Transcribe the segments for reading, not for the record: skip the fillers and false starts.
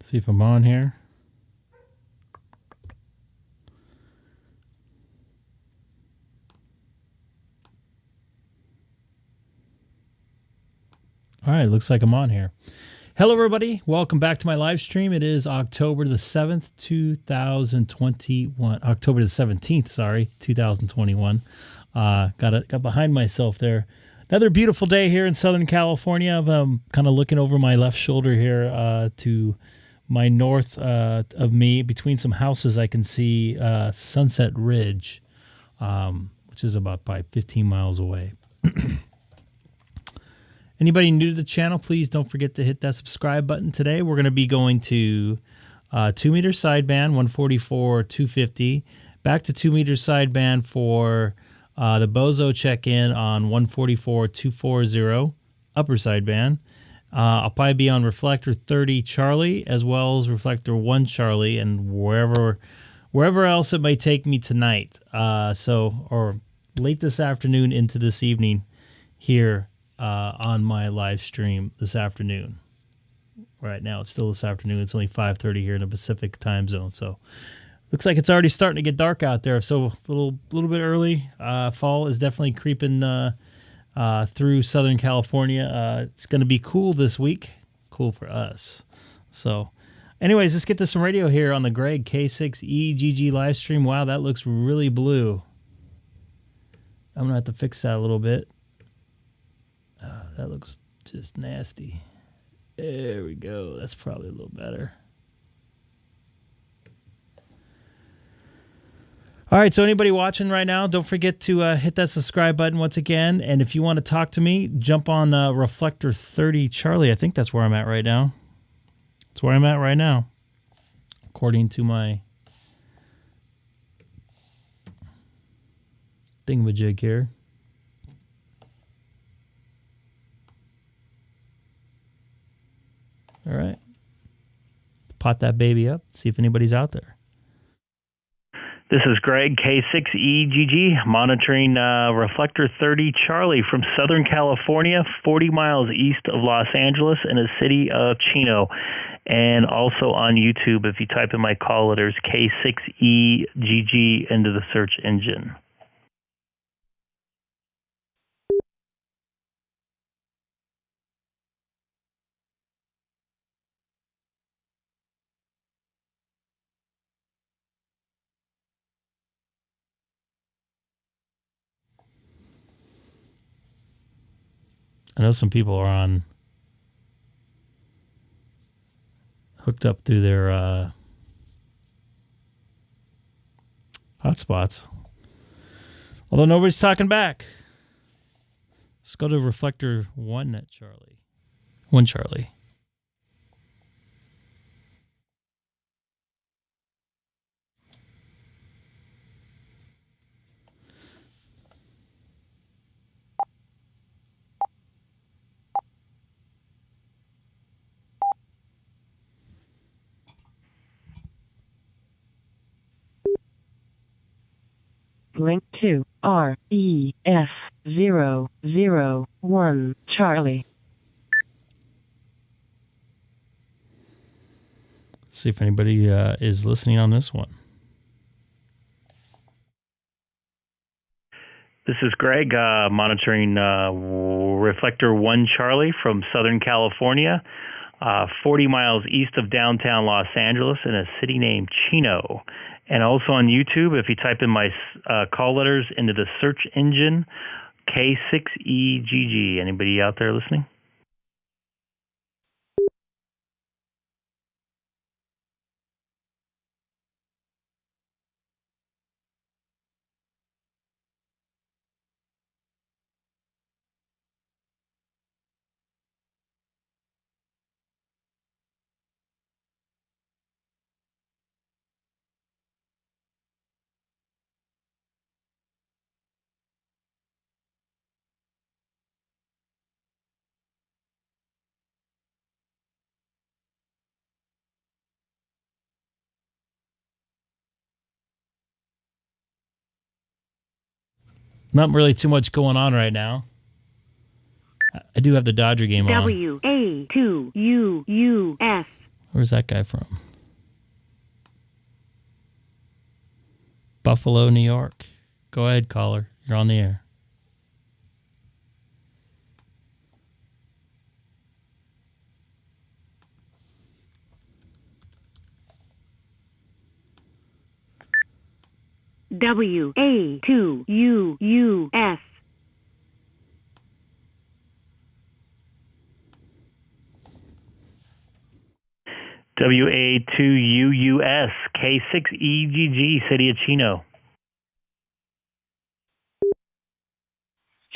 See if I'm on here. All right, looks like I'm on here. Hello, everybody. Welcome back to my live stream. It is October the 7th, 2021. October the 17th, sorry, 2021. Got behind myself there. Another beautiful day here in Southern California. I'm kind of looking over my left shoulder here to my north of me. Between some houses, I can see Sunset Ridge, which is about probably 15 miles away. Anybody new to the channel, please don't forget to hit that subscribe button today. We're going to be going to 2 meter sideband, 144, 250, back to 2 meter sideband for the Bozo check-in on 144, 240, upper sideband. I'll probably be on reflector 30 Charlie as well as reflector 1 Charlie and wherever else it may take me tonight. Or late this afternoon into this evening here on my live stream this afternoon. Right now, it's still this afternoon. It's only 5:30 here in the Pacific time zone. So looks like it's already starting to get dark out there. So a little bit early. Fall is definitely creeping through Southern California. It's going to be cool this week. Cool for us. So anyways, let's get to some radio here on the Greg K6EGG live stream. Wow, that looks really blue. I'm going to have to fix that a little bit. That looks just nasty. There we go. That's probably a little better. All right, so anybody watching right now, don't forget to hit that subscribe button once again. And if you want to talk to me, jump on Reflector 30 Charlie. I think that's where I'm at right now. That's where I'm at right now, according to my thingamajig here. All right. Pot that baby up, see if anybody's out there. This is Greg, K6EGG, monitoring Reflector 30 Charlie from Southern California, 40 miles east of Los Angeles in the city of Chino. And also on YouTube, if you type in my call letters K6EGG into the search engine. I know some people are hooked up through their hotspots. Although nobody's talking back. Let's go to Reflector 1 at Charlie. 1 Charlie. Link to REF001 Charlie. Let's see if anybody is listening on this one. This is Greg, monitoring Reflector 1 Charlie from Southern California, 40 miles east of downtown Los Angeles in a city named Chino. And also on YouTube, if you type in my call letters into the search engine, K6EGG. Anybody out there listening? Not really too much going on right now. I do have the Dodger game on. WA2UUS. Where's that guy from? Buffalo, New York. Go ahead, caller. You're on the air. WA2UUS. WA2UUS, K6EGG, City of Chino.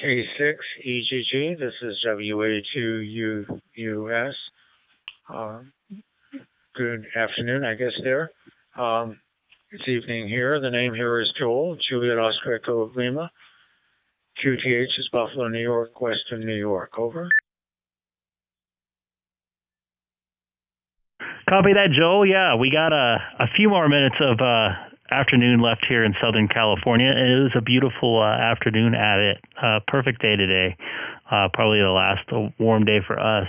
K6EGG, this is WA2UUS. Good afternoon, I guess there. It's evening here. The name here is Joel, Juliet Oscar Echo Lima. QTH is Buffalo, New York, Western New York. Over. Copy that, Joel. Yeah, we got a few more minutes of afternoon left here in Southern California. It is a beautiful afternoon at it. Perfect day today. Probably the last warm day for us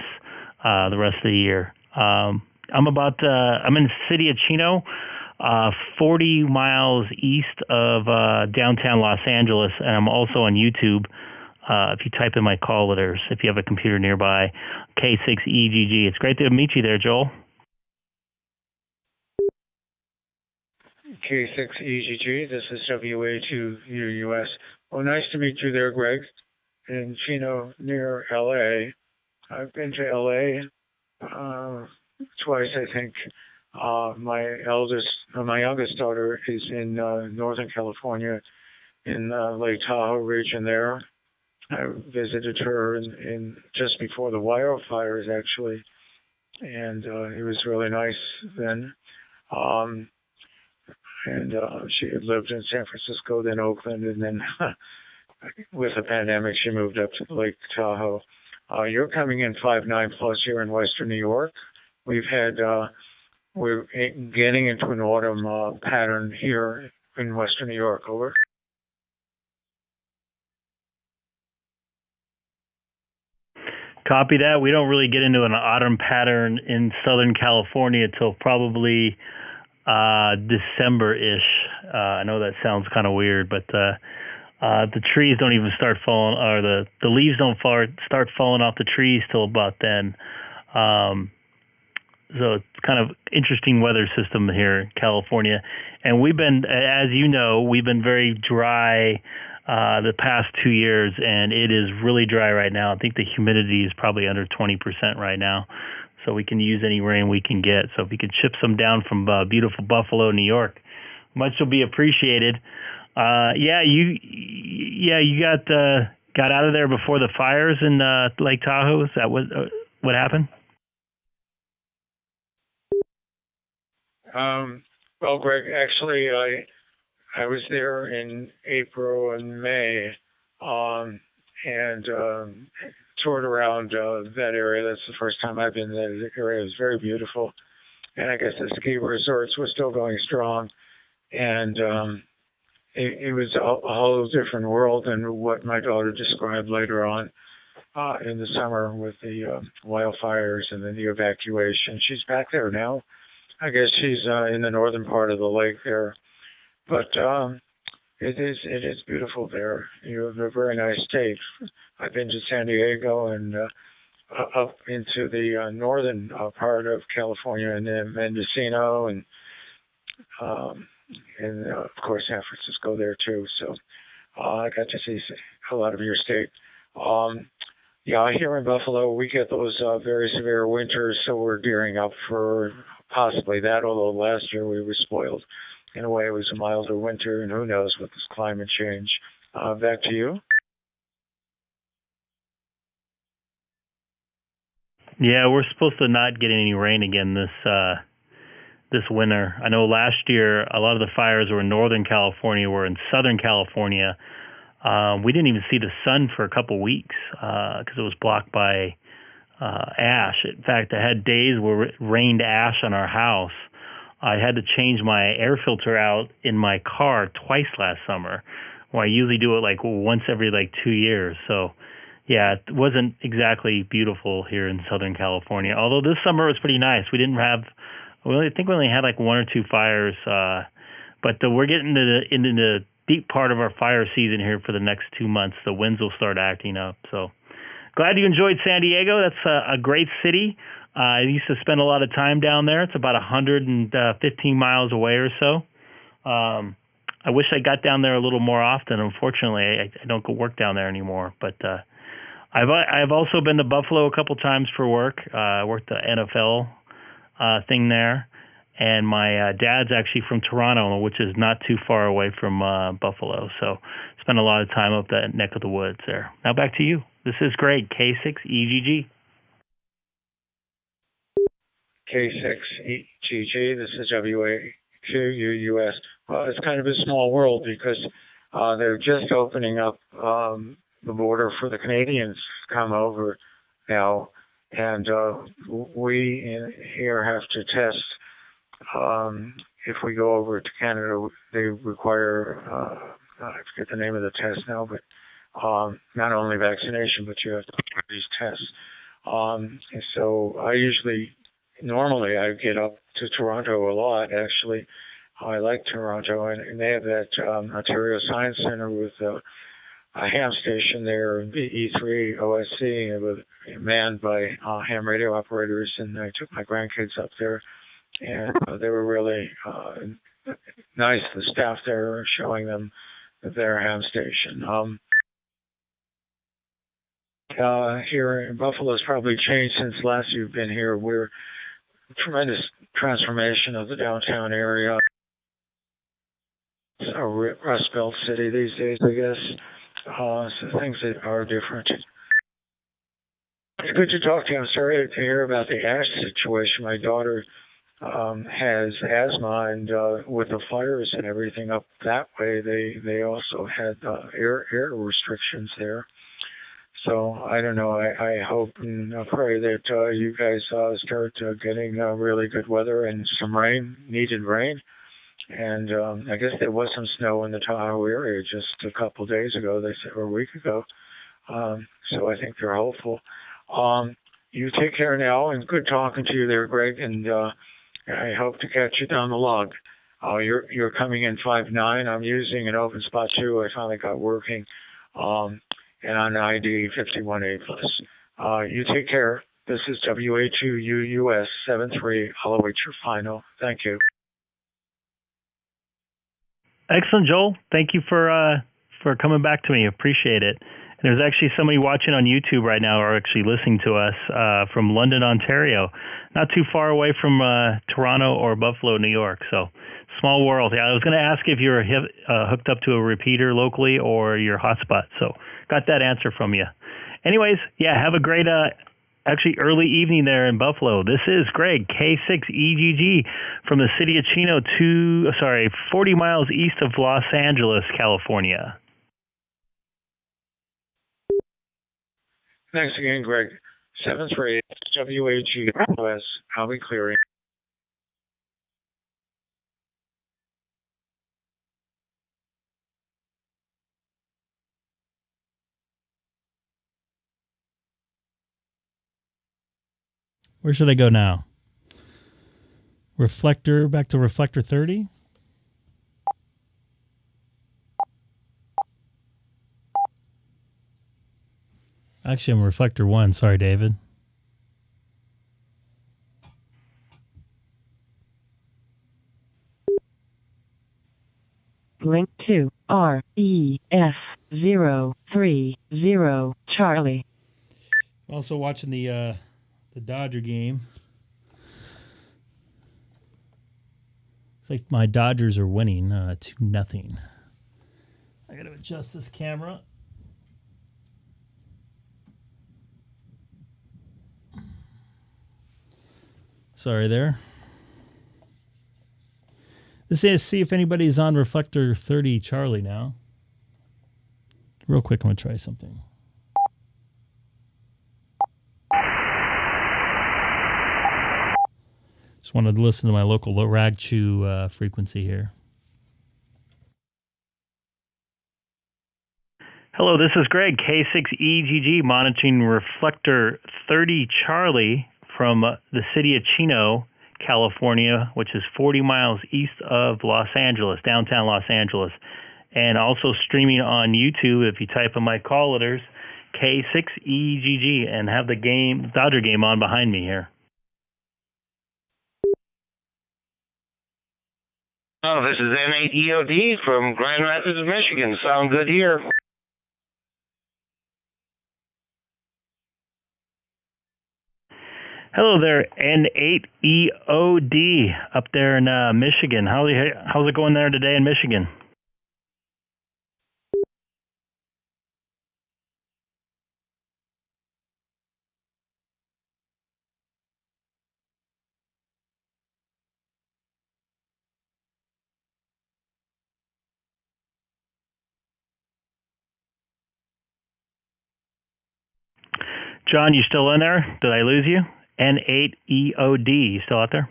the rest of the year. I'm in the city of Chino, 40 miles east of downtown Los Angeles, and I'm also on YouTube. If you type in my call letters, if you have a computer nearby, K6EGG. It's great to meet you there, Joel. K6EGG, this is WA2UUS. Well, nice to meet you there, Greg, in Chino, near LA. I've been to LA twice, I think. My youngest daughter is in Northern California, in Lake Tahoe region there. I visited her in just before the wildfires, actually, and it was really nice then. And she had lived in San Francisco, then Oakland, and then with the pandemic, she moved up to Lake Tahoe. You're coming in 5.9 plus here in Western New York. We're getting into an autumn pattern here in Western New York. Over. Copy that. We don't really get into an autumn pattern in Southern California till probably December-ish. I know that sounds kind of weird, but the trees don't even start falling, or the leaves don't start falling off the trees till about then. So it's kind of interesting weather system here in California. And we've been, as you know, we've been very dry the past 2 years, and it is really dry right now. I think the humidity is probably under 20% right now. So we can use any rain we can get. So if we could ship some down from beautiful Buffalo, New York, much will be appreciated. You got out of there before the fires in Lake Tahoe. Is that what happened? Well, Greg, actually, I was there in April and May, and toured around that area. That's the first time I've been there. The area was very beautiful, and I guess the ski resorts were still going strong, and it was a whole different world than what my daughter described later on in the summer with the wildfires and then the evacuation. She's back there now. I guess she's in the northern part of the lake there, but it is beautiful there. You have a very nice state. I've been to San Diego and up into the northern part of California, and then Mendocino, and of course San Francisco there too. So I got to see a lot of your state. Here in Buffalo, we get those very severe winters, so we're gearing up for possibly that, although last year we were spoiled. In a way, it was a milder winter, and who knows with this climate change. Back to you. Yeah, we're supposed to not get any rain again this winter. I know last year a lot of the fires were in Northern California, were in Southern California. We didn't even see the sun for a couple weeks because it was blocked by ash. In fact, I had days where it rained ash on our house. I had to change my air filter out in my car twice last summer, where I usually do it like once every 2 years. So, yeah, it wasn't exactly beautiful here in Southern California. Although this summer was pretty nice. We didn't have, I think we only had like 1 or 2 fires, but we're getting into the deep part of our fire season here for the next 2 months. The winds will start acting up. So glad you enjoyed San Diego. That's a great city. I used to spend a lot of time down there. It's about 115 miles away or so. I wish I got down there a little more often. Unfortunately, I don't go work down there anymore. But I've also been to Buffalo a couple times for work. I worked the NFL thing there, and my dad's actually from Toronto, which is not too far away from Buffalo. So spent a lot of time up that neck of the woods there. Now back to you. This is Greg, K6EGG. K6EGG. This is WAQUUS. Well, it's kind of a small world because they're just opening up the border for the Canadians to come over now, and we here have to test. If we go over to Canada, they require, I forget the name of the test now, but not only vaccination, but you have to do these tests. And so normally I get up to Toronto a lot, actually. I like Toronto, and they have that Ontario Science Center with a ham station there, E3 OSC, manned by ham radio operators, and I took my grandkids up there, and they were really nice, the staff there, showing them their ham station. Here in Buffalo's probably changed since last you've been here. We're tremendous transformation of the downtown area. It's a Rust Belt city these days, I guess. So things that are different. It's good to talk to you. I'm sorry to hear about the ash situation. My daughter has asthma, and with the fires and everything up that way, they also had air restrictions there. So I don't know. I hope and pray that you guys start getting really good weather and some needed rain. And I guess there was some snow in the Tahoe area just a couple of days ago, they said, or a week ago. So I think they're hopeful. You take care now, and good talking to you there, Greg. And I hope to catch you down the log. You're coming in 5'9". I'm using an open spot 2. I finally got working. And on ID 51A+. You take care. This is WA2UUS 73. I'll await your final. Thank you. Excellent, Joel. Thank you for coming back to me. Appreciate it. And there's actually somebody watching on YouTube right now, or actually listening to us from London, Ontario, not too far away from Toronto or Buffalo, New York. So small world. Yeah, I was going to ask if you were hooked up to a repeater locally or your hotspot. So got that answer from you. Anyways, yeah, have a great early evening there in Buffalo. This is Greg, K6EGG, from the city of Chino, 40 miles east of Los Angeles, California. Thanks again, Greg. 738 WAGS. I'll be clearing. Where should I go now? Reflector, back to reflector 30. Actually, I'm reflector 1. Sorry, David. Link to REF030 Charlie. Also watching the Dodger game. It's like my Dodgers are winning 2-0. I got to adjust this camera. Sorry there. This is see if anybody's on reflector 30 Charlie now. Real quick, I'm going to try something. Just wanted to listen to my local rag chew frequency here. Hello, this is Greg, K6EGG, monitoring reflector 30 Charlie from the city of Chino, California, which is 40 miles east of Los Angeles, downtown Los Angeles. And also streaming on YouTube, if you type in my call letters, K6EGG, and have the Dodger game on behind me here. Oh, this is N8EOD from Grand Rapids, Michigan. Sound good here? Hello there, N8EOD up there in Michigan. How's it going there today in Michigan? John, you still in there? Did I lose you? N8EOD, you still out there?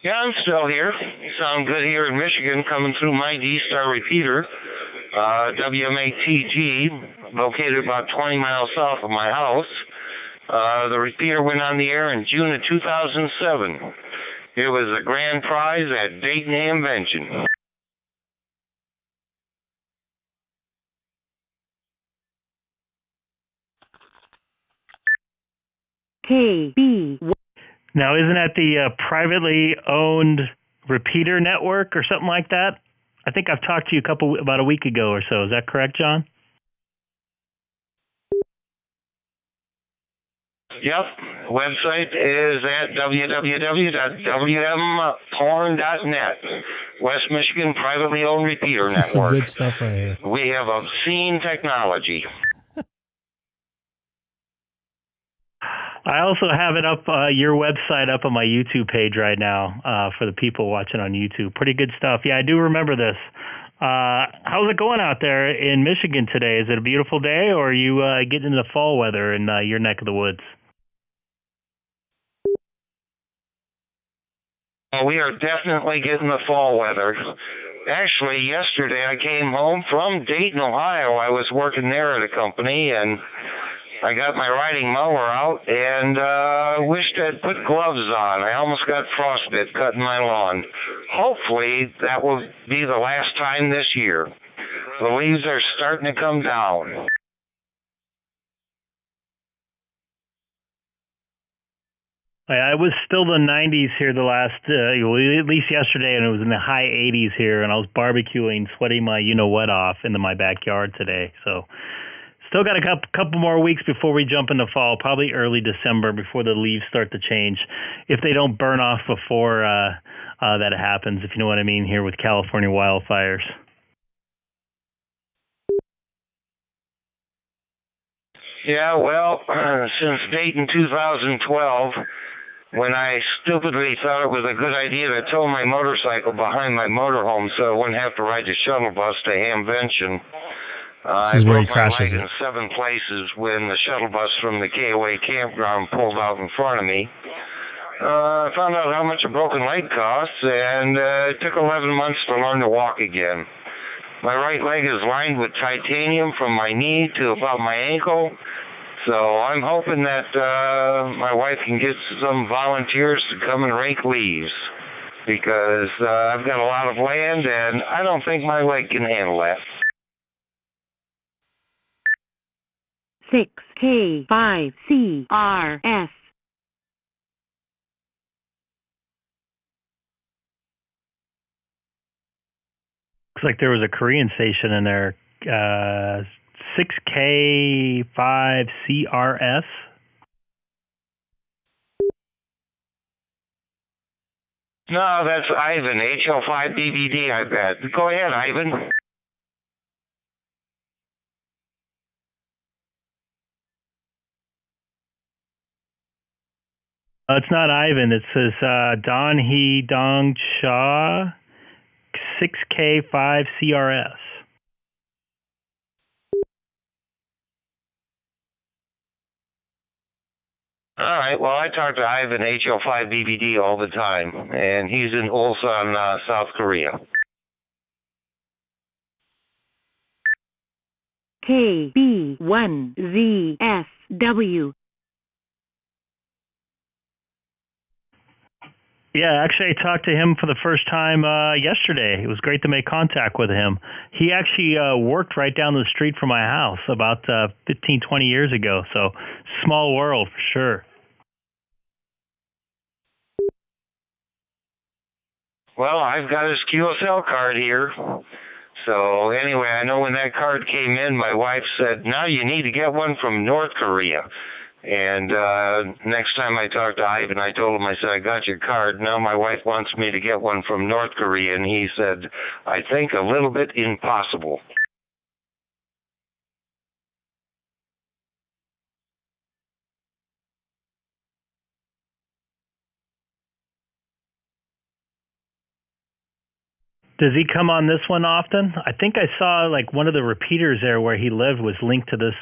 Yeah, I'm still here. Sound good here in Michigan, coming through my DStar repeater, WMATG, located about 20 miles south of my house. The repeater went on the air in June of 2007. It was a grand prize at Dayton Invention. KB. Now, isn't that the privately owned repeater network or something like that? I think I've talked to you about a week ago or so. Is that correct, John? Yep. Website is at www.wmporn.net. West Michigan privately owned repeater This network. is some good stuff right here. We have obscene technology. I also have it up, your website up on my YouTube page right now for the people watching on YouTube. Pretty good stuff. Yeah, I do remember this. How's it going out there in Michigan today? Is it a beautiful day, or are you getting into the fall weather in your neck of the woods? We are definitely getting the fall weather. Actually, yesterday I came home from Dayton, Ohio. I was working there at a company, and I got my riding mower out and wished I'd put gloves on. I almost got frostbite cutting my lawn. Hopefully that will be the last time this year. The leaves are starting to come down. It was still the 90s here the last, at least yesterday, and it was in the high 80s here, and I was barbecuing, sweating my you-know-what off into my backyard today, so... Still got a couple more weeks before we jump into fall, probably early December before the leaves start to change. If they don't burn off before that happens, if you know what I mean, here with California wildfires. Yeah, well, since Dayton 2012, when I stupidly thought it was a good idea to tow my motorcycle behind my motorhome so I wouldn't have to ride the shuttle bus to Hamvention. This is where he crashes it. I broke my leg in 7 places when the shuttle bus from the KOA campground pulled out in front of me. I found out how much a broken leg costs, and it took 11 months to learn to walk again. My right leg is lined with titanium from my knee to about my ankle, so I'm hoping that my wife can get some volunteers to come and rake leaves, because I've got a lot of land, and I don't think my leg can handle that. 6K5CRS. Looks like there was a Korean station in there. 6K5CRS. No, that's Ivan, HL5BBD, I bet. Go ahead, Ivan. It's not Ivan. It says Don Hee Dong Cha, 6K5CRS. All right, well, I talk to Ivan, HL5BBD, all the time, and he's in Ulsan, South Korea. KB1ZSW. Yeah, actually, I talked to him for the first time yesterday. It was great to make contact with him. He actually worked right down the street from my house about 15, 20 years ago. So, small world for sure. Well, I've got his QSL card here. So anyway, I know when that card came in, my wife said, now you need to get one from North Korea. And next time I talked to Ivan, I told him, I said, I got your card. Now my wife wants me to get one from North Korea. And he said, I think a little bit impossible. Does he come on this one often? I think I saw like one of the repeaters there where he lived was linked to this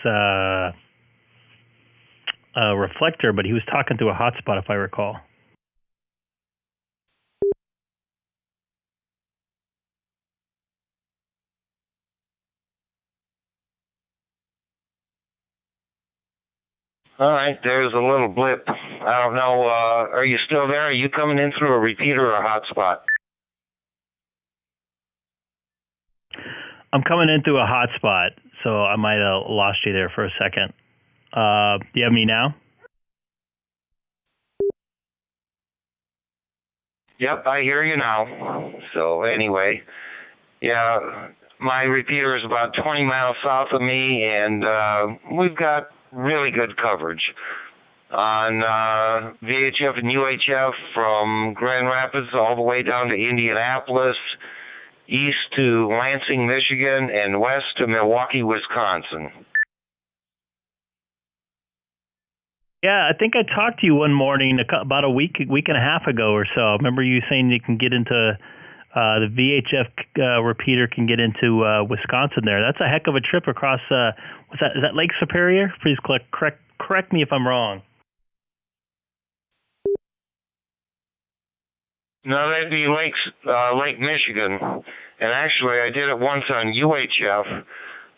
reflector, but he was talking to a hotspot, if I recall. All right, there's a little blip. I don't know. Are you still there? Are you coming in through a repeater or a hotspot? I'm coming in through a hotspot, so I might have lost you there for a second. Do you have me now? Yep, I hear you now. So anyway, yeah, my repeater is about 20 miles south of me, and we've got really good coverage on VHF and UHF from Grand Rapids all the way down to Indianapolis, east to Lansing, Michigan, and west to Milwaukee, Wisconsin. Yeah, I think I talked to you one morning about a week and a half ago or so. I remember you saying you can get into the VHF repeater can get into Wisconsin there. That's a heck of a trip across, is that Lake Superior? Please correct me if I'm wrong. No, that'd be Lake Michigan. And actually, I did it once on UHF.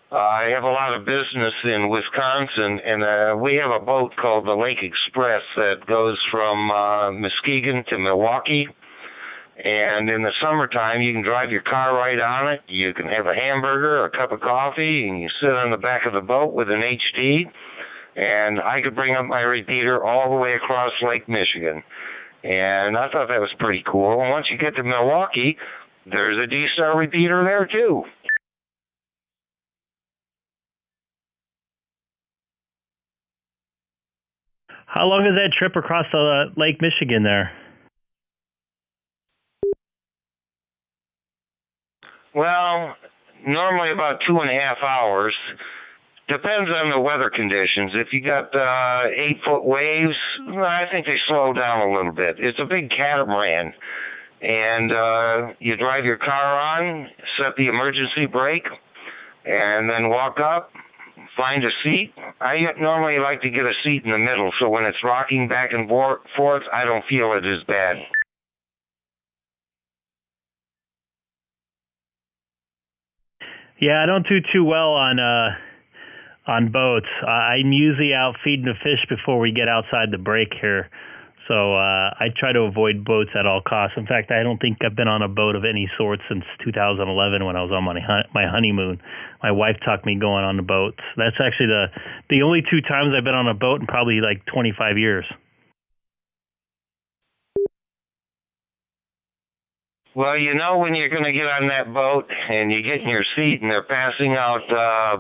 I have a lot of business in Wisconsin, and we have a boat called the Lake Express that goes from Muskegon to Milwaukee. And in the summertime, you can drive your car right on it. You can have a hamburger, a cup of coffee, and you sit on the back of the boat with an HD. And I could bring up my repeater all the way across Lake Michigan. And I thought that was pretty cool. And once you get to Milwaukee, there's a DStar repeater there, too. How long is that trip across the Lake Michigan there? Well, normally about 2.5 hours. Depends on the weather conditions. If you got 8-foot waves, I think they slow down a little bit. It's a big catamaran. And you drive your car on, set the emergency brake, and then walk up, find a seat. I normally like to get a seat in the middle, so when it's rocking back and forth, I don't feel it as bad. Yeah, I don't do too well on boats. I'm usually out feeding the fish before we get outside the break here. So I try to avoid boats at all costs. In fact, I don't think I've been on a boat of any sort since 2011 when I was on my honeymoon. My wife talked me going on the boats. That's actually the only 2 times I've been on a boat in probably like 25 years. Well, you know when you're going to get on that boat and you get in your seat and they're passing out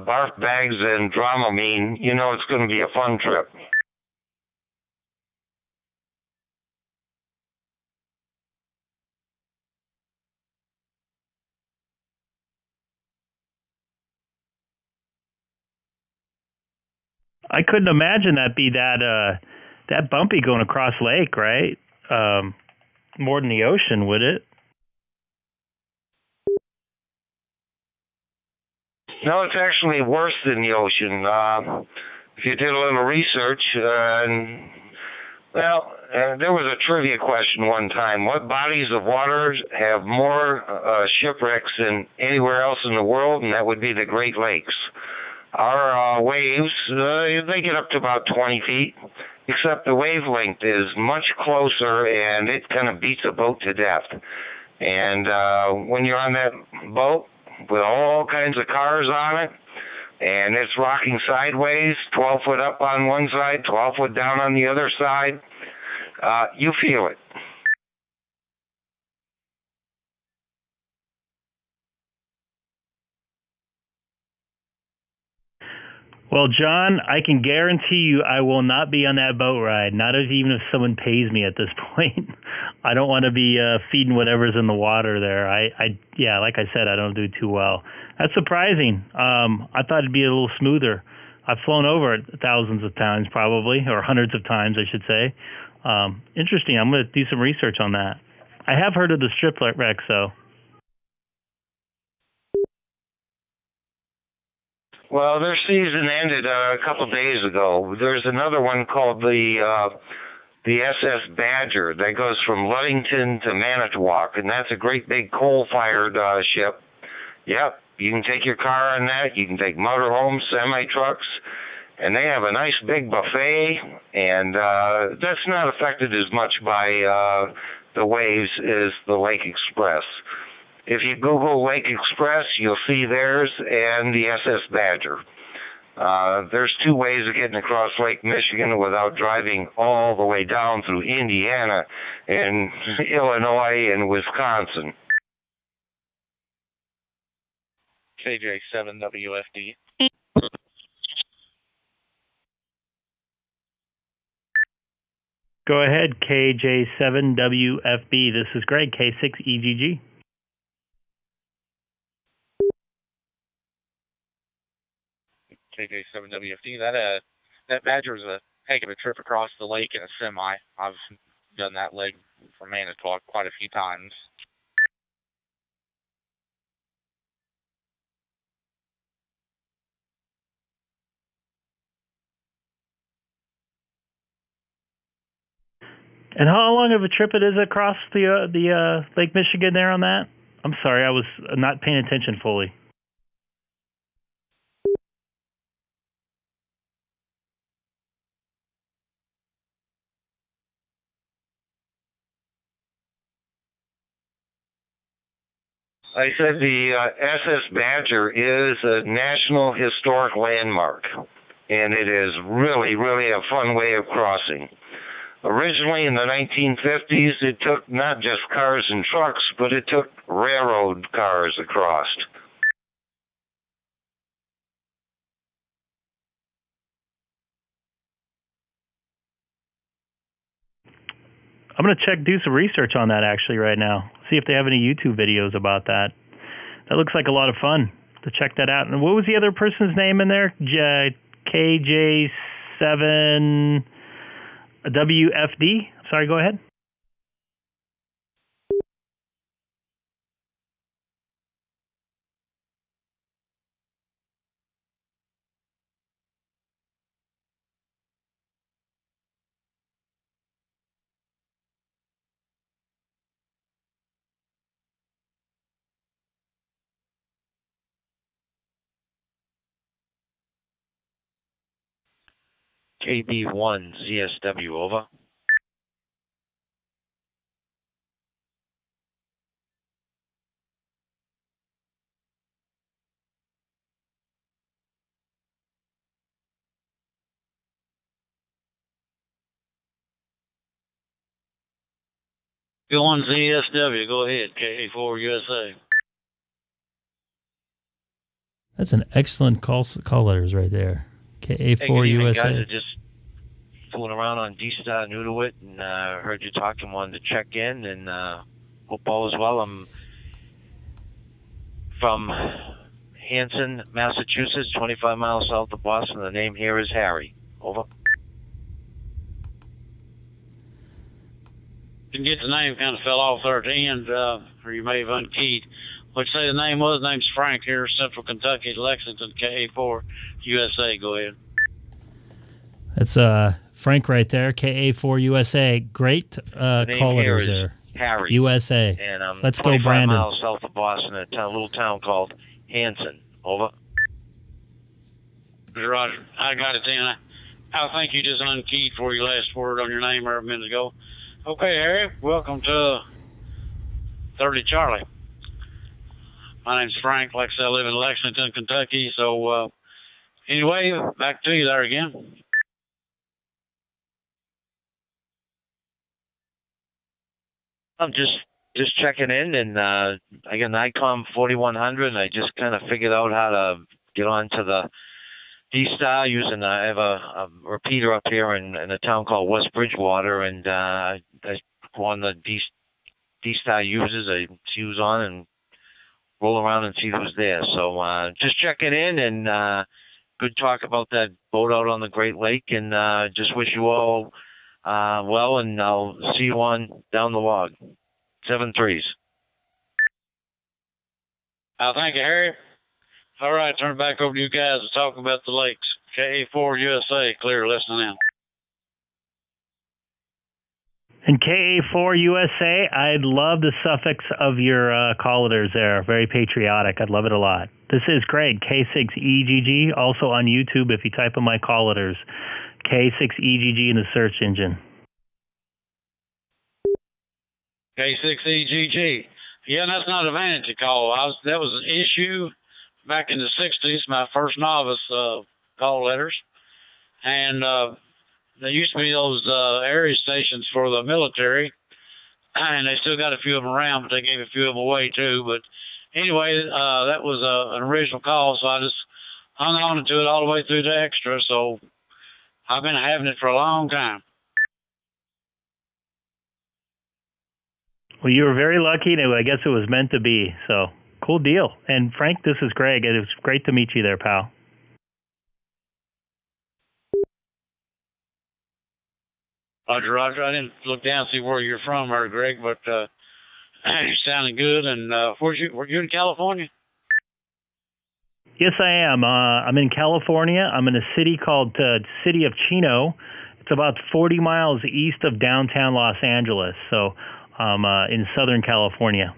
barf bags and Dramamine, you know it's going to be a fun trip. I couldn't imagine that be that bumpy going across lake, right? More than the ocean, would it? No, it's actually worse than the ocean. If you did a little research, there was a trivia question one time. What bodies of water have more shipwrecks than anywhere else in the world? And that would be the Great Lakes. Our waves, they get up to about 20 feet, except the wavelength is much closer and it kind of beats a boat to death. And when you're on that boat with all kinds of cars on it, and it's rocking sideways, 12 foot up on one side, 12 foot down on the other side, you feel it. Well, John, I can guarantee you I will not be on that boat ride, not even if someone pays me at this point. I don't want to be feeding whatever's in the water there. Yeah, like I said, I don't do too well. That's surprising. I thought it'd be a little smoother. I've flown over it thousands of times probably, or hundreds of times, I should say. Interesting. I'm going to do some research on that. I have heard of the strip wrecks, though. Well, their season ended a couple days ago. There's another one called the SS Badger that goes from Ludington to Manitowoc, and that's a great big coal-fired ship. Yep, you can take your car on that. You can take motorhomes, semi-trucks, and they have a nice big buffet, and that's not affected as much by the waves as the Lake Express. If you Google Lake Express, you'll see theirs and the SS Badger. There's two ways of getting across Lake Michigan without driving all the way down through Indiana and Illinois and Wisconsin. KJ7WFD. Go ahead, KJ7WFB. This is Greg, K6EGG. KJ7WFD. That Badger's a heck of a trip across the lake in a semi. I've done that leg from Manitowoc quite a few times. And how long of a trip it is across the Lake Michigan there on that? I'm sorry, I was not paying attention fully. I said the SS Badger is a National Historic Landmark, and it is really, really a fun way of crossing. Originally in the 1950s, it took not just cars and trucks, but it took railroad cars across. I'm going to do some research on that actually right now. See if they have any YouTube videos about that. That looks like a lot of fun to check that out. And what was the other person's name in there? KJ7WFD? Sorry, go ahead. KB1ZSW, over. K1ZSW, go ahead, KA4USA. That's an excellent call letters right there. KA4USA. Guys are just fooling around on DStar, new to it, and heard you talking, wanted to check in, and hope all is well. I'm from Hanson, Massachusetts, 25 miles south of Boston. The name here is Harry. Over. Didn't get the name, kind of fell off there at the end, or you may have unkeyed. What'd you say the name was? The name's Frank here, Central Kentucky, Lexington, KA4 USA. Go ahead. That's Frank right there, KA4 USA. Great call letters there. Harry. USA. And I'm Let's go, Brandon. 25 miles south of Boston, a little town called Hanson. Over. Roger. I got it then. I think you just unkeyed for your last word on your name a minute ago. Okay, Harry, welcome to 30 Charlie. My name's Frank. Like I said, I live in Lexington, Kentucky. So, anyway, back to you there again. I'm just checking in, and I got an Icom 4100, and I just kind of figured out how to get onto the DStar using I have a repeater up here in a town called West Bridgewater, and I go on the DStar users, I fuse on and roll around and see who's there. So just checking in, and good talk about that boat out on the Great Lake, and just wish you all well, and I'll see you on down the log. 7-3s. Thank you, Harry. All right, turn it back over to you guys to talk about the lakes. KA4 USA, clear, listening in. And KA4 USA, I love the suffix of your call letters there. Very patriotic. I'd love it a lot. This is Greg, K6EGG, also on YouTube if you type in my call letters. K6EGG in the search engine. K6EGG. Yeah, that's not a vanity call. That was an issue back in the 60s, my first novice call letters. And there used to be those area stations for the military, and they still got a few of them around, but they gave a few of them away too. But anyway, that was an original call, so I just hung on to it all the way through the extra. So I've been having it for a long time. Well, you were very lucky, and I guess it was meant to be. So, cool deal. And Frank, this is Greg. It was great to meet you there, pal. Roger. I didn't look down and see where you're from, Greg, but you're sounding good. And were you in California? Yes, I am. I'm in California. I'm in a city called City of Chino. It's about 40 miles east of downtown Los Angeles. So I'm in Southern California.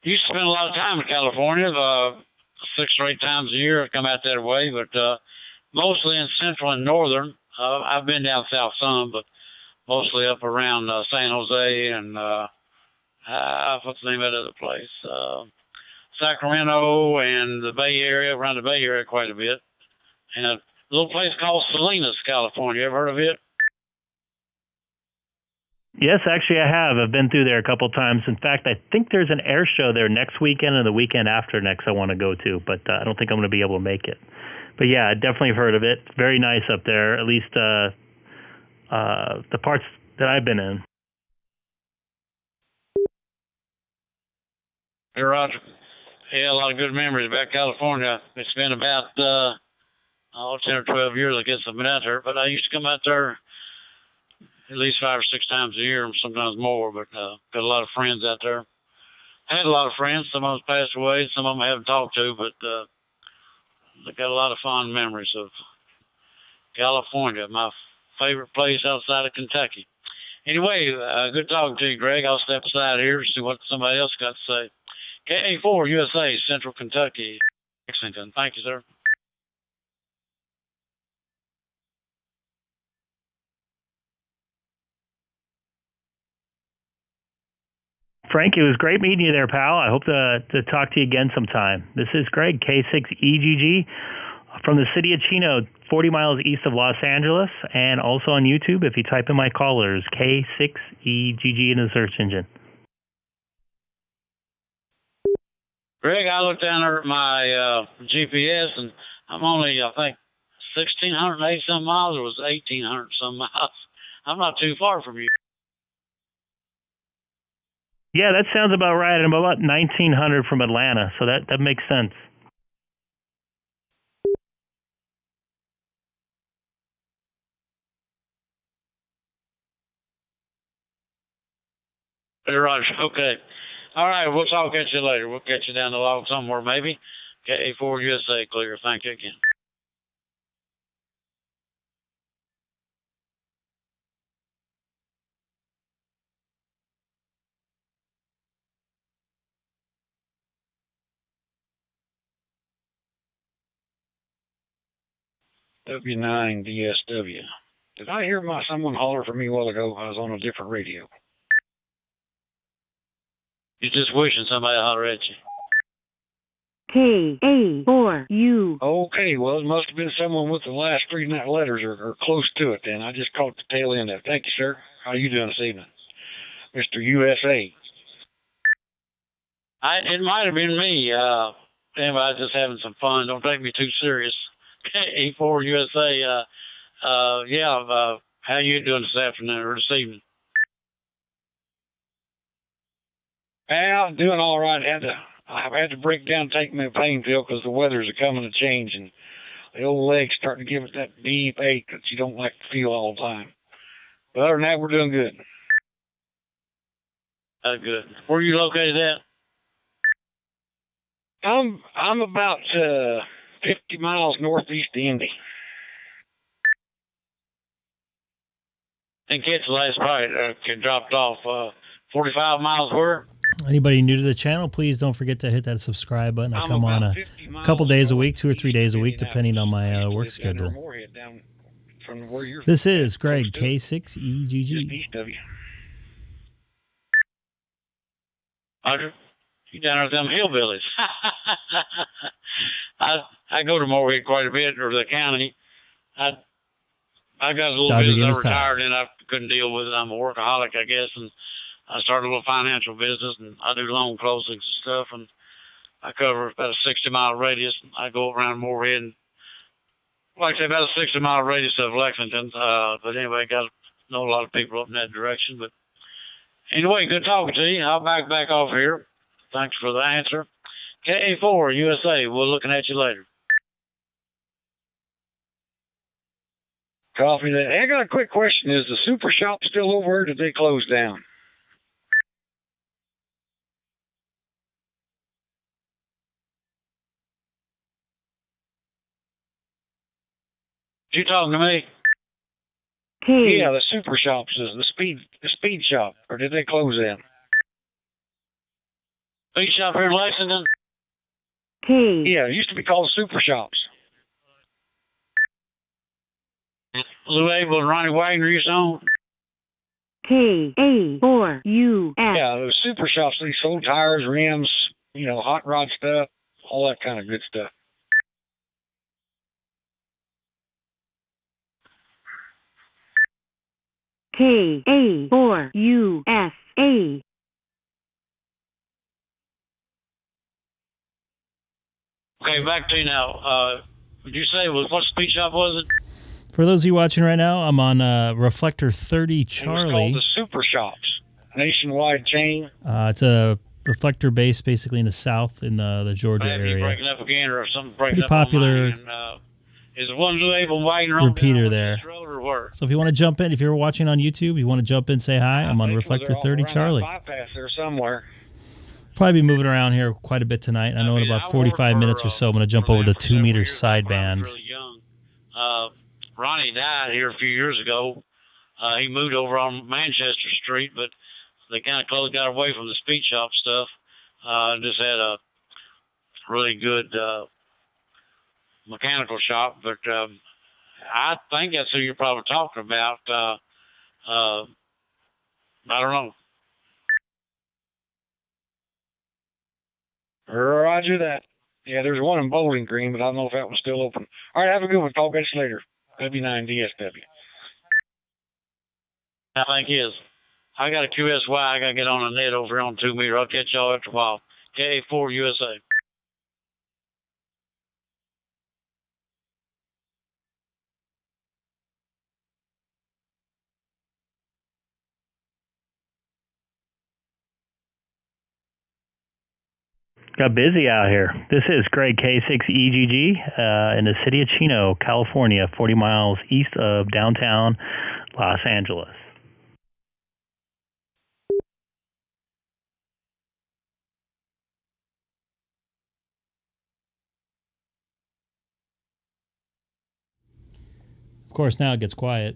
You used to spend a lot of time in California. 6 or 8 times a year I come out that way, but mostly in Central and Northern. I've been down south some, but mostly up around San Jose and what's the name of that other place? Sacramento and the Bay Area, around the Bay Area quite a bit. And a little place called Salinas, California. Ever heard of it? Yes, actually I have. I've been through there a couple times. In fact, I think there's an air show there next weekend and the weekend after next I want to go to, but I don't think I'm going to be able to make it. But yeah, I definitely have heard of it. Very nice up there, at least the parts that I've been in. Hey, Roger. Yeah, a lot of good memories about California. It's been about 10 or 12 years, I guess I've been out there, but I used to come out there at least 5 or 6 times a year, sometimes more, but got a lot of friends out there. I had a lot of friends. Some of them passed away. Some of them I haven't talked to, but I got a lot of fond memories of California, my favorite place outside of Kentucky. Anyway, good talking to you, Greg. I'll step aside here and see what somebody else got to say. KA4 USA, Central Kentucky, Lexington. Thank you, sir. Frank, it was great meeting you there, pal. I hope to talk to you again sometime. This is Greg, K6EGG, from the city of Chino, 40 miles east of Los Angeles, and also on YouTube if you type in my callers, K6EGG in the search engine. Greg, I looked down there at my GPS, and I'm only, I think, 1,680 some miles, or was it 1,800 some miles? I'm not too far from you. Yeah, that sounds about right. I'm about 1,900 from Atlanta, so that makes sense. Hey, Roger. Okay. All right, we'll talk at you later. We'll catch you down the log somewhere, maybe. KA4 USA, clear. Thank you again. W9 DSW. Did I hear someone holler for me a while ago? I was on a different radio. You're just wishing somebody holler at you. KA4U. Okay, well, it must have been someone with the last three letters or close to it then. I just caught the tail end of it. Thank you, sir. How are you doing this evening? Mr. USA. It might have been me. Anyway, I was just having some fun. Don't take me too serious. E4 USA. How you doing this afternoon or this evening? Well, I'm doing all right. I've had to break down and take me a pain pill because the weather's coming to change and the old leg's starting to give it that deep ache that you don't like to feel all the time. But other than that, we're doing good. That's good. Where are you located at? I'm about 50 miles northeast of Indy. Didn't catch the last part. Dropped off. 45 miles where? Anybody new to the channel, please don't forget to hit that subscribe button. I come on a couple days a week, 2 or 3 days a week, depending on my work schedule. This is Greg, K6EGG. East of you. Roger. You down there with them hillbillies. I go to Moorhead quite a bit, or the county. I got a little business. I retired and I couldn't deal with it. I'm a workaholic, I guess, and I started a little financial business, and I do loan closings and stuff, and I cover about a 60-mile radius. I go around Moorhead, and, like I say, about a 60-mile radius of Lexington. But anyway, got to know a lot of people up in that direction. But anyway, good talking to you. I'll back off here. Thanks for the answer. KA4 USA, we're looking at you later. Coffee. I got a quick question. Is the super shop still over, or did they close down? You talking to me? Yeah, the super shops, the speed shop, or did they close down? Speed shop here in Lexington? Yeah, it used to be called super shops. Lou Abel and Ronnie Wagner used to own? KA4US. Yeah, those super shops, they sold tires, rims, hot rod stuff, all that kind of good stuff. KA4USA. Okay, back to you now. Would you say, what speed shop was it? For those of you watching right now, I'm on Reflector 30 Charlie. It's called the Super Shops, nationwide chain. It's a reflector base basically in the south in the Georgia area. Breaking up again or something breaking Pretty up popular. Is the one Lou Abel Wagner repeater there. So if you want to jump in, if you're watching on YouTube, you want to jump in, say hi. I'm on Reflector 30 Charlie. Bypass there somewhere. Probably be moving around here quite a bit tonight. I know in about 45 minutes or so, I'm going to jump over the 2 meter sideband. Really young. Ronnie died here a few years ago. He moved over on Manchester Street, but they kind of got away from the speed shop stuff. Just had a really good mechanical shop, but I think that's who you're probably talking about. I don't know. Roger that. Yeah, there's one in Bowling Green, but I don't know if that one's still open. All right, have a good one. Talk to you later. W9 DSW. I think he is. I got a QSY. I got to get on a net over here on 2 meter. I'll catch y'all after a while. KA4 USA. Got busy out here. This is Greg, K6EGG, in the city of Chino, California, 40 miles east of downtown Los Angeles. Of course, now it gets quiet.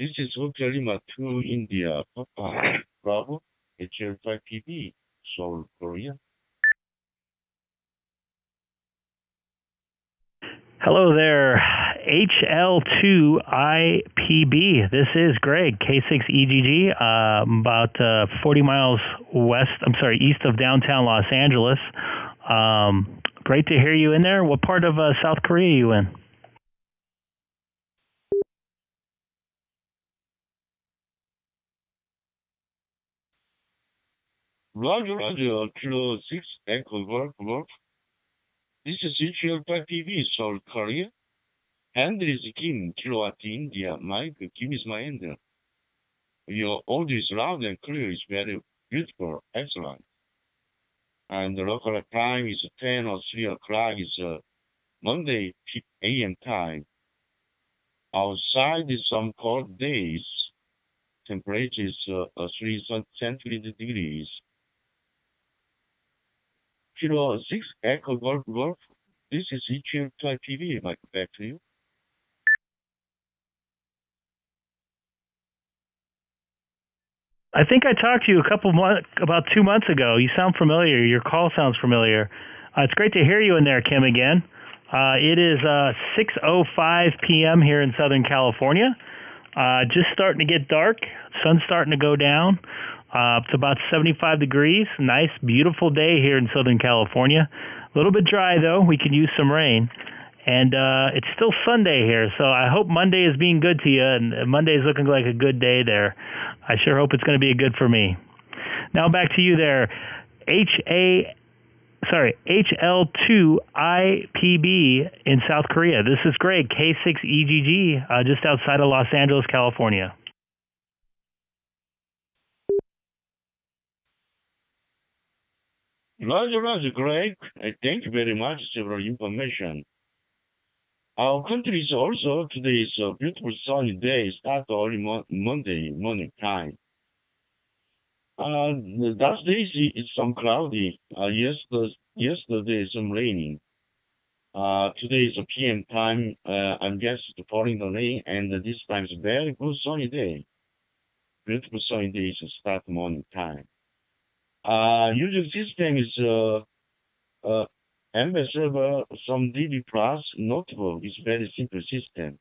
This is Hotel Lima 2 India, Papa, Bravo, HL5PB, Seoul, Korea. Hello there, HL2IPB. This is Greg, K6EGG, about 40 miles east of downtown Los Angeles. Great to hear you in there. What part of South Korea are you in? Roger, Kilo 6 Echo Golf. This is HL5PB, Seoul, Korea. Handle is Kim, Kilowatt India. Mike, Kim is my handle. Your audio is loud and clear. It's very beautiful, excellent. And the local time is 10 or 3 o'clock. It's Monday a.m. time. Outside is some cold days. Temperature is 3 centigrade degrees. Kilo 6 Echo Golf. This is HL5PB. Mike, back to you. I think I talked to you about 2 months ago. You sound familiar. Your call sounds familiar. It's great to hear you in there, Kim, again. It is 6:05 p.m. here in Southern California. Just starting to get dark. Sun's starting to go down. It's about 75 degrees. Nice, beautiful day here in Southern California. A little bit dry, though. We could use some rain. And it's still Sunday here, so I hope Monday is being good to you, and Monday is looking like a good day there. I sure hope it's going to be good for me. Now back to you there. HL2IPB in South Korea. This is Greg, K6EGG, just outside of Los Angeles, California. Roger, Greg. Thank you very much for information. Our country is also, today is a beautiful sunny day, start early Monday morning time. Last day is some cloudy. Yesterday some raining. Today is a PM time. I'm guessing it's pouring the rain, and this time is very good sunny day. Beautiful sunny day is start morning time. Usual system is MS server, some DB plus notebook is very simple system.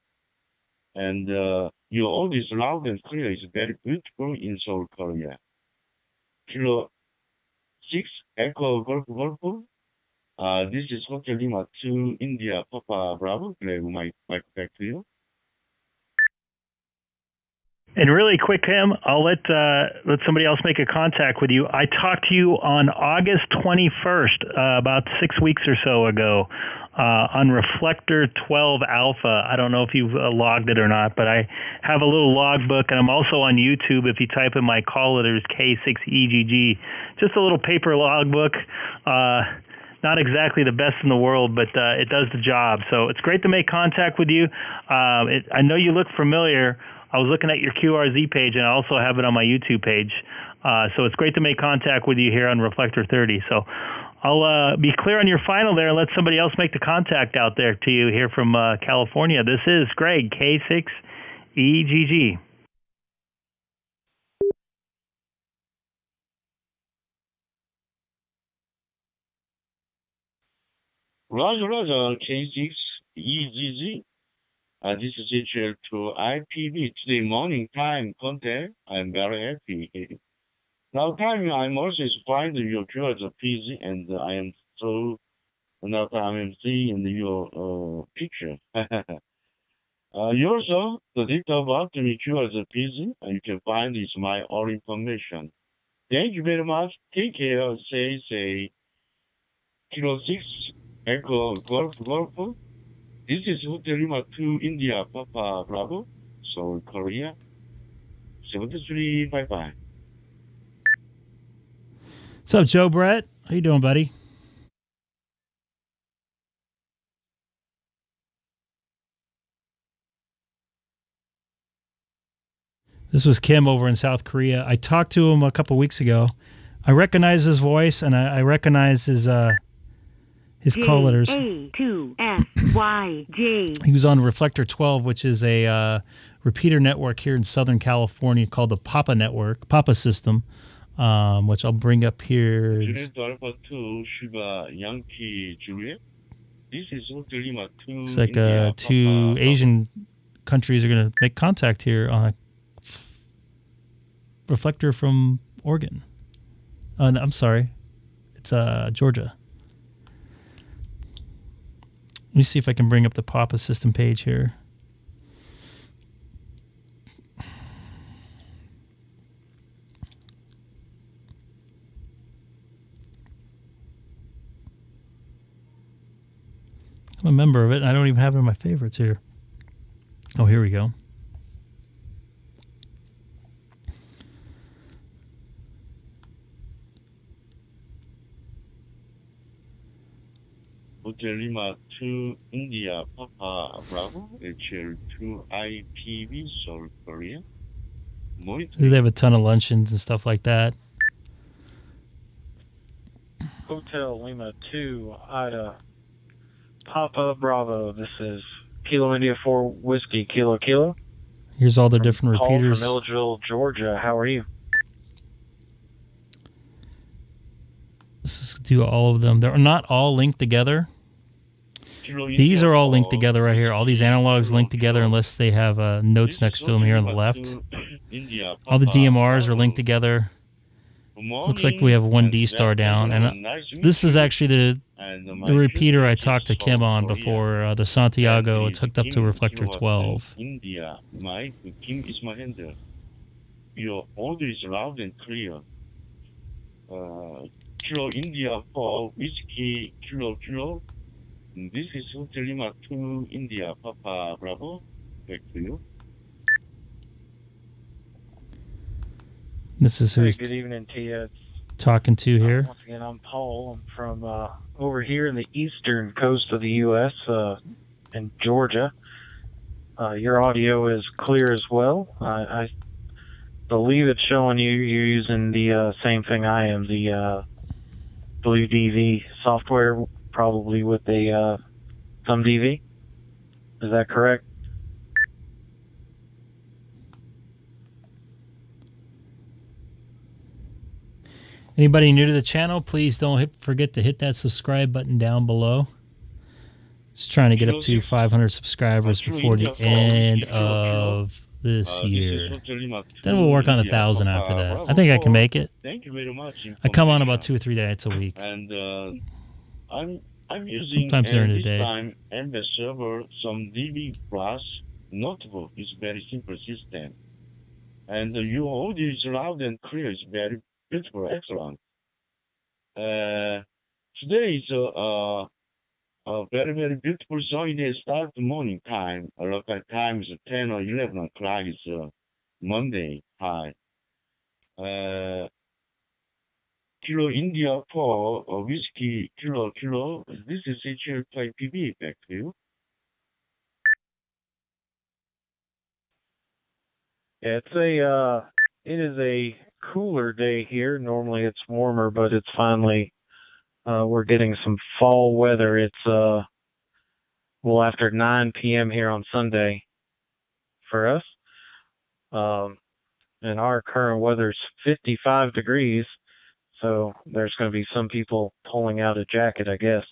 And your audio is loud and clear. It's very beautiful in Seoul, Korea. Kilo 6 Echo Golf. This is Hotel Lima 2 India Papa Bravo. Greg, mic back to you. And really quick, Kim, I'll let somebody else make a contact with you. I talked to you on August 21st, about 6 weeks or so ago, on Reflector 12 Alpha. I don't know if you've logged it or not, but I have a little logbook, and I'm also on YouTube. If you type in my call letters, K6EGG, just a little paper logbook. Not exactly the best in the world, but it does the job. So it's great to make contact with you. I know you look familiar. I was looking at your QRZ page, and I also have it on my YouTube page. So it's great to make contact with you here on Reflector 30. So I'll be clear on your final there and let somebody else make the contact out there to you here from California. This is Greg, K6EGG. Roger, K6EGG. This is HL2IPB. Today morning time contact. I'm very happy. Now time I'm also find your QRZ PZ, and I am so now I'm seeing your picture. You also the data about me QRZ PZ, and you can find is my all information. Thank you very much. Take care. Say Kilo 6 Echo Golf. This is Hotel Lima 2 India Papa Bravo, Seoul, Korea. 73, bye-bye. What's up, Joe Brett? How you doing, buddy? This was Kim over in South Korea. I talked to him a couple weeks ago. I recognize his voice, and I recognize his call letters. J-A-2-S-Y-J. He was on Reflector 12, which is a repeater network here in Southern California called the Papa system, which I'll bring up here. Juliet Alpha 2 Shiba Yankee Juliet. This this is Hotel Lima 2 Looks like India, two Papa. Asian countries are going to make contact here on a reflector from Oregon. No, I'm sorry. It's Georgia. Let me see if I can bring up the Papa system page here. I'm a member of it, and I don't even have it in my favorites here. Oh, here we go. Hotel Lima 2 India, Papa Bravo, HL2 IPV, Seoul, Korea. They have a ton of luncheons and stuff like that. Hotel Lima 2, Ida, Papa Bravo. This is Kilo India 4 Whiskey, Kilo Kilo. Here's all the different Paul repeaters. from Milledgeville, Georgia. How are you? Let's just do all of them. They're not all linked together. These are all linked together right here. All these analogs linked together unless they have notes next to them here on the left. All the DMRs are linked together. Looks like we have one DStar down. And this is actually the repeater I talked to Kim on before, the Santiago. It's hooked up to reflector 12. India, Mike, Kim is my handler. Your order is loud and clear. Kilo India 4 Whiskey, Kilo Kilo. This is Hotel Lima 2 India, Papa Bravo. Back to you. This is who he's Good evening to you. talking to here. Once again, I'm Paul. I'm from over here in the eastern coast of the U.S., in Georgia. Your audio is clear as well. I believe it's showing you're using the same thing I am, the Blue DV software, probably with a thumb DV. Is that correct? Anybody new to the channel, please don't forget to hit that subscribe button down below. Just trying to get up to 500 subscribers before the end of this year. Then we'll work on 1,000 after that. I think I can make it. Thank you very much. I come on about 2 or 3 nights a week. And I'm using Sometimes during the this day. time MS server some DB Plus notebook. It's very simple system. And your audio is loud and clear. It's very beautiful, excellent. Today is a very, very beautiful sunny day. Start the morning time. Local time is 10 or 11 o'clock. It's Monday. Hi. Kilo India 4 Whiskey, Kilo Kilo. This is HL5PB. Back to you. Yeah, it is a cooler day here. Normally it's warmer, but it's finally, we're getting some fall weather. It's, after 9 p.m. here on Sunday for us. And our current weather's 55 degrees. So there's going to be some people pulling out a jacket, I guess.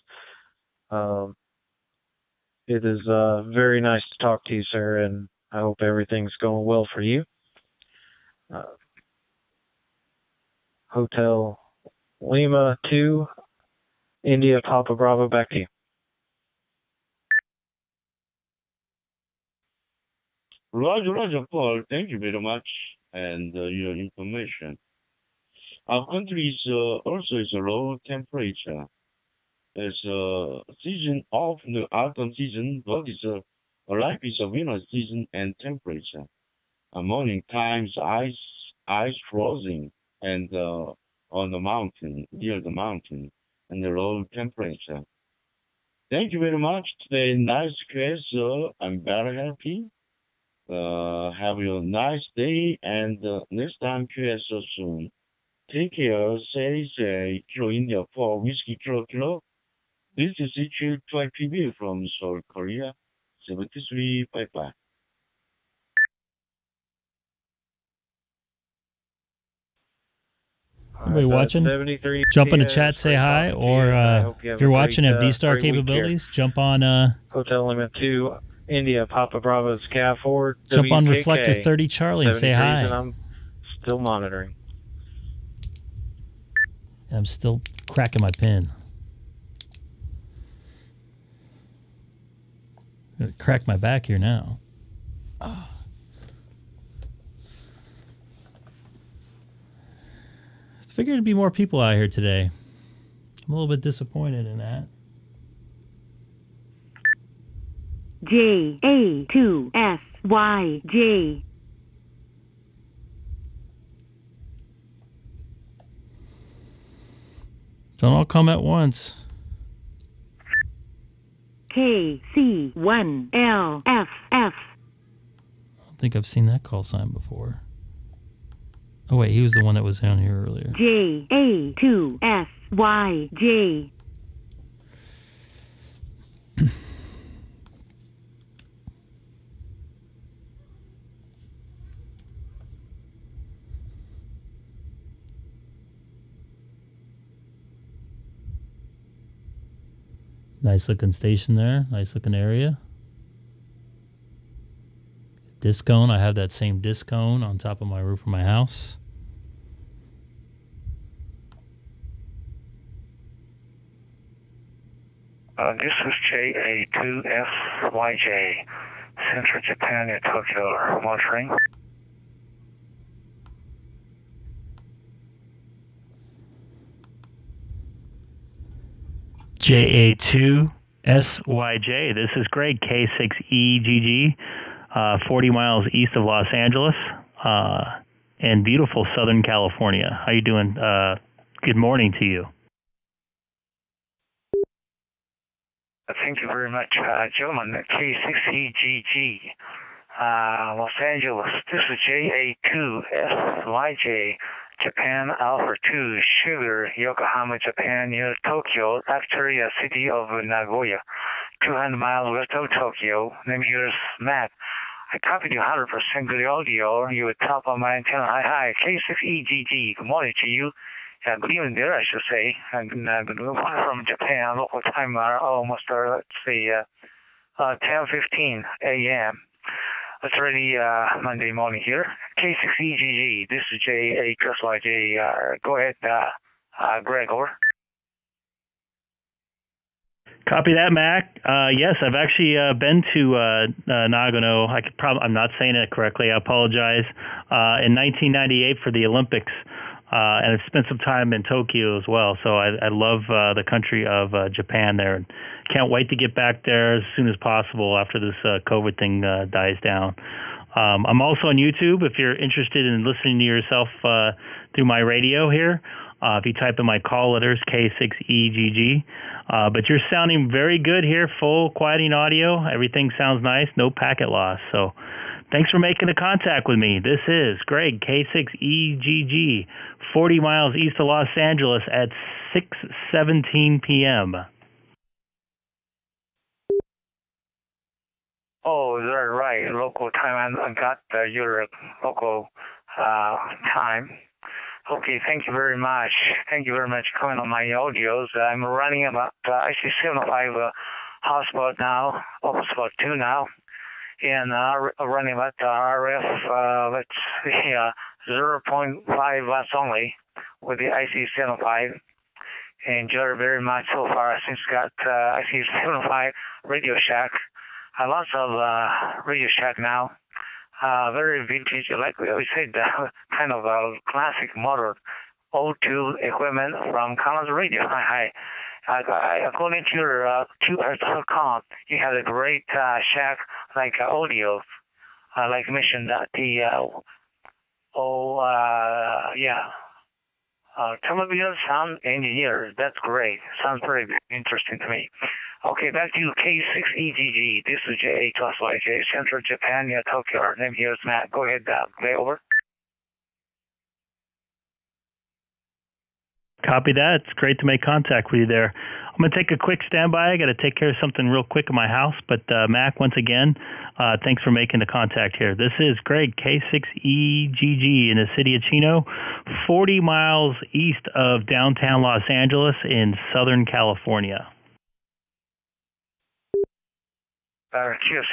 It is very nice to talk to you, sir, and I hope everything's going well for you. Hotel Lima 2, India Papa Bravo, back to you. Roger, Paul. Thank you very much and your information. Our country is also is a low temperature. It's a season of the autumn season, but it's life is a winter season and temperature. Morning times ice frozen and on the mountain, near the mountain, and the low temperature. Thank you very much. Today, nice quiz. I'm very happy. Have a nice day, and next time quiz so soon. Take care. Say, Kilo India 4 Whiskey Kilo Kilo. This is HL2IPB from Seoul, Korea. 73. Bye-bye. Anybody watching? 73 Jump in the chat, say hi, or if you're watching, have DStar capabilities, jump on Hotel Limit 2, India, Papa Bravo's Cav 4, jump on WKK, Reflector 30 Charlie and say 73s, hi. and I'm still monitoring. I'm still cracking my pin. I'm gonna crack my back here now. Oh. I figured there'd be more people out here today. I'm a little bit disappointed in that. JA2SYJ. Don't all come at once. KC1LFF. I don't think I've seen that call sign before. Oh wait, he was the one that was down here earlier. JA2SYJ. Nice looking station there. Nice looking area. Disc cone. I have that same disc cone on top of my roof of my house. This is JA2SYJ, Central Japan in Tokyo, monitoring. JA2SYJ. This is Greg, K6EGG, 40 miles east of Los Angeles, in beautiful Southern California. How you doing? Good morning to you. Thank you very much, gentlemen. K6EGG, Los Angeles. This is JA2SYJ, Japan Alpha 2, Sugar, Yokohama, Japan, near Tokyo, actually a city of Nagoya, 200 miles west of Tokyo. Name here is Matt. I copied you 100% good audio. You were top of my antenna. Hi, K6EGG. Good morning to you. Good evening there, I should say. Good morning from Japan, local time, almost, let's see, 10:15 a.m. It's already Monday morning here. K6EGG, this is JA2SYJ. Go ahead, Greg, over. Copy that, Mac. Yes, I've actually been to Nagano. I'm not saying it correctly. I apologize. In 1998 for the Olympics. And I've spent some time in Tokyo as well. So I love the country of Japan there. And can't wait to get back there as soon as possible after this COVID thing dies down. I'm also on YouTube if you're interested in listening to yourself through my radio here. If you type in my call letters, K6EGG. But you're sounding very good here, full quieting audio. Everything sounds nice, no packet loss. So thanks for making the contact with me. This is Greg, K6EGG, 40 miles east of Los Angeles at 6:17 p.m. Oh, that's right. Local time. I got your local time. Okay, thank you very much. Thank you very much for coming on my audios. I'm running about IC-75 hotspot now, hotspot 2 now. And running about RF, let's see, 0.5 watts only with the IC-75. Enjoy very much so far since got IC-75 Radio Shack. Lots of Radio Shack now. Very vintage, like we said, kind of a classic model, O2 equipment from Collins Radio. Hi. According to your QS.com, you have a great shack like audio, like mentioned that the television sound engineer. That's great. Sounds very interesting to me. Okay, back to you, K6EGG. This is JA2SYJ, Central Japan, near Tokyo. Our name here is Matt. Go ahead, play over. Copy that. It's great to make contact with you there. I'm going to take a quick standby. I got to take care of something real quick in my house. But Mac, once again, thanks for making the contact here. This is Greg, K6EGG in the city of Chino, 40 miles east of downtown Los Angeles in Southern California. Curious.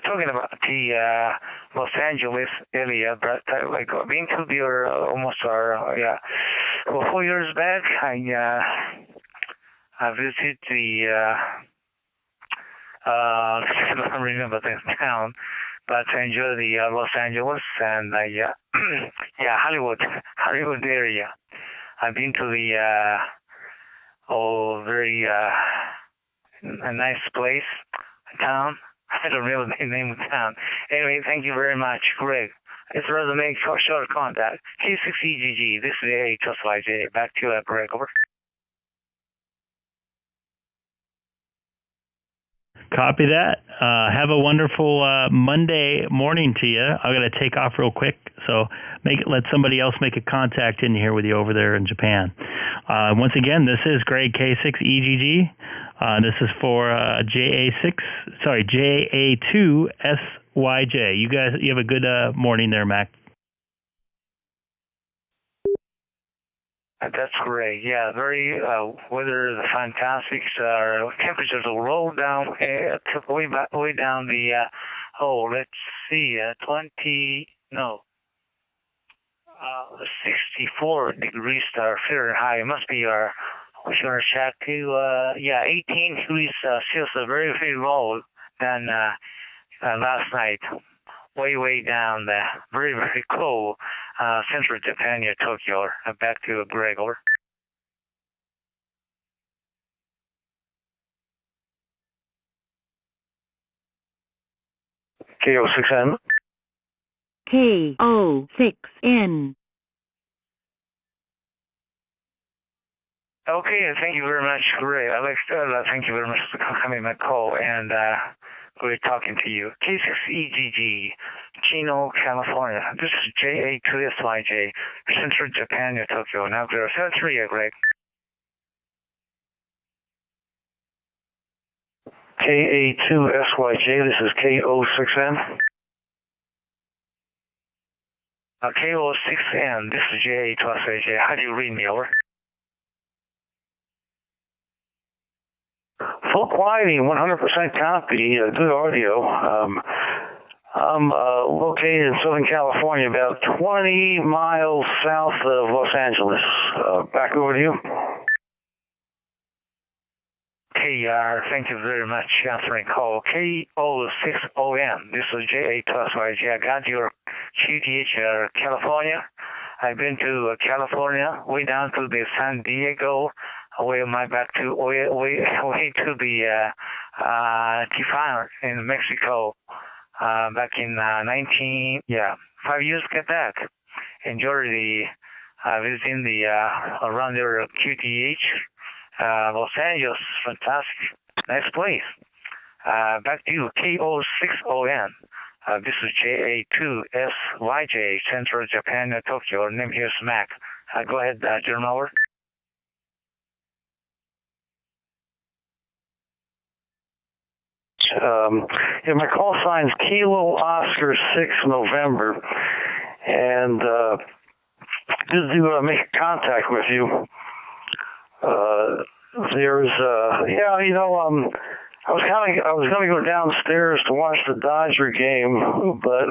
Talking about the Los Angeles area, but like been to there almost well, 4 years back. I visited the I don't remember the town, but I enjoy the Los Angeles and Hollywood area. I've been to the very a nice place. Town. I don't remember the name of the town. Anyway, thank you very much, Greg. It's rather make short contact. K6EGG. This is A+YJ. Back to you, Greg. Over. Copy that. Have a wonderful Monday morning to you. I'm going to take off real quick, so let somebody else make a contact in here with you over there in Japan. Once again, this is Greg, K6EGG. This is for JA2SYJ. You have a good morning there, Mac. That's great. Yeah, very weather is fantastic. Temperatures will roll down way down the let's see, 64 degrees Fahrenheit. It must be our check to 18 degrees Celsius, very low than last night. Way down there. Very cold. Central Japan near Tokyo. Back to Greg. Over. K06N. K06N. Okay, thank you very much, Greg. Alex, thank you very much for coming my call and great talking to you. K6EGG, Chino, California. This is JA2SYJ, Central Japan near Tokyo. Now, clear. 3, Greg. KA2SYJ, this is K06N. K06N, this is JA2SYJ. How do you read me? Over. Full quality, 100% copy, good audio. I'm located in Southern California, about 20 miles south of Los Angeles. Back over to you. Thank you very much for answering call. K06ON, this is JA2SYJ. I got your QTH, California. I've been to California, way down to the San Diego, way back to way to the Tijuana in Mexico, back in 5 years back. Enjoy the visiting the around there QTH, Los Angeles, fantastic, nice place. Back to you, K06ON. This is JA2SYJ, Central Japan, Tokyo. Name here is Mac. Go ahead, General. Over. My call sign's Kilo Oscar 6 November, and just to make contact with you. There's I was going to go downstairs to watch the Dodger game, but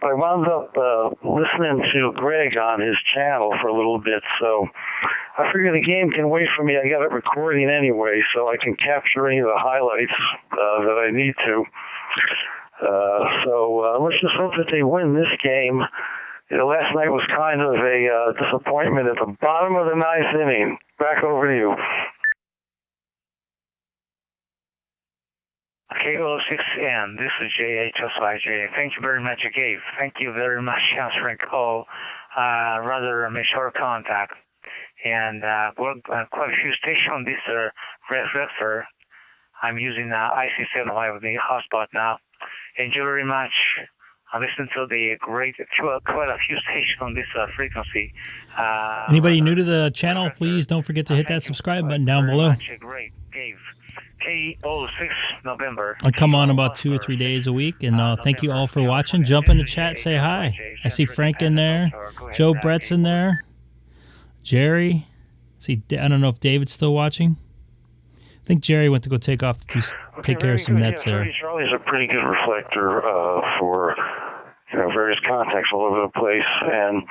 I wound up listening to Greg on his channel for a little bit, so I figure the game can wait for me. I got it recording anyway, so I can capture any of the highlights that I need to. So let's just hope that they win this game. Last night was kind of a disappointment at the bottom of the ninth inning. Back over to you. K06N, this is JA2SYJ. Thank you very much, Gabe. Thank you very much for answering call. Rather make short contact. And quite a few stations on this reflector. I'm using IC-9700 with the hotspot now. Enjoy very much. listen to the quite a few stations on this frequency. Anybody new to the channel, please don't forget to hit that subscribe button down below. Great, Dave. K6 November. I come on about 2 or 3 days a week, and thank you all for watching. Jump in the chat, say hi. I see Frank in there, Joe Brett's in there, Jerry. See, I don't know if David's still watching. I think Jerry went to go take care of some nets there. Charlie's a pretty good reflector for various contacts all over the place. And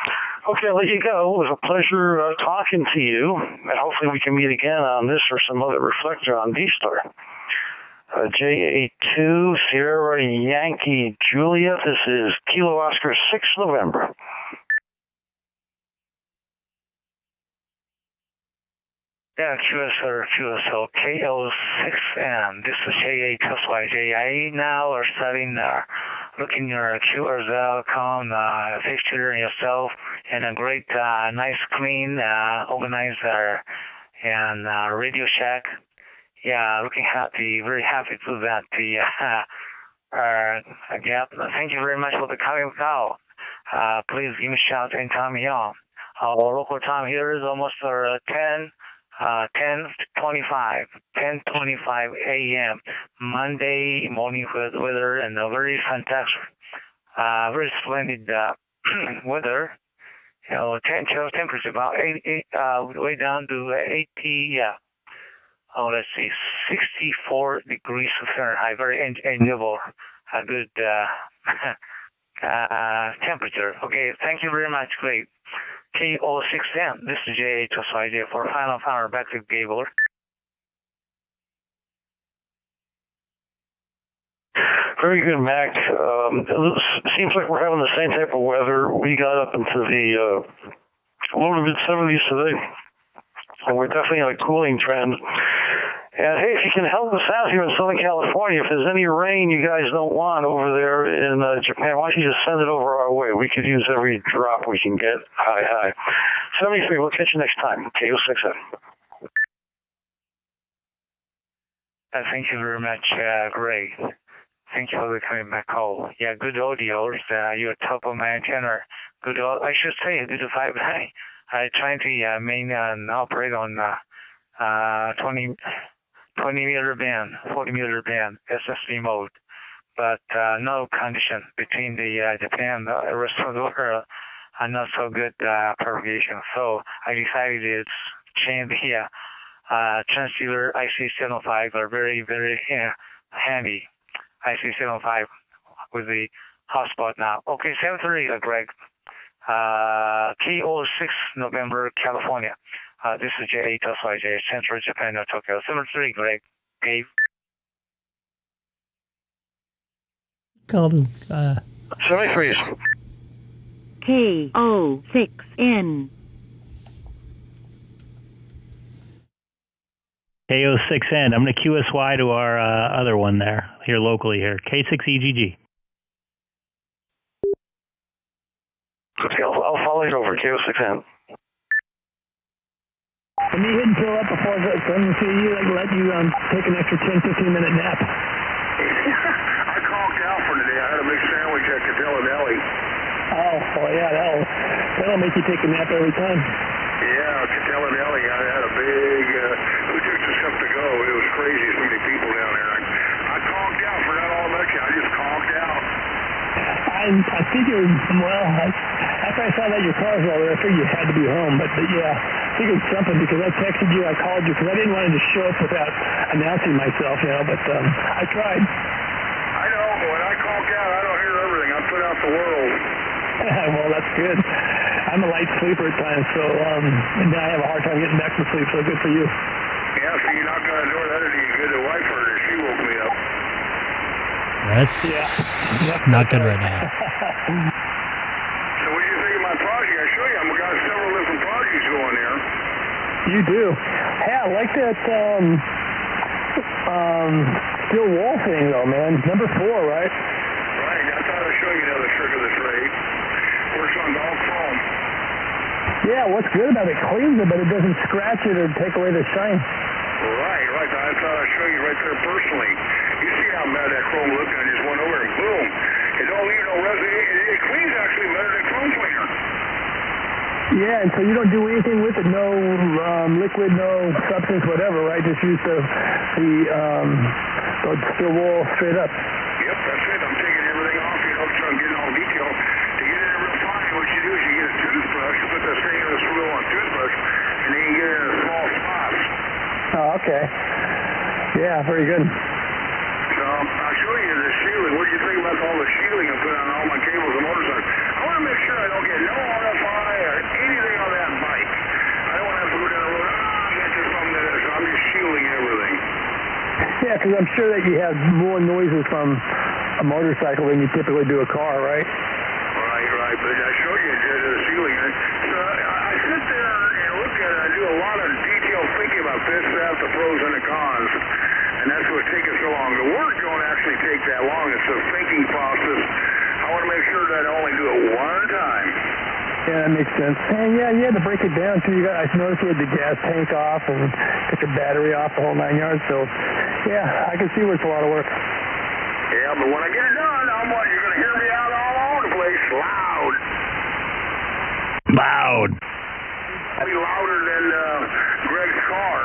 okay, I'll let you go. It was a pleasure talking to you, and hopefully we can meet again on this or some other reflector on DStar. JA2 Sierra Yankee Julia. This is Kilo Oscar 6 November. Yeah, QSO KO6M. This is JA2YJ. I now are starting looking your QRZ.com fixture yourself, and a great, nice, clean, organized and Radio Shack. Yeah, looking happy, very happy to that. Gap. Thank you very much for the coming call. Please give me a shout anytime you're on. Our local time here is almost 10:25 a.m. Monday morning weather, and a very fantastic, very splendid weather. Temperature about 80, way down to 80. Let's see, 64 degrees Fahrenheit. Very enjoyable, a good temperature. Okay, thank you very much. Great. K06M. This is JA2YJ for final power back to Gable. Very good, Mac. It seems like we're having the same type of weather. We got up into the lower mid-70s today, and we're definitely on a cooling trend. And hey, if you can help us out here in Southern California, if there's any rain you guys don't want over there in Japan, why don't you just send it over our way? We could use every drop we can get. Hi. 73, we'll catch you next time. KO6M. Thank you very much, Greg. Thank you for the coming back call. Yeah, good audio. You're top of my antenna. Good, I should say, good 5. I trying to main operate on 20 meter band, 40 meter band, SSB mode, but no condition between the Japan, the rest of the world, not so good propagation. So I decided to change the transceiver IC-705, are very, very handy. IC-705 with the hotspot now. Okay, 73, Greg. K06 November, California. This is JA2YJ, Central Japan, Tokyo. 73, Greg. Dave. Called him. 73. K06N. K6EGG. I'm going to QSY to our other one there, here locally here. K6EGG. Okay, I'll follow you over. K6N. Can you hit and fill up before I come to see you and let you take an extra 10-15 minute nap? I conked out for today. I had a big sandwich at Catella Deli. Oh, well, yeah, that'll make you take a nap every time. Yeah, Catella Deli. I had a big, who took the stuff to go? It was crazy, so many people down there. I conked out, forgot all about you. I just conked out. I figured, well, after I saw that your car was all there, I figured you had to be home. But yeah, I figured something because I texted you, I called you, because I didn't want to just show up without announcing myself, but I tried. I know, but when I conk out, I don't hear everything. I put out the world. Well, that's good. I'm a light sleeper at times, so and I have a hard time getting back to sleep, so good for you. Yeah, so you knocked on the door, that didn't get good. The wife heard it. She woke me up. That's not good right now. So what do you think of my project? I show you. I've got several different projects going there. You do. Hey, I like that steel wall thing, though, man. Number 4, right? Right. I thought I'd show you another trick of the trade. Works on golf foam. Yeah, what's good about it? It cleans it, but it doesn't scratch it or take away the shine. Right. I thought I'd show you right there personally. You see how bad that chrome looked? I just went over and boom. It don't leave no residue. It cleans actually better than chrome cleaner. Yeah, and so you don't do anything with it, no liquid, no substance, whatever, right? Just use the steel wool straight up. Yep, that's it. I'm taking everything off, so I'm getting all detail. To get it in real fine, what you do is you get a toothbrush, you put that stainless wheel on a toothbrush, and then you get it in small spots. Oh, okay. Yeah, very good. So I'll show you the shielding. What do you think about all the shielding I put on all my cables and motorcycles? I want to make sure I don't get no RFI or anything on that bike. I don't want to have to go down the road, I got this from there, so I'm just shielding everything. Yeah, because I'm sure that you have more noises from a motorcycle than you typically do a car, right? Right. But I showed you the ceiling. So I sit there and look at it. I do a lot of detailed thinking about this, that, the pros and the cons. And that's what's taking so long. The work don't actually take that long. It's a thinking process. I want to make sure that I only do it one time. Yeah, that makes sense. And yeah, you had to break it down too. I noticed you had the gas tank off and took the battery off, the whole 9 yards. So yeah, I can see where it's a lot of work. Yeah, but when I get it done, you're going to hear me out all over the place, loud. Loud. I'll be louder than Greg's car.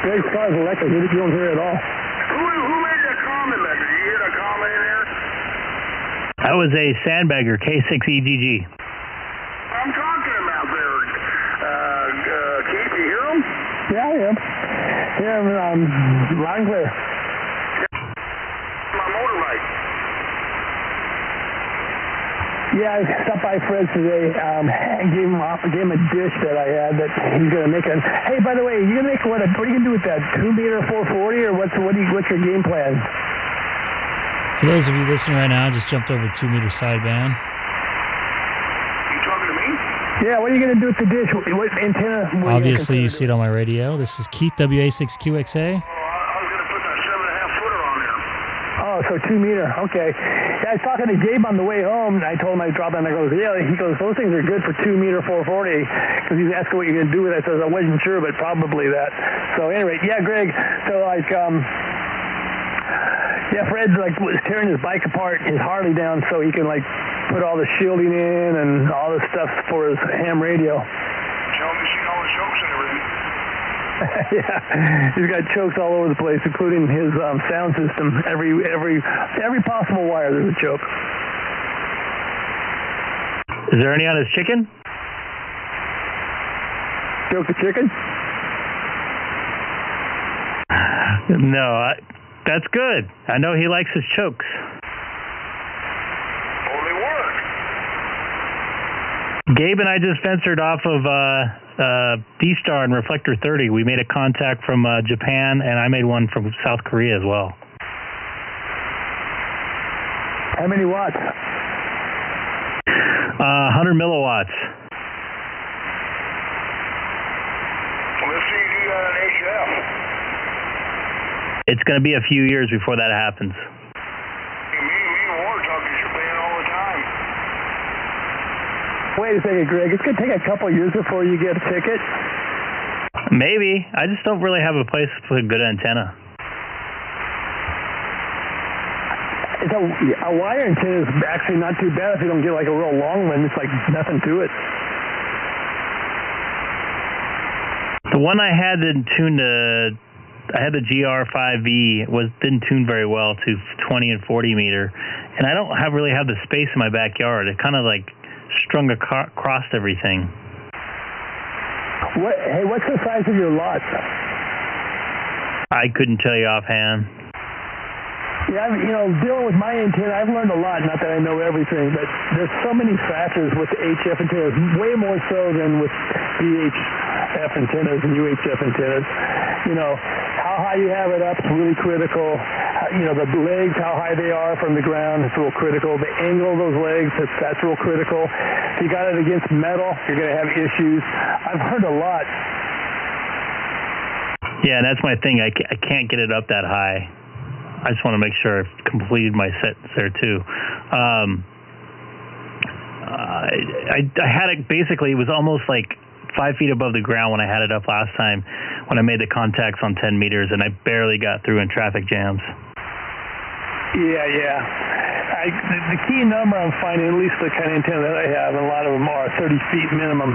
Greg's car is electric. You don't hear it at all. Who made that comment back? Did you hear that comment in there? That was a sandbagger, K6EGG. I'm talking about there. Keith, you hear him? Yeah, I am. Yeah, loud and clear. My motorbike. Yeah, I stopped by Fred's today and gave him a dish that I had that he's going to make. And hey, by the way, you going to make what are you going to do with that 2-meter 440, or what's your game plan? For those of you listening right now, I just jumped over 2-meter sideband. You talking to me? Yeah, what are you going to do with the dish? What antenna? Obviously, you see it on my radio. This is Keith WA6QXA. So 2-meter, okay. Yeah, I was talking to Gabe on the way home, and I told him I'd drop in. I goes, yeah, he goes, those things are good for 2-meter 440, because he's asking what you're going to do with it. I says, I wasn't sure, but probably that. So anyway, yeah, Greg, so like, Fred's like was tearing his bike apart, his Harley down, so he can like put all the shielding in and all this stuff for his ham radio. Show him to see all the chokes and everything. Yeah, he's got chokes all over the place, including his sound system. Every possible wire, there's a choke. Is there any on his chicken? Choke the chicken? No, that's good. I know he likes his chokes. Only work. Gabe and I just ventured off of DStar and Reflector 30. We made a contact from Japan, and I made one from South Korea as well. How many watts? 100 milliwatts. Let's see if you got an HF. It's going to be a few years before that happens. Me and Ward talk to Japan all the time. Wait a second, Greg. It's going to take a couple years before you get a ticket? Maybe. I just don't really have a place to put a good antenna. A wire antenna is actually not too bad if you don't get like a real long one. It's like nothing to it. The one I had didn't tune to... I had the GR5V, didn't tune very well to 20 and 40 meter, and I don't really have the space in my backyard. It kind of like strung across everything. What's the size of your lot? I couldn't tell you offhand. Yeah, dealing with my antenna, I've learned a lot. Not that I know everything, but there's so many factors with HF antennas, way more so than with VHF antennas and UHF antennas. How high you have it up is really critical. The legs, how high they are from the ground, is real critical. The angle of those legs, that's real critical. If you got it against metal, you're going to have issues. I've heard a lot. Yeah, that's my thing. I can't get it up that high. I just want to make sure I've completed my sets there too. I had it basically, it was almost like 5 feet above the ground when I had it up last time when I made the contacts on 10 meters, and I barely got through in traffic jams. Yeah. The key number I'm finding, at least the kind of antenna that I have, and a lot of them are 30 feet minimum.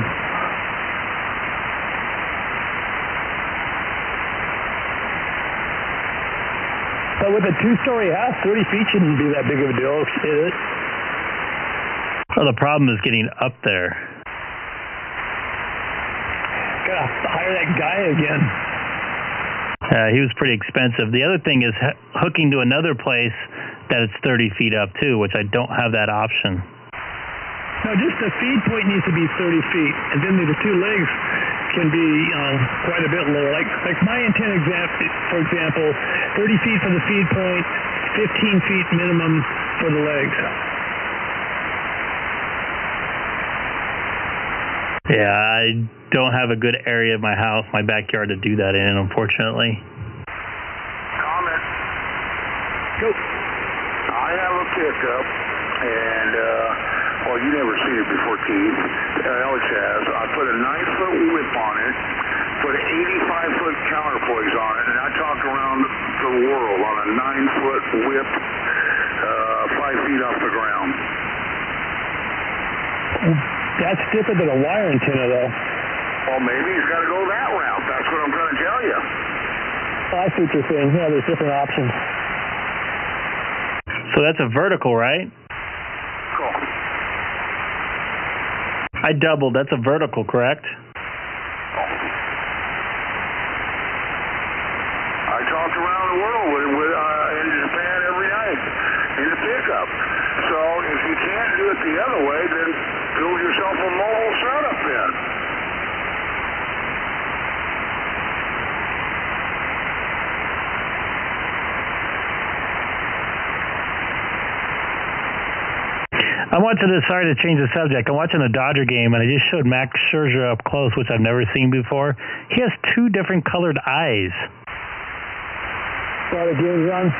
But with a two-story house, 30 feet shouldn't be that big of a deal, is it? Well, the problem is getting up there. Gotta hire that guy again. He was pretty expensive. The other thing is hooking to another place that it's 30 feet up too, which I don't have that option. No, just the feed point needs to be 30 feet, and then the two legs can be quite a bit lower. Like my antenna for example, 30 feet for the feed point, 15 feet minimum for the legs. Yeah, I don't have a good area of my house, my backyard to do that in, unfortunately. Comment. Go. I have a pickup, and, well, you never seen it before, Keith. Alex has. I put a 9-foot whip on it, put 85-foot counterpoise on it, and I talked around the world on a 9-foot whip, 5 feet off the ground. That's different than a wire antenna, though. Well, maybe he's got to go that route. That's what I'm trying to tell you. I see what you're saying. Yeah, there's different options. So that's a vertical, right? Cool. I doubled. That's a vertical, correct? I talked around the world in Japan every night in the pickup. So if you can't do it the other way, then build yourself a mobile setup then. I'm watching this, sorry to change the subject, I'm watching the Dodger game, and I just showed Max Scherzer up close, which I've never seen before. He has 2 different colored eyes. While the game's on?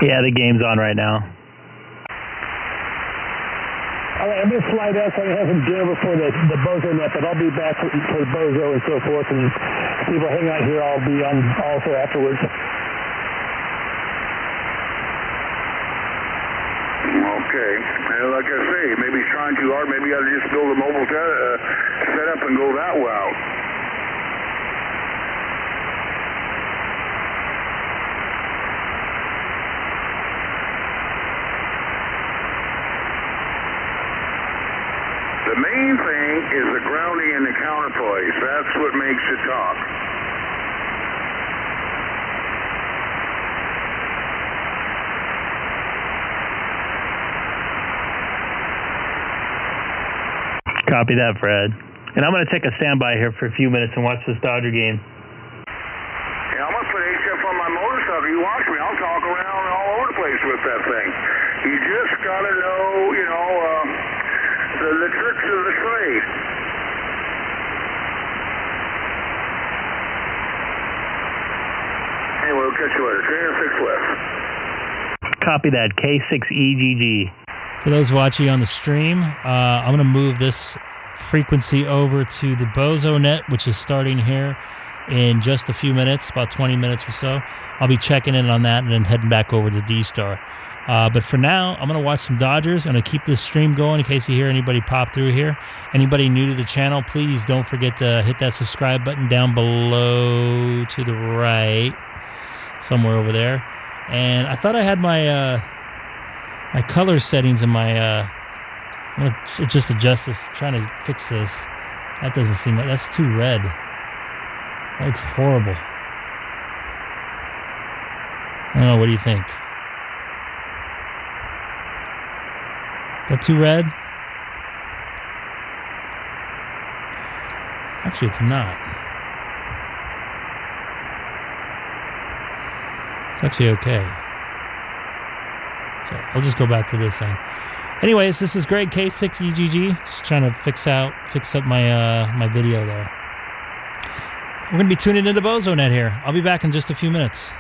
Yeah, the game's on right now. All right, I'm going to slide out so I can have some dinner before the Bozo net, but I'll be back for the Bozo and so forth, and if people hang out here, I'll be on also afterwards. Okay. Like I say, maybe he's trying too hard. Maybe you got to just build a mobile setup and go that route. The main thing is the grounding and the counterpoise. That's what makes it talk. Copy that, Fred. And I'm going to take a standby here for a few minutes and watch this Dodger game. Yeah, I'm going to put HF on my motorcycle. You watch me. I'll talk around all over the place with that thing. You just got to know, the tricks of the trade. Anyway, we'll catch you later. 306 left. Copy that, K6EGG. For those watching on the stream, I'm going to move this frequency over to the Bozo net, which is starting here in just a few minutes, about 20 minutes or so. I'll be checking in on that and then heading back over to DStar. But for now, I'm going to watch some Dodgers. I'm going to keep this stream going in case you hear anybody pop through here. Anybody new to the channel, please don't forget to hit that subscribe button down below to the right, somewhere over there. And I thought I had my my color settings in my... I'm going to just adjust this, trying to fix this. That doesn't seem like... That's too red. That looks horrible. I don't know, what do you think? Is that too red? Actually, it's not. It's actually okay. So I'll just go back to this then. Anyways, this is Greg, K6EGG. Just trying to fix up my my video there. We're going to be tuning into Bozo Net here. I'll be back in just a few minutes.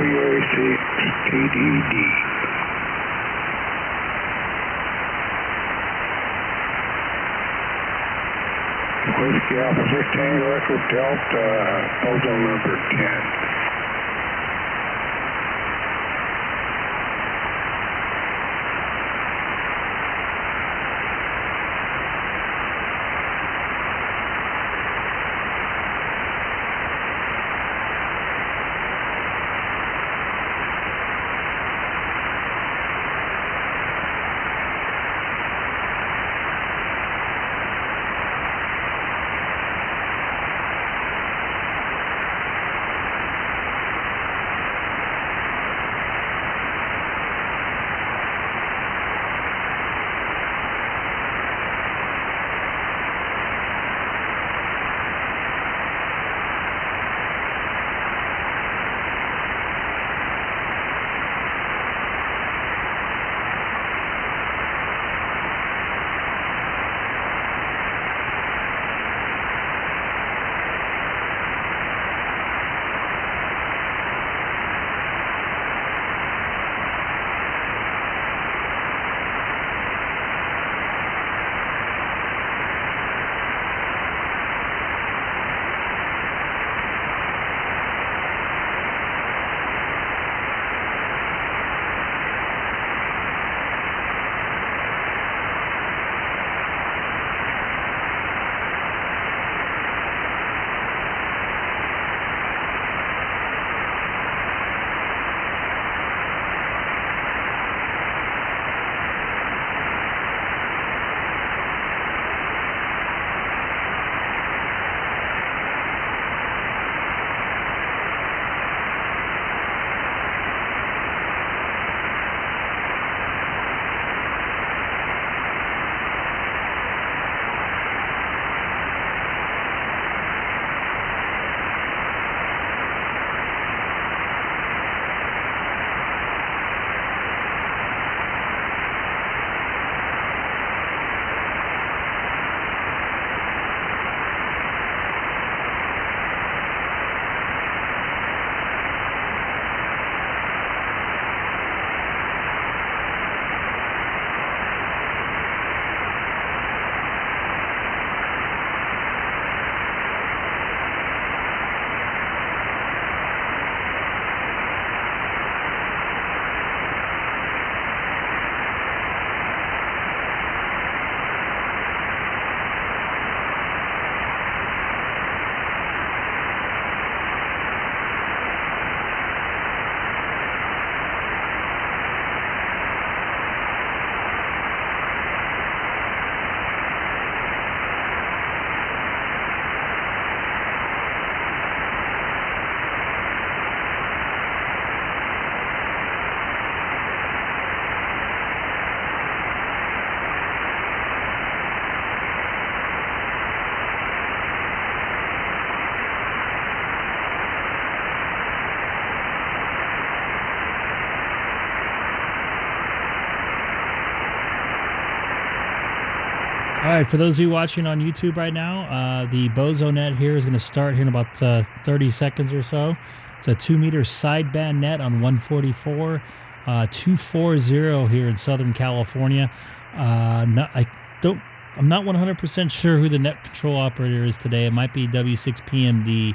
K6EGG. Whiskey Alpha 16, Echo Delta, ozone number 10. All right, for those of you watching on YouTube right now, the Bozo net here is going to start here in about 30 seconds or so. It's a 2-meter sideband net on 144, 240 here in Southern California. I'm not 100% sure who the net control operator is today. It might be W6PMD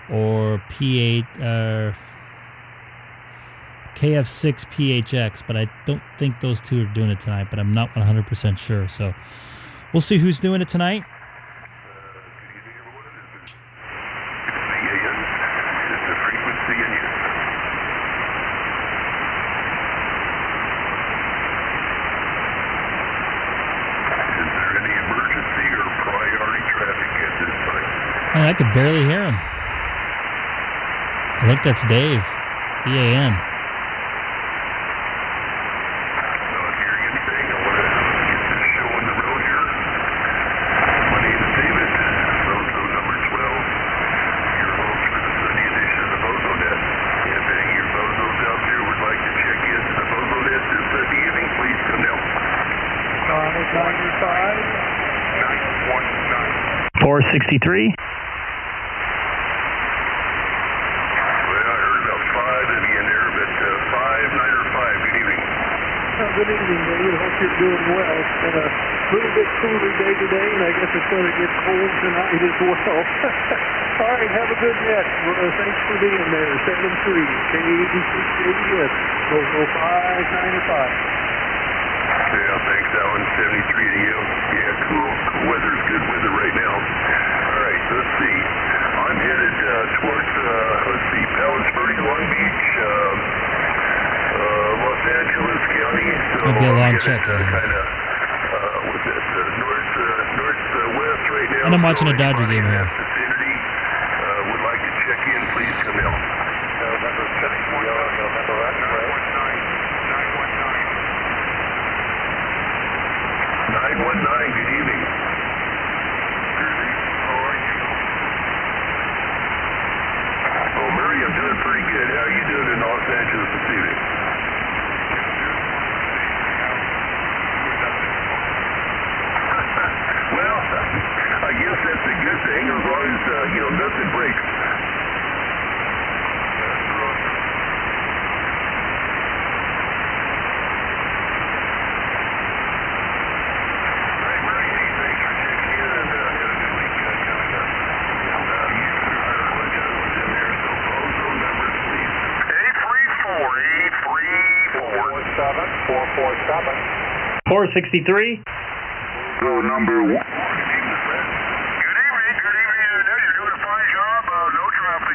or P8 KF6PHX, but I don't think those two are doing it tonight, but I'm not 100% sure. So we'll see who's doing it tonight. And I could barely hear him. I think that's Dave, BAN. good evening, David. Hope you're doing well. It's been a little bit cooler day today, and I guess it's going to get cold tonight as well. All right, have a good net. Thanks for being there. 7-3, K6EGG, 00595. Yeah, thanks, Alan. 73 to you. Yeah, cool. Cool weather's good weather right now. All right, let's see. I'm headed towards, Palos Verdes, Long Beach, Los Angeles County. So It'll be a long check. Kind of, what's that, northwest right now. And I'm watching a Dodger game here. Vicinity. Would like to check in. Please come out. November 74, November X-ray. 919, good evening. Oh, Murray, I'm doing pretty good. How are you doing in Los Angeles this evening? Well, I guess that's a good thing as long as, nothing breaks. Stopping. 463. Go number 1. Good evening. You're doing a fine job. No traffic.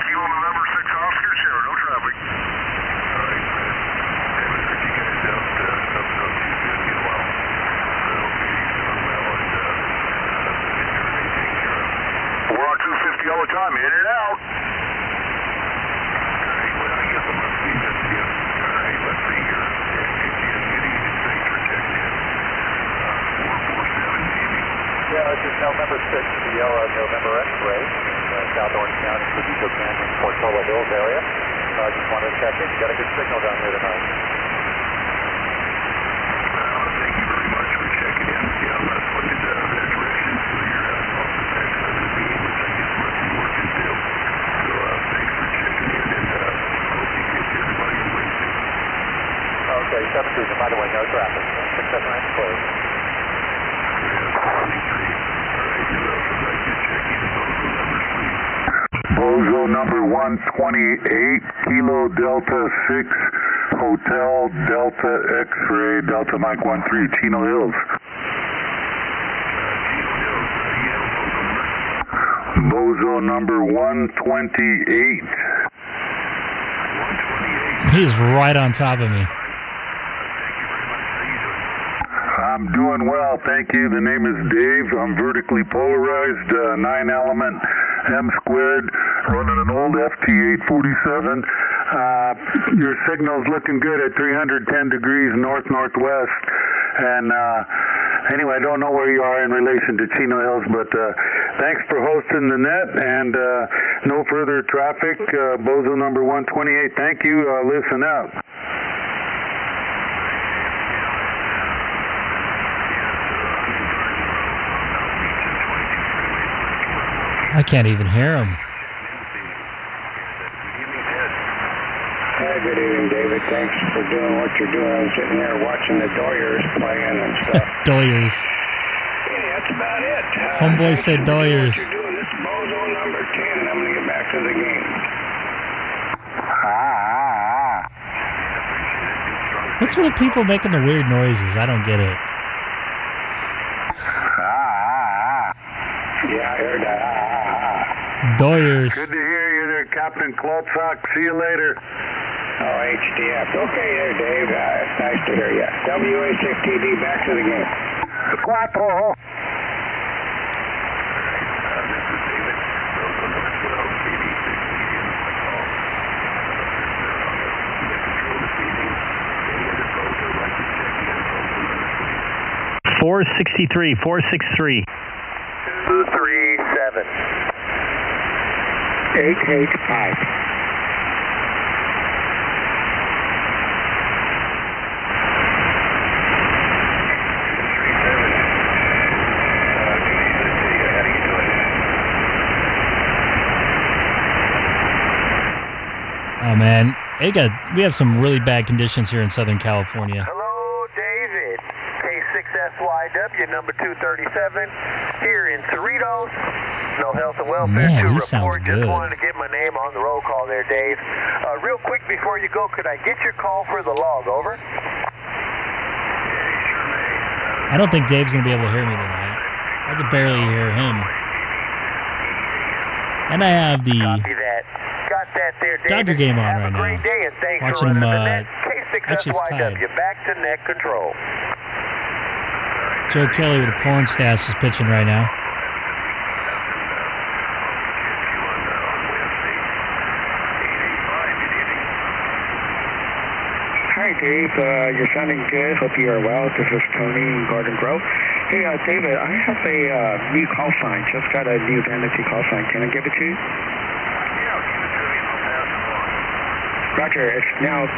Kilo November 6 Oscar, Sierra. No traffic. All right, man. Haven't heard you guys out up 250 in a while. So, you're doing well, and take care of. We're on 250 all the time, in and out. All right, well, I guess I must be this, yeah. All right, let's see here. Yeah, this is November 6, the yellow November X-ray, South Orange County, Perdido Canyon, Portola Hills area. Just wanted to check in. You got a good signal down here tonight. Thank you very much for checking in. Yeah, I'm not looking at that direction, so you're off the next under me, which I guess must be working too. So thanks for checking in, and hope you get everybody in Wednesday. Okay, 7-3, and by the way, no traffic. 679 clear. Bozo number 128, Kilo Delta 6, Hotel Delta X-ray, Delta Mike 13, Chino Hills. Bozo number 128. He's right on top of me. I'm doing well, thank you. The name is Dave. I'm vertically polarized, 9-element M-squared, running an old FT847. Your signal's looking good at 310 degrees north-northwest. And anyway, I don't know where you are in relation to Chino Hills, but thanks for hosting the net, and no further traffic. Bozo number 128, thank you. Listen out. I can't even hear him. Hey, good evening, David. Thanks for doing what you're doing. I'm sitting here watching the Doyers playing and stuff. Doyers. Yeah, that's about it. Homeboy said Doyers. What you're doing, this is Bozo number 10, and I'm going to get back to the game. What's with people making the weird noises? I don't get it. Yeah, I heard that. Doyers. Good to hear you there, Captain Klotsock. See you later. Oh, HDF. Okay there, Dave. It's nice to hear you. WA6TD, back to the game. Quattro. .463, 463. 237. 885. Oh man, we have some really bad conditions here in Southern California. Hello, ticket number 237 here in Cerritos. No health and welfare Man, to he report. sounds Just good. wanted to get my name on the roll call there, Dave. Real quick before you go, could I get your call for the log? Over. I don't think Dave's going to be able to hear me tonight. I could barely hear him. And I have the Got that there, David. Dodger game on Have right a great now. day, and thanks Watching for him, running the net. actually it's tied. K6SYW, back to net control. Joe Kelly with a porn stash is pitching right now. Hi, Dave. You're sounding good. Hope you are well. This is Tony in Garden Grove. Hey, David, I have a new call sign. Just got a new vanity call sign. Can I give it to you? Roger. It's now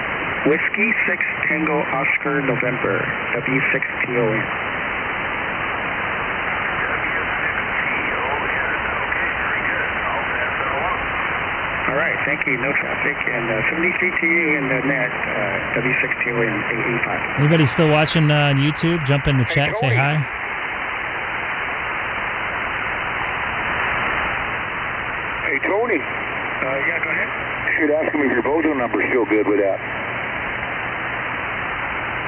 Whiskey 6 Tango Oscar November, W6TON. All right, thank you. No traffic. And 73 to you in the net, W6TON 885. Anybody still watching on YouTube? Jump in the chat, say hi. Hey, Tony. Yeah, go ahead. Should ask him if your Bozo number's still good with that.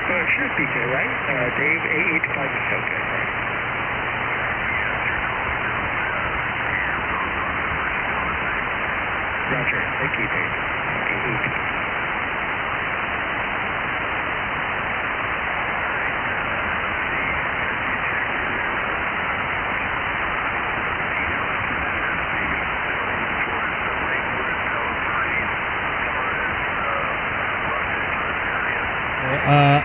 It should be good, right? Dave, 885 is still good, right? Roger. Thank you, Dave. 885.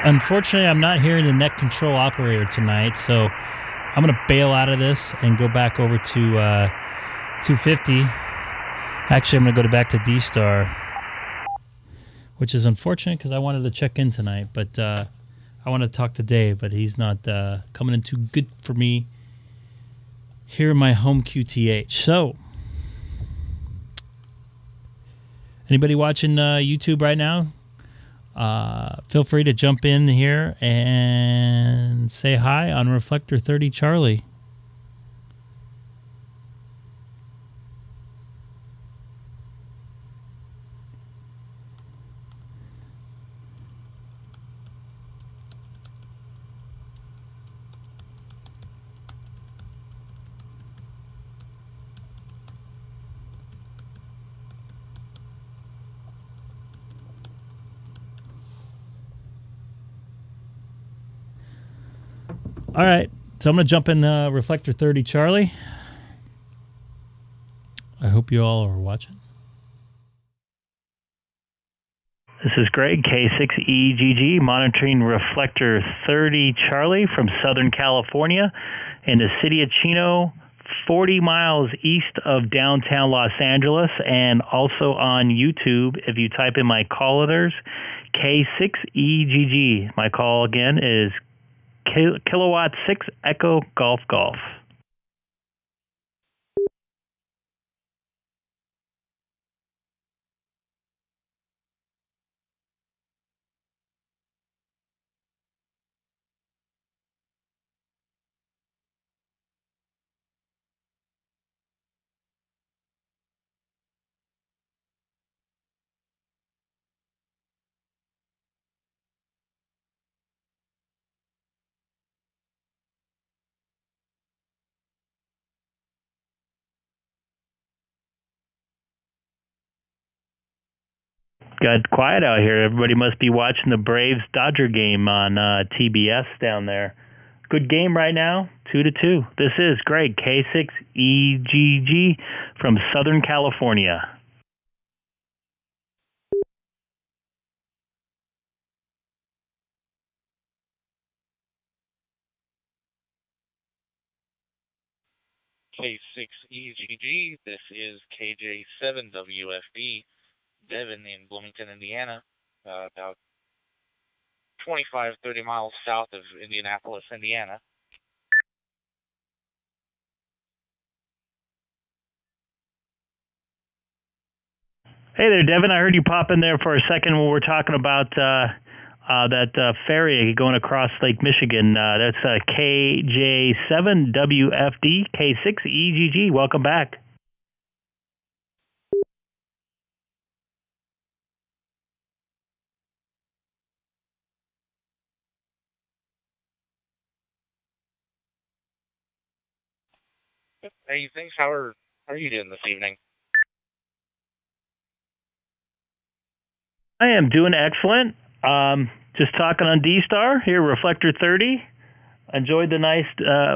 Unfortunately, I'm not hearing the net control operator tonight, so I'm going to bail out of this and go back over to 250. Actually, I'm going to go back to DStar, which is unfortunate because I wanted to check in tonight, but I want to talk to Dave, but he's not coming in too good for me here in my home QTH. So, anybody watching YouTube right now? Feel free to jump in here and say hi on Reflector 30 Charlie. All right, so I'm going to jump in Reflector 30 Charlie. I hope you all are watching. This is Greg, K6EGG, monitoring Reflector 30 Charlie from Southern California in the city of Chino, 40 miles east of downtown Los Angeles, and also on YouTube. If you type in my call letters, K6EGG. My call again is Kilowatt 6 Echo Golf Golf. Got quiet out here. Everybody must be watching the Braves-Dodger game on TBS down there. Good game right now, 2-2. This is Greg, K6EGG from Southern California. K6EGG, this is KJ7WFB, Devin in Bloomington, Indiana, about 25-30 miles south of Indianapolis, Indiana. Hey there, Devin. I heard you pop in there for a second when we were talking about that ferry going across Lake Michigan. That's KJ7WFD, K6EGG. Welcome back. Hey, thanks. How are you doing this evening? I am doing excellent. Just talking on DStar here, Reflector 30. Enjoyed the nice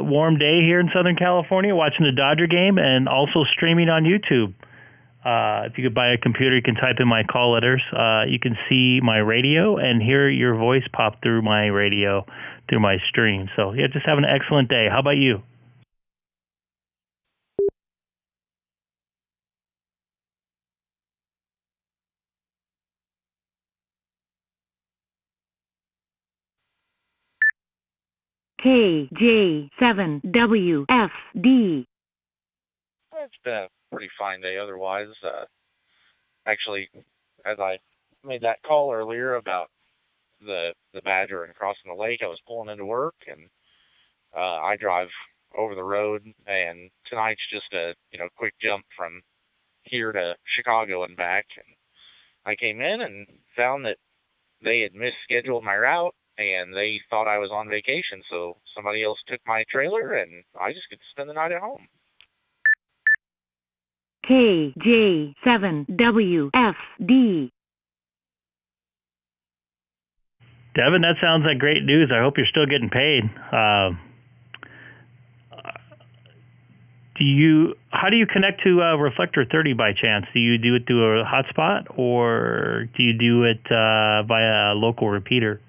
warm day here in Southern California, watching the Dodger game, and also streaming on YouTube. If you could buy a computer, you can type in my call letters. You can see my radio and hear your voice pop through my radio, through my stream. So, yeah, just have an excellent day. How about you? KJ7WFD. It's been a pretty fine day otherwise. Actually, as I made that call earlier about the Badger and crossing the lake, I was pulling into work, and I drive over the road, and tonight's just a quick jump from here to Chicago and back. And I came in and found that they had misscheduled my route, and they thought I was on vacation, so somebody else took my trailer, and I just get to spend the night at home. KJ7WFD. Devin, that sounds like great news. I hope you're still getting paid. How do you connect to Reflector 30 by chance? Do you do it through a hotspot, or do you do it via a local repeater?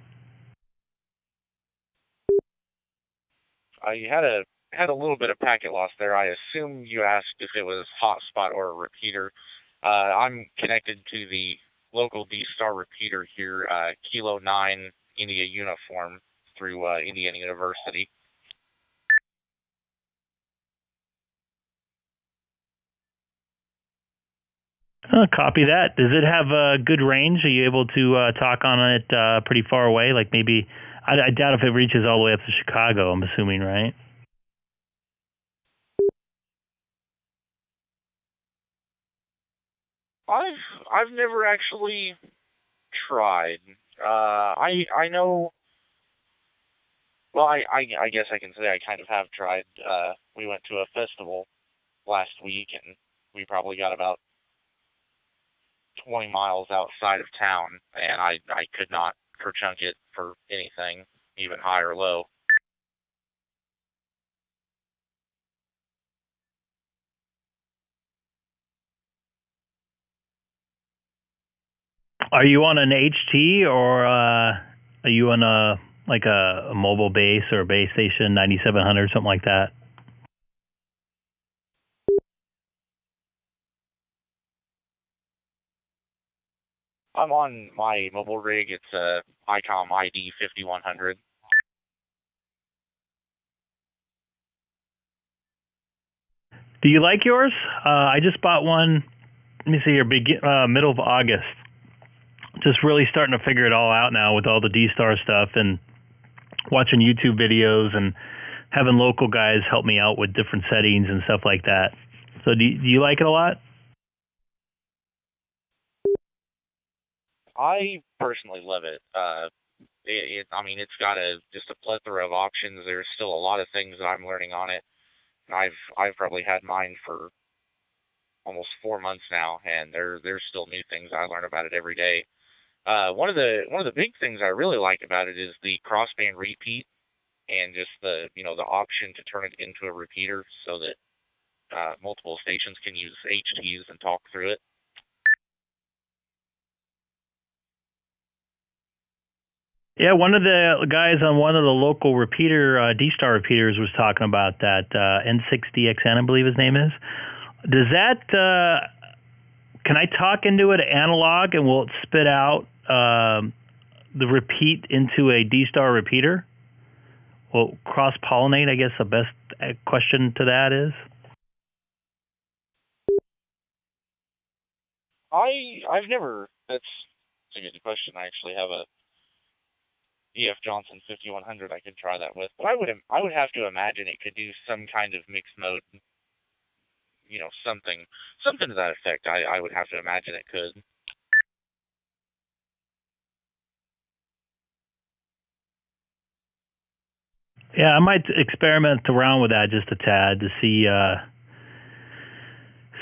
I had a little bit of packet loss there. I assume you asked if it was hotspot or a repeater. I'm connected to the local DStar repeater here, Kilo 9 India Uniform, through Indiana University. Copy that. Does it have a good range? Are you able to talk on it pretty far away? Like maybe, I doubt if it reaches all the way up to Chicago, I'm assuming, right? I've never actually tried. I know. Well, I guess I can say I kind of have tried. We went to a festival last week, and we probably got about 20 miles outside of town, and I could not per-chunk it for anything, even high or low. Are you on an HT, or are you on a mobile base or a base station 9700, something like that? I'm on my mobile rig. It's a Icom ID-5100. Do you like yours? I just bought one, let me see here, middle of August. Just really starting to figure it all out now with all the DStar stuff and watching YouTube videos and having local guys help me out with different settings and stuff like that. So do you like it a lot? I personally love it. I mean, it's got just a plethora of options. There's still a lot of things that I'm learning on it. I've probably had mine for almost 4 months now, and there's still new things I learn about it every day. One of the big things I really like about it is the crossband repeat, and just the option to turn it into a repeater so that multiple stations can use HTs and talk through it. Yeah, one of the guys on one of the local DStar repeaters was talking about that, N6DXN, I believe his name is. Does that, can I talk into it analog and will it spit out the repeat into a DStar repeater? Will cross-pollinate, I guess the best question to that is? I've never, that's a good question. I actually have a EF Johnson 5100 I could try that with. But I would have to imagine it could do some kind of mixed mode, you know, something to that effect. I would have to imagine it could. Yeah, I might experiment around with that just a tad to see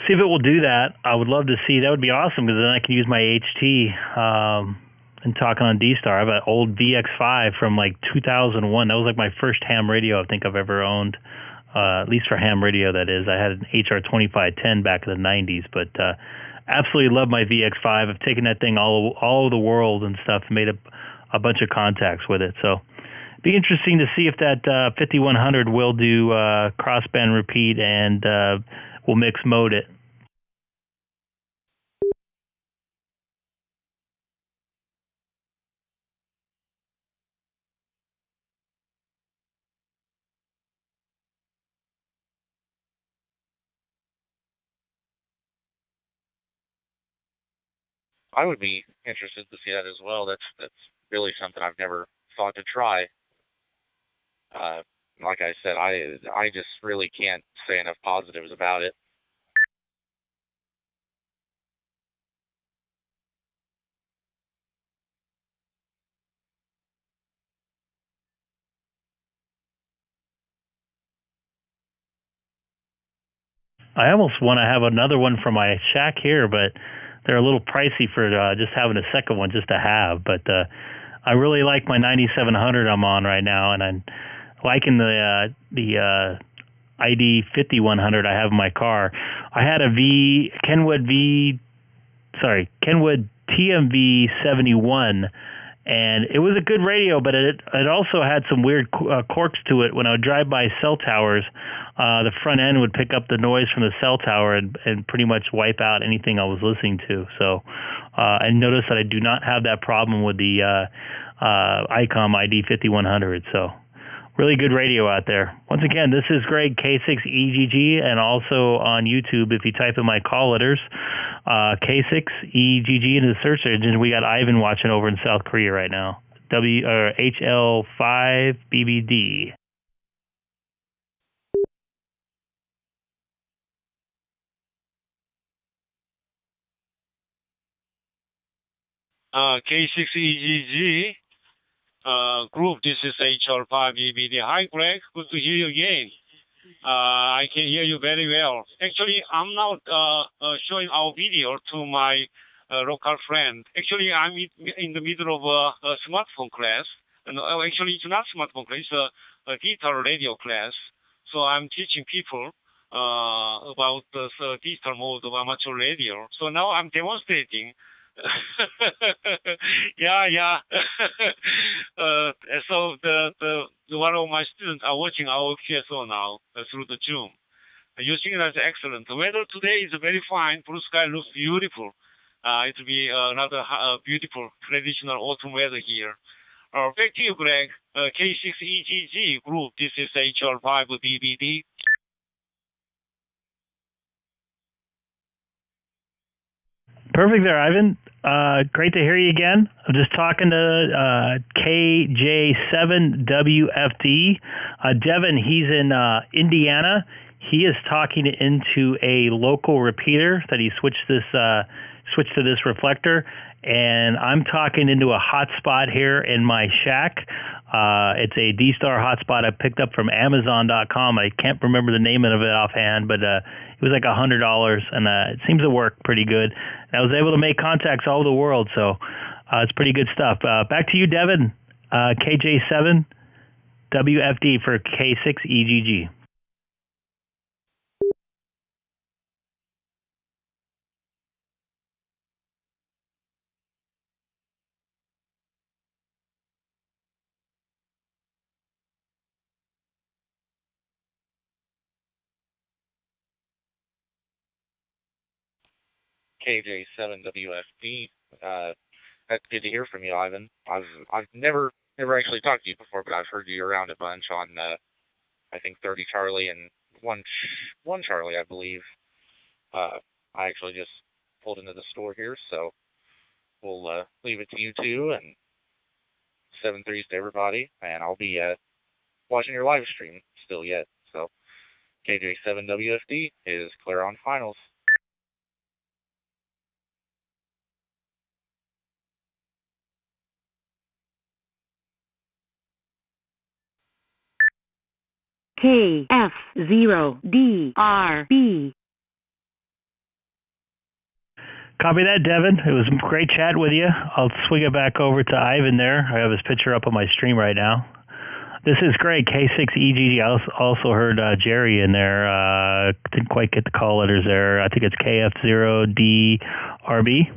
if it will do that. I would love to see. That would be awesome because then I can use my HT and talk on DStar. I have an old VX5 from like 2001. That was like my first ham radio I think I've ever owned, at least for ham radio, that is. I had an HR2510 back in the 90s, but absolutely love my VX5. I've taken that thing all over the world and stuff, made a bunch of contacts with it. So be interesting to see if that 5100 will do crossband repeat and will mix mode it. I would be interested to see that as well. That's really something I've never thought to try. Like I said, I just really can't say enough positives about it. I almost want to have another one for my shack here, but they're a little pricey for just having a second one just to have. But I really like my 9700 I'm on right now, and I'm liking the ID 5100 I have in my car. I had a Kenwood TMV 71, and it was a good radio, but it also had some weird quirks to it. When I would drive by cell towers, the front end would pick up the noise from the cell tower and pretty much wipe out anything I was listening to. So I noticed that I do not have that problem with the Icom ID 5100. So really good radio out there. Once again, this is Greg, K6EGG, and also on YouTube, if you type in my call letters, K6EGG into the search engine. We got Ivan watching over in South Korea right now. HL5BBD. K6EGG group, this is HR5BBD. Hi, Greg. Good to hear you again. I can hear you very well. Actually, I'm now showing our video to my local friend. Actually, I'm in the middle of a smartphone class. No, actually, it's not smartphone class. It's a digital radio class. So I'm teaching people about the digital mode of amateur radio. So now I'm demonstrating. Yeah. So the one of my students are watching our QSO now through the Zoom. You think that's excellent. The weather today is very fine. Blue sky looks beautiful. It will be another beautiful traditional autumn weather here. Back to you, Greg. K6EGG group. This is HR5BBD. Perfect there, Ivan. Great to hear you again. I'm just talking to KJ7WFD. Devin, he's in Indiana. He is talking into a local repeater that he switched to this reflector, and I'm talking into a hotspot here in my shack. It's a DStar hotspot I picked up from Amazon.com. I can't remember the name of it offhand, but it was like $100, and it seems to work pretty good. I was able to make contacts all over the world, so it's pretty good stuff. Back to you, Devin. KJ7WFD for K6EGG. KJ7WFD. That's good to hear from you, Ivan. I've never actually talked to you before, but I've heard you around a bunch on I think 30 Charlie and one Charlie, I believe. I actually just pulled into the store here, so we'll leave it to you two and 7-3s to everybody, and I'll be watching your live stream still yet. So KJ7WFD is clear on finals. KF0DRB. Copy that, Devin. It was great chatting with you. I'll swing it back over to Ivan there. I have his picture up on my stream right now. This is great. K6EGG. I also heard Jerry in there. Didn't quite get the call letters there. I think it's KF0DRB.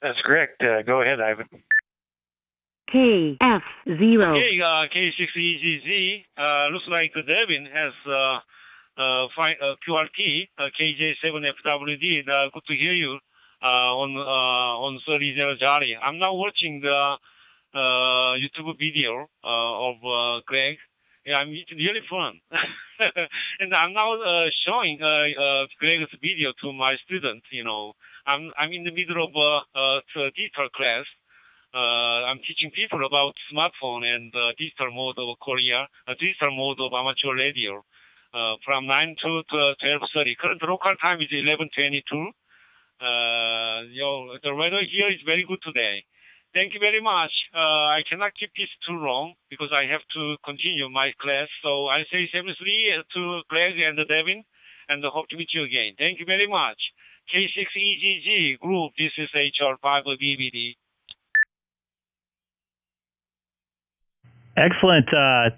That's correct. Go ahead, Ivan. KF0. Okay, K6EGG. Looks like Devin has QR key, KJ7FWD. Good to hear you on 30 Charlie. I'm now watching the YouTube video of Greg. Yeah, it's really fun. And I'm now showing Greg's video to my students. You know, I'm in the middle of a digital class. I'm teaching people about smartphone and digital mode of Korea, digital mode of amateur radio, from 9 to 12:30. Current local time is 11:22. The weather here is very good today. Thank you very much. I cannot keep this too long because I have to continue my class. So I say seriously to Greg and Devin, and hope to meet you again. Thank you very much. K6EGG group, this is HR5BBD. Excellent.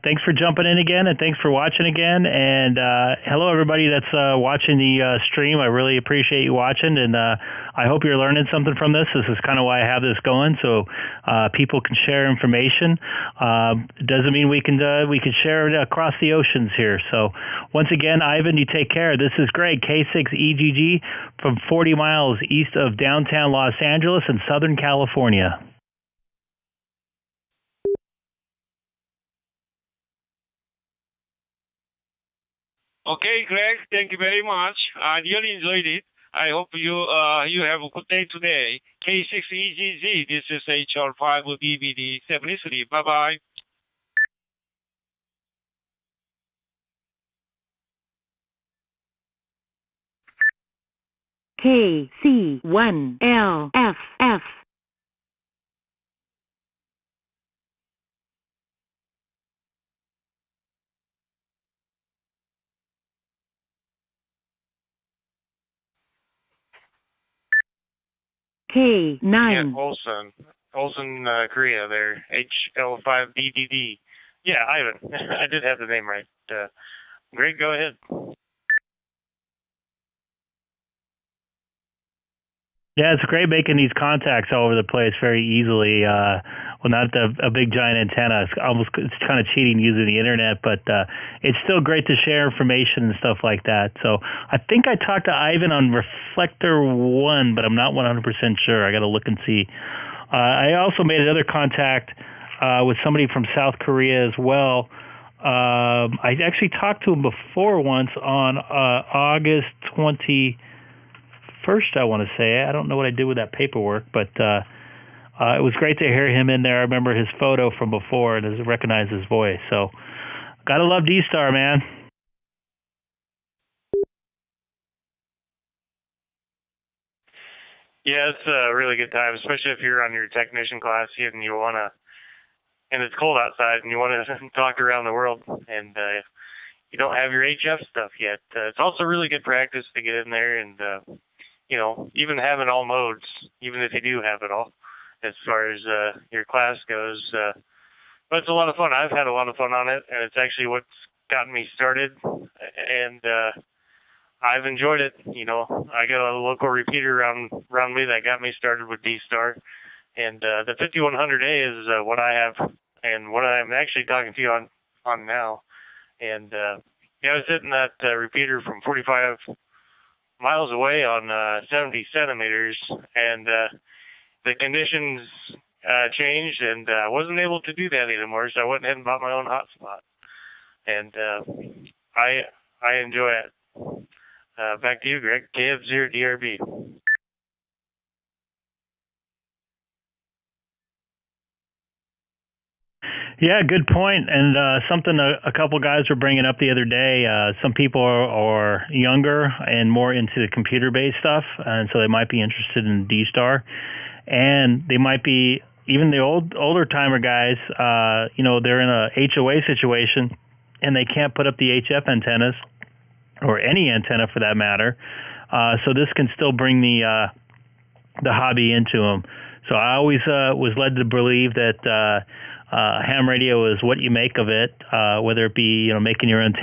Thanks for jumping in again, and thanks for watching again. And hello, everybody that's watching the stream. I really appreciate you watching, and I hope you're learning something from this. This is kind of why I have this going, so people can share information. It doesn't mean we can share it across the oceans here. So once again, Ivan, you take care. This is Greg, K6EGG, from 40 miles east of downtown Los Angeles in Southern California. Okay, Greg, thank you very much. I really enjoyed it. I hope you have a good day today. K6EGG, this is HR5BBD 73. Bye-bye. KC1LFF. K9. Yeah, Olsen, Korea there. HL5DDD. Yeah, Ivan. I did have the name right. Greg, go ahead. Yeah, it's great making these contacts all over the place very easily. Well, not a big giant antenna. It's kind of cheating using the internet, but it's still great to share information and stuff like that. So I think I talked to Ivan on Reflector 1, but I'm not 100% sure. I got to look and see. I also made another contact with somebody from South Korea as well. I actually talked to him before once on August 21st, I want to say. I don't know what I did with that paperwork, but it was great to hear him in there. I remember his photo from before and I recognize his voice. So, gotta love DStar, man. Yeah, it's a really good time, especially if you're on your technician class and you want to, and it's cold outside and you want to talk around the world and you don't have your HF stuff yet. It's also really good practice to get in there and, even having all modes, even if you do have it all, as far as your class goes. But it's a lot of fun. I've had a lot of fun on it, and it's actually what's gotten me started, and I've enjoyed it. I got a local repeater around me that got me started with DStar, and the 5100A is what I have, and what I'm actually talking to you on now. And I was hitting that repeater from 45 miles away on 70 centimeters, and the conditions changed, and I wasn't able to do that anymore, so I went ahead and bought my own hotspot. and I enjoy it. Back to you, Greg. KF0DRB. Yeah, good point. And something a couple guys were bringing up the other day. Some people are younger and more into the computer-based stuff, and so they might be interested in DStar. And they might be, even the older timer guys, they're in a HOA situation, and they can't put up the HF antennas, or any antenna for that matter. So this can still bring the hobby into them. So I always was led to believe that ham radio is what you make of it, whether it be making your own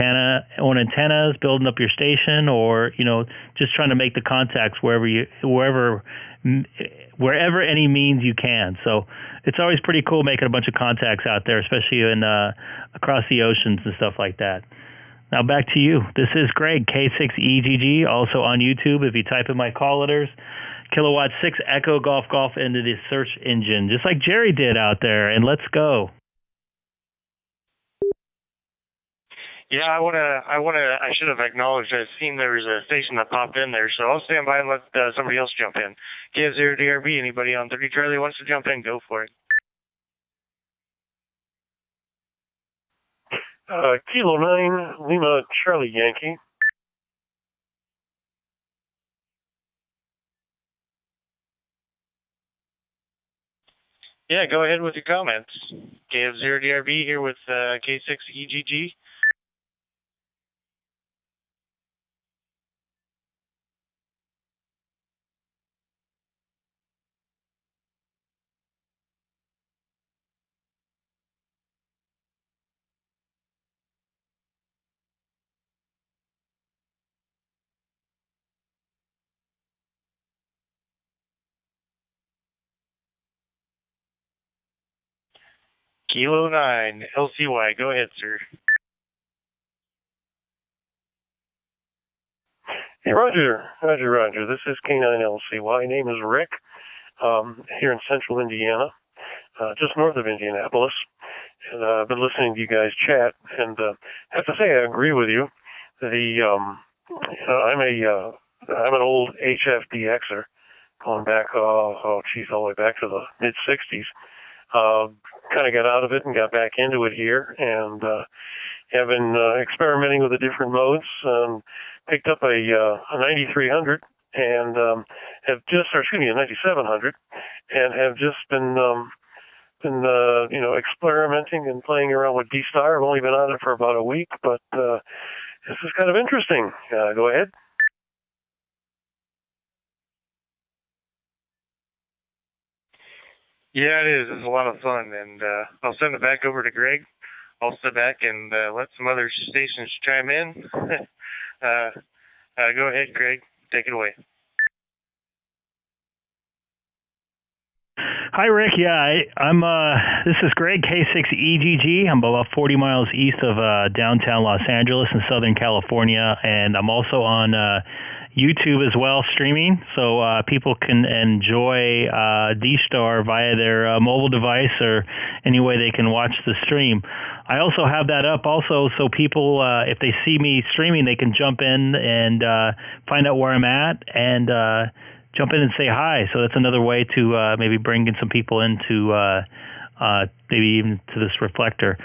antennas, building up your station, or just trying to make the contacts wherever any means you can. So it's always pretty cool making a bunch of contacts out there, especially in across the oceans and stuff like that. Now back to you. This is Greg, K6EGG, also on YouTube. If you type in my call letters, Kilowatt 6 Echo Golf Golf into the search engine, just like Jerry did out there, and let's go. Yeah, I should have acknowledged. I've seen there was a station that popped in there, so I'll stand by and let somebody else jump in. KF0DRB, anybody on 30 Charlie wants to jump in, go for it. Kilo 9, Lima Charlie Yankee. Yeah, go ahead with your comments. KF0DRB here with K6EGG. Kilo 9, LCY, go ahead, sir. Hey, Roger. This is K9LCY. Name is Rick, here in central Indiana, just north of Indianapolis. And I've been listening to you guys chat, and I have to say I agree with you. I'm an old HFDXer, going back, all the way back to the mid-'60s. Kind of got out of it and got back into it here, and have been experimenting with the different modes. Picked up a 9300 and a 9700, and have just been experimenting and playing around with DStar. I've only been on it for about a week, but this is kind of interesting. Go ahead. Yeah, it is. It's a lot of fun, and I'll send it back over to Greg. I'll sit back and let some other stations chime in. Go ahead, Greg. Take it away. Hi, Rick. Yeah, I'm. This is Greg, K6EGG. I'm about 40 miles east of downtown Los Angeles in Southern California, and I'm also on YouTube as well, streaming, so people can enjoy DStar via their mobile device or any way they can watch the stream. I also have that up also, so people, if they see me streaming, they can jump in and find out where I'm at and jump in and say hi. So that's another way to maybe bring in some people into maybe even to this reflector.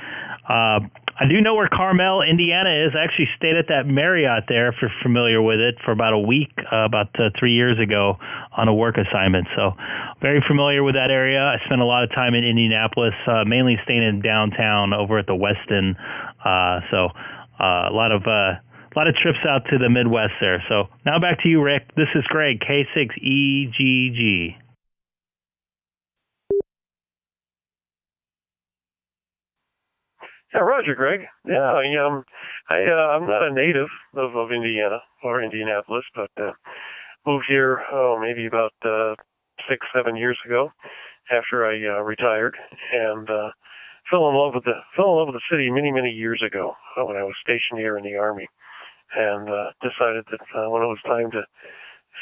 I do know where Carmel, Indiana is. I actually stayed at that Marriott there, if you're familiar with it, for about a week, about 3 years ago on a work assignment. So very familiar with that area. I spent a lot of time in Indianapolis, mainly staying in downtown over at the Westin. So a lot of trips out to the Midwest there. So now back to you, Rick. This is Greg, K6EGG. Yeah, Roger, Greg. Yeah, I'm not a native of Indiana or Indianapolis, but moved here maybe about 6-7 years ago after I retired, and fell in love with the city many years ago when I was stationed here in the Army, and decided that when it was time to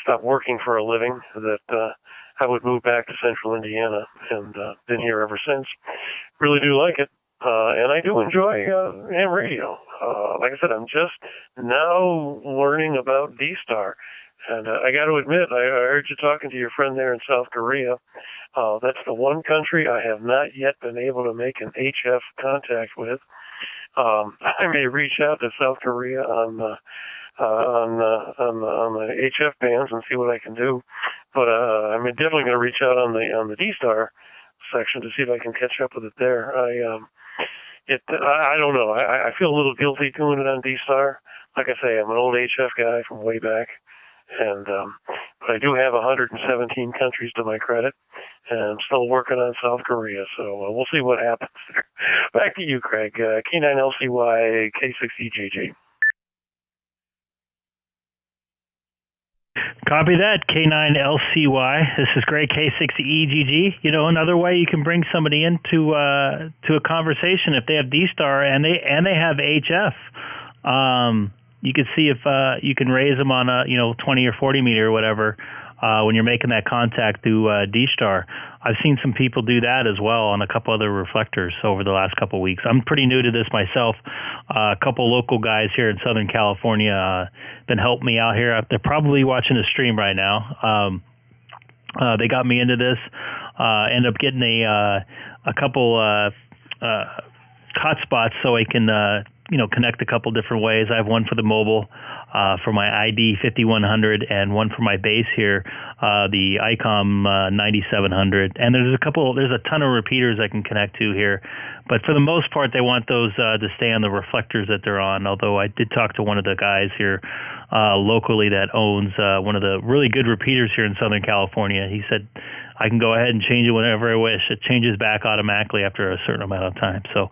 stop working for a living, that I would move back to central Indiana, and been here ever since. Really do like it. And I do enjoy ham radio. Like I said, I'm just now learning about DStar. And I got to admit, I heard you talking to your friend there in South Korea. That's the one country I have not yet been able to make an HF contact with. I may reach out to South Korea on the HF bands and see what I can do. But I'm definitely going to reach out on the DStar section to see if I can catch up with it there. I don't know. I feel a little guilty doing it on DStar. Like I say, I'm an old HF guy from way back, and but I do have 117 countries to my credit, and I'm still working on South Korea. So we'll see what happens there. Back to you, Craig. K9LCY K6EGG. Copy that, K9LCY. This is Greg, K6EGG. You know, another way you can bring somebody into to a conversation if they have DStar and they have HF. You can see if you can raise them on a 20 or 40 meter or whatever when you're making that contact through DStar. I've seen some people do that as well on a couple other reflectors over the last couple of weeks. I'm pretty new to this myself. A couple local guys here in Southern California been helping me out here. They're probably watching the stream right now. They got me into this. Ended up getting a couple hotspots so I can connect a couple different ways. I have one for the mobile for my ID 5100 and one for my base here, the Icom 9700. And there's a ton of repeaters I can connect to here. But for the most part, they want those to stay on the reflectors that they're on. Although I did talk to one of the guys here locally that owns one of the really good repeaters here in Southern California. He said I can go ahead and change it whenever I wish. It changes back automatically after a certain amount of time. So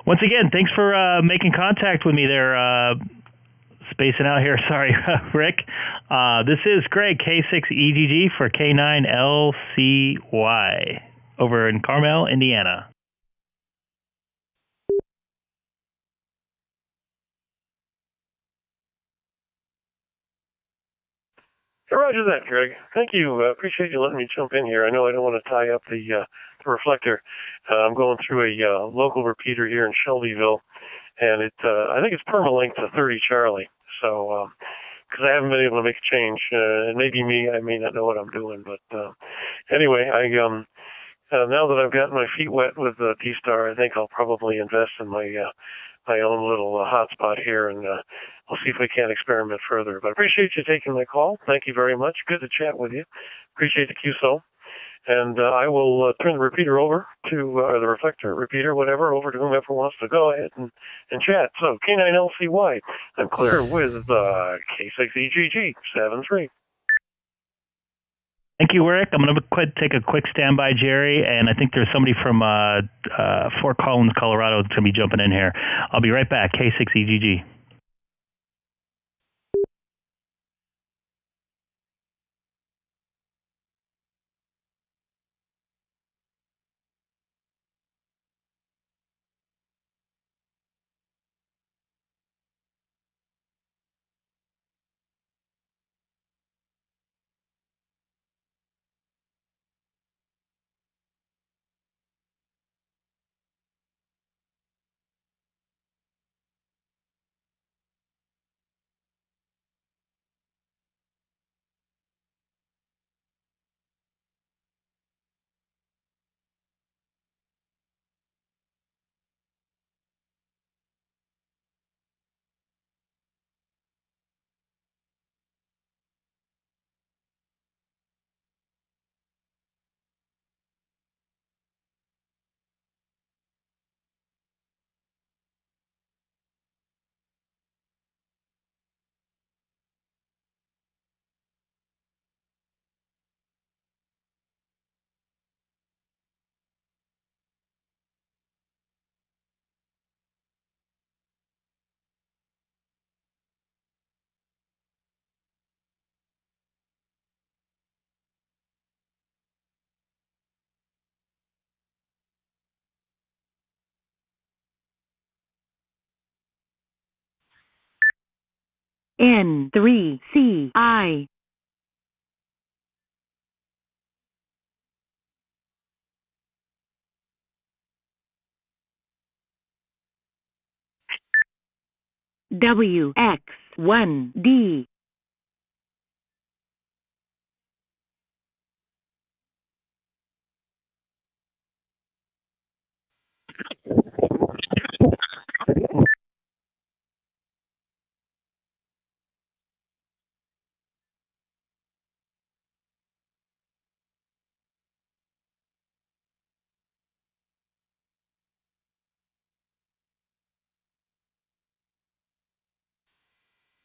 once again, thanks for making contact with me there. Spacing out here. Sorry, Rick. This is Greg, K6EGG for K9LCY over in Carmel, Indiana. Roger that, Greg. Thank you. Appreciate you letting me jump in here. I know I don't want to tie up the reflector. I'm going through a local repeater here in Shelbyville, and I think it's permalink to 30 Charlie. So, because I haven't been able to make a change, and maybe I may not know what I'm doing, but anyway, now that I've gotten my feet wet with DStar, I think I'll probably invest in my own little hotspot here, and we'll see if we can experiment further. But I appreciate you taking my call. Thank you very much. Good to chat with you. Appreciate the QSO. And I will turn the repeater over to, or the reflector, repeater, whatever, over to whomever wants to go ahead and chat. So, K9LCY, I'm clear with K6EGG 73. Thank you, Rick. I'm going to take a quick standby, Jerry, and I think there's somebody from Fort Collins, Colorado that's going to be jumping in here. I'll be right back. K6EGG. N3CI. WX1D.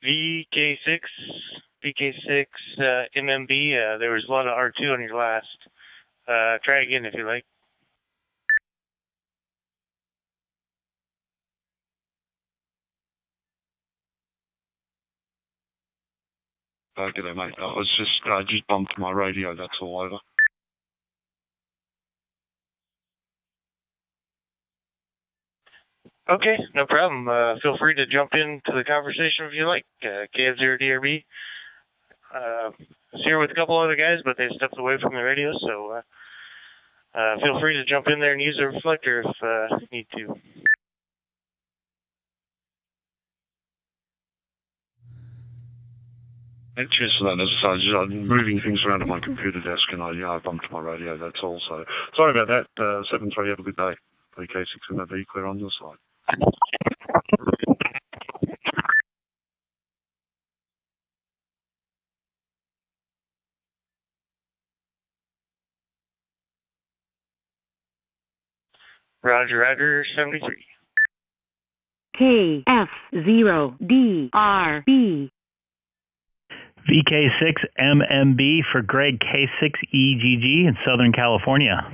VK6 MMB. There was a lot of R2 on your last. Try again if you like. G'day, mate. I was just bumped my radio. That's all over. Okay, no problem. Feel free to jump into the conversation if you like. KF0DRB. I was here with a couple other guys, but they stepped away from the radio, so feel free to jump in there and use the reflector if you need to. Cheers for that. As I say, I'm moving things around at my computer desk and I bumped my radio. That's all. So sorry about that. 7-3, have a good day. K6EGG, clear on your side. Roger, Roger, 73. KF0DRB. VK6MMB for Greg, K6EGG in Southern California.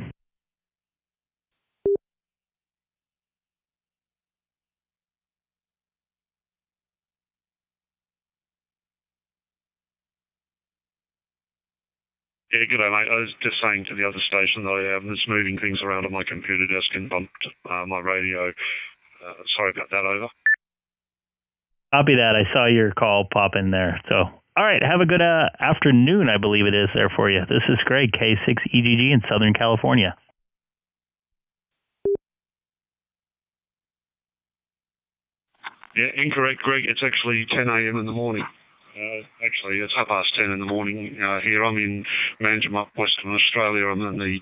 Yeah, good day, mate. I was just saying to the other station that I was moving things around on my computer desk and bumped my radio. Sorry about that, over. Copy that. I saw your call pop in there. So, all right, have a good afternoon, I believe it is there for you. This is Greg, K6EGG in Southern California. Yeah, incorrect, Greg. It's actually 10 a.m. in the morning. Actually, it's 10:30 in the morning here. I'm in Manjimup, Western Australia. I'm in the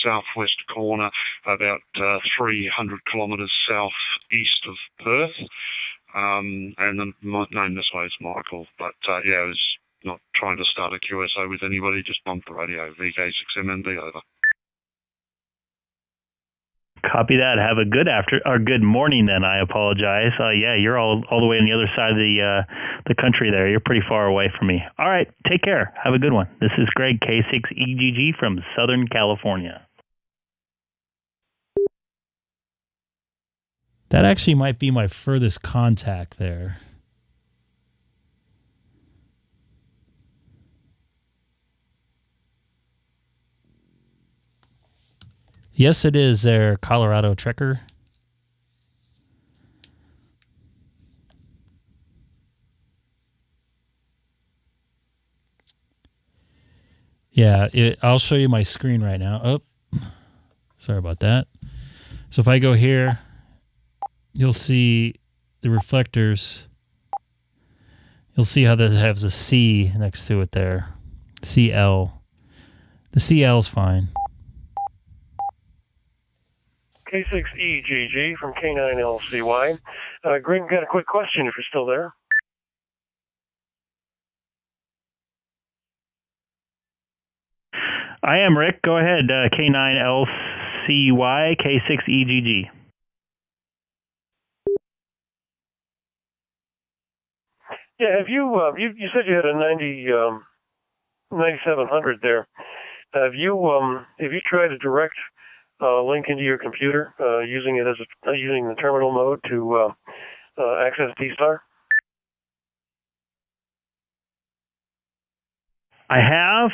southwest corner, about 300 kilometres southeast of Perth. And my name this way is Michael. But yeah, I was not trying to start a QSO with anybody, just bumped the radio. VK6MNB, over. Copy that. Have a good good morning then. I apologize. Yeah, you're all the way on the other side of the country there. You're pretty far away from me. All right, take care. Have a good one. This is Greg, K6EGG from Southern California. That actually might be my furthest contact there. Yes, it is there, Colorado Trekker. Yeah, I'll show you my screen right now. Oh, sorry about that. So if I go here, you'll see the reflectors. You'll see how that has a C next to it there. CL. The CL is fine. K6EGG from K9LCY. Greg, got a quick question if you're still there. I am, Rick. Go ahead. K9LCY, K6EGG. Yeah, have you said you had a 9700 there. Have you tried a direct link into your computer using it as using the terminal mode to access DStar? I have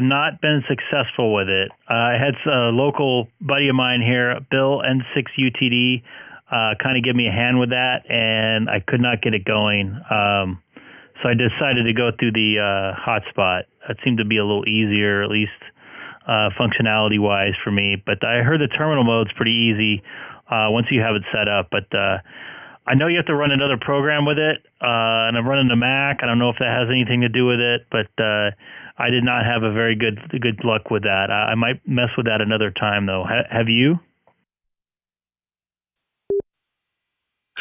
not been successful with it. I had a local buddy of mine here, Bill N6UTD, kind of give me a hand with that, and I could not get it going. So I decided to go through the hotspot. It seemed to be a little easier, at least functionality-wise for me. But I heard the terminal mode's pretty easy once you have it set up. But I know you have to run another program with it, and I'm running the Mac. I don't know if that has anything to do with it, but I did not have a very good luck with that. I might mess with that another time, though. Have you?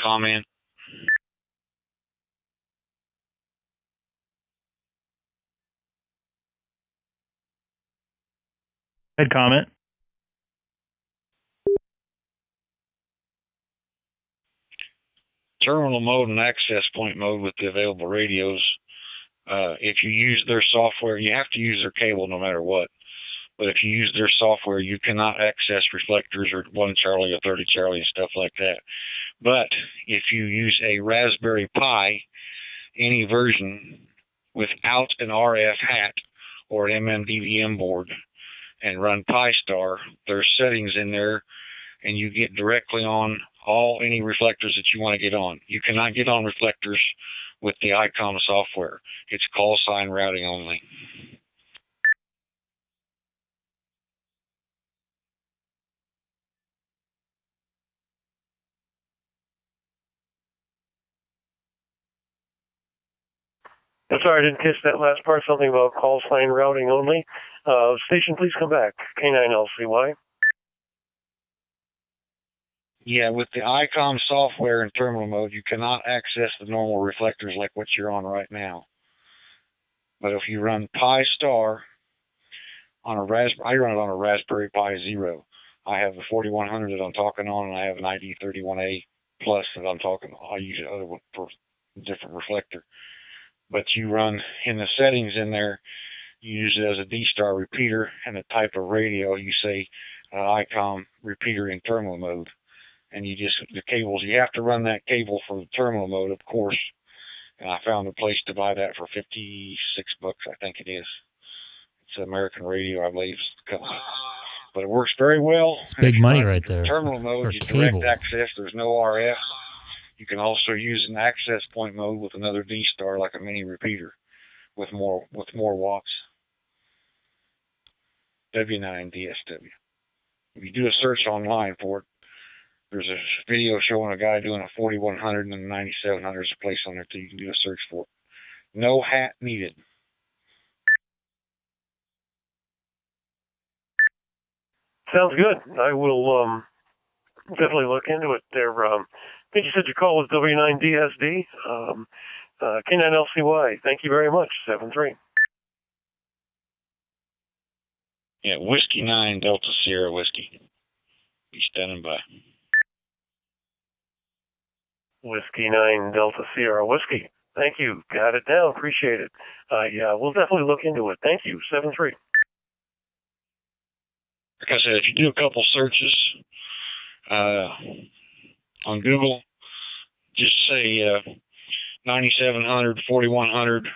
Comment. Head comment. Terminal mode and access point mode with the available radios. If you use their software, you have to use their cable no matter what. But if you use their software, you cannot access reflectors or 1 Charlie or 30 Charlie and stuff like that. But if you use a Raspberry Pi, any version, without an RF hat or an MMDVM board, and run PiStar, there's settings in there, and you get directly on any reflectors that you want to get on. You cannot get on reflectors with the Icom software. It's call sign routing only. I'm sorry, I didn't catch that last part, something about call sign routing only. Station, please come back. K9LCY. Yeah, with the Icom software in terminal mode, you cannot access the normal reflectors like what you're on right now. But if you run PiStar on a I run it on a Raspberry Pi Zero. I have the 4100 that I'm talking on, and I have an ID31A Plus that I'm talking on. I use other one for a different reflector. But you run in the settings in there, you use it as a DStar repeater, and the type of radio, you say Icom repeater in terminal mode. And you just, the cables, you have to run that cable for the terminal mode, of course. And I found a place to buy that for $56, I think it is. It's an American radio, I believe. But it works very well. It's big money right there. Terminal mode, you direct access, there's no RF. You can also use an access point mode with another DStar, like a mini repeater, with more watts. W9DSW. If you do a search online for it, there's a video showing a guy doing a 4100 and a 9700. There's a place on there too. You can do a search for it. No hat needed. Sounds good. I will definitely look into it there. I think you said your call was W9DSD. K9LCY. Thank you very much. 7-3. Yeah, Whiskey 9 Delta Sierra Whiskey. Be standing by. Whiskey 9 Delta Sierra Whiskey. Thank you. Got it down. Appreciate it. Yeah, we'll definitely look into it. Thank you. 7-3. Like I said, if you do a couple searches on Google, just say 9700, 4100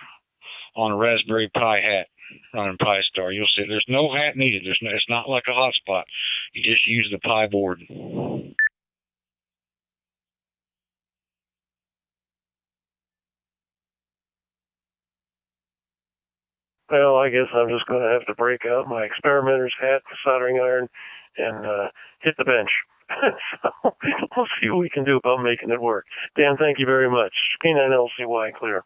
on a Raspberry Pi hat running PiStar. You'll see there's no hat needed. It's not like a hotspot. You just use the Pi board. Well, I guess I'm just going to have to break out my experimenter's hat, the soldering iron, and hit the bench. So we'll see what we can do about making it work. Dan, thank you very much. K9LCY clear.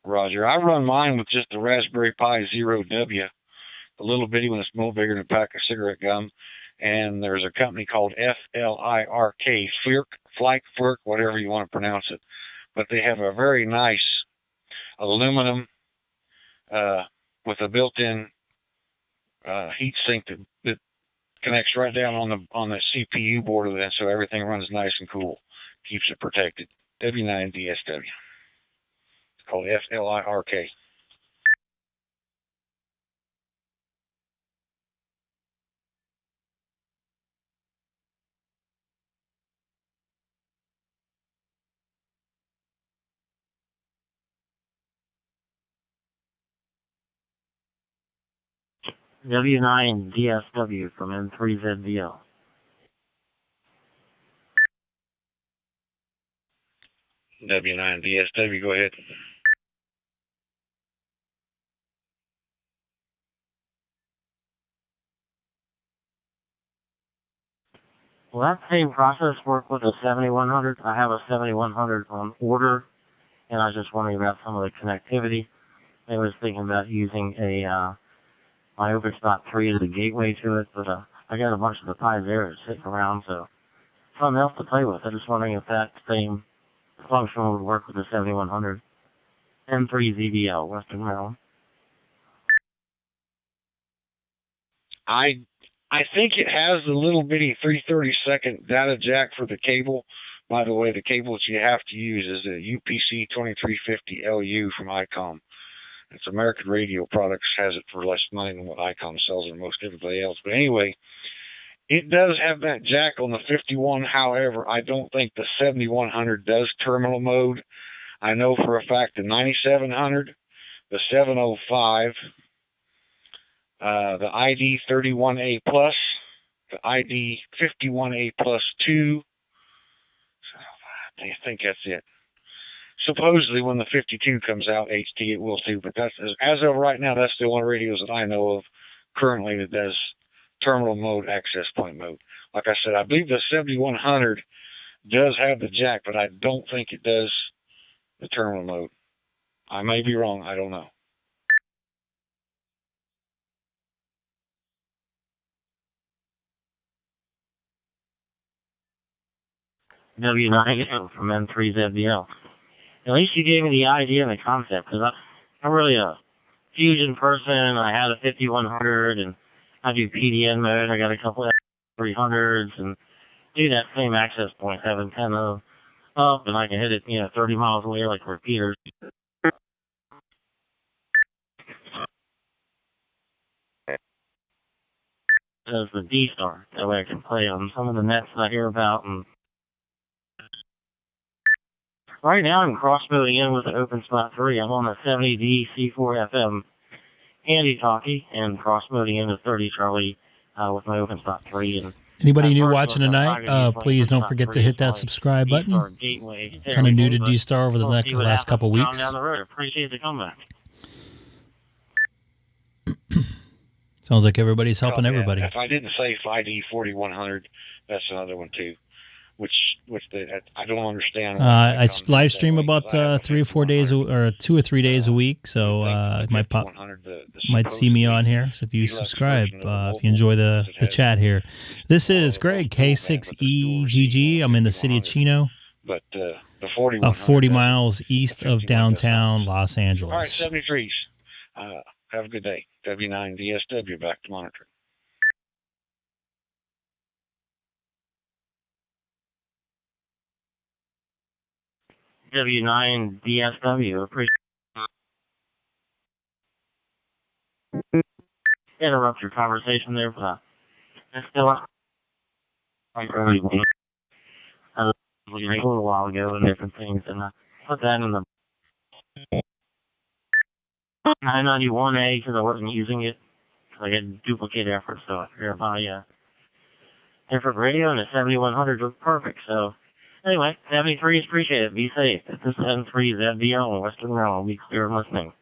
Roger. I run mine with just the Raspberry Pi Zero W, the little bitty one that's no bigger than a pack of cigarette gum. And there's a company called FLIRK, FLIRK, whatever you want to pronounce it. But they have a very nice aluminum with a built-in heat sink that connects right down on the CPU board of that, so everything runs nice and cool, keeps it protected. W9DSW. It's called FLIRK. W9 DSW from M3ZVL. W9 DSW, go ahead. Will that same process work with a 7100? I have a 7100 on order, and I was just wondering about some of the connectivity. I was thinking about using my OpenSpot 3 as a gateway to it, but I got a bunch of the Pi Zeros sitting around, so something else to play with. I'm just wondering if that same function would work with the 7100. M3ZBL, Western Maryland. I think it has the little bitty 332nd data jack for the cable. By the way, the cable that you have to use is a UPC 2350LU from Icom. It's American Radio Products, has it for less money than what Icom sells or most everybody else. But anyway, it does have that jack on the 51. However, I don't think the 7100 does terminal mode. I know for a fact the 9700, the 705, the ID 31A plus, the ID 51A plus 2. I think that's it. Supposedly, when the 52 comes out, HT, it will too. But that's as of right now, that's the only radios that I know of currently that does terminal mode, access point mode. Like I said, I believe the 7100 does have the jack, but I don't think it does the terminal mode. I may be wrong. I don't know. W9 from M3ZBL. At least you gave me the idea and the concept, because I'm really a Fusion person. I had a 5100, and I do PDN mode. I got a couple of 300s, and do that same access point, have antenna up, and I can hit it, 30 miles away like repeaters. As the DStar, that way I can play on some of the nets that I hear about. And right now I'm cross-moving in with the OpenSpot 3. I'm on the 70D C4 FM handy-talkie and cross-moving in to 30 Charlie with my OpenSpot 3. And anybody new watching tonight, please don't forget to hit that subscribe button. Kind of new to DStar over the last couple weeks. Down the road. Appreciate the comeback. Sounds like everybody's helping everybody. If I didn't say ID 4100, that's another one too. Which I don't understand. I live stream about 3 or 4 days, or 2 or 3 days a week, so might see me on here. So if you subscribe, if you enjoy the chat here, this is Greg, K6EGG. I'm in the city of Chino, but the 40 miles east of downtown Los Angeles. All right, 73s. Have a good day. W9 DSW back to monitoring. W9 DSW. Appreciate interrupt your conversation there, but it's still a little while ago and different things, and I put that in the 991A because I wasn't using it. So I had duplicate efforts, so I figured my different radio and the 7100 was perfect. So anyway, 73s, appreciate it. Be safe. This is M3ZBL in Western Maryland. Be clear and listening.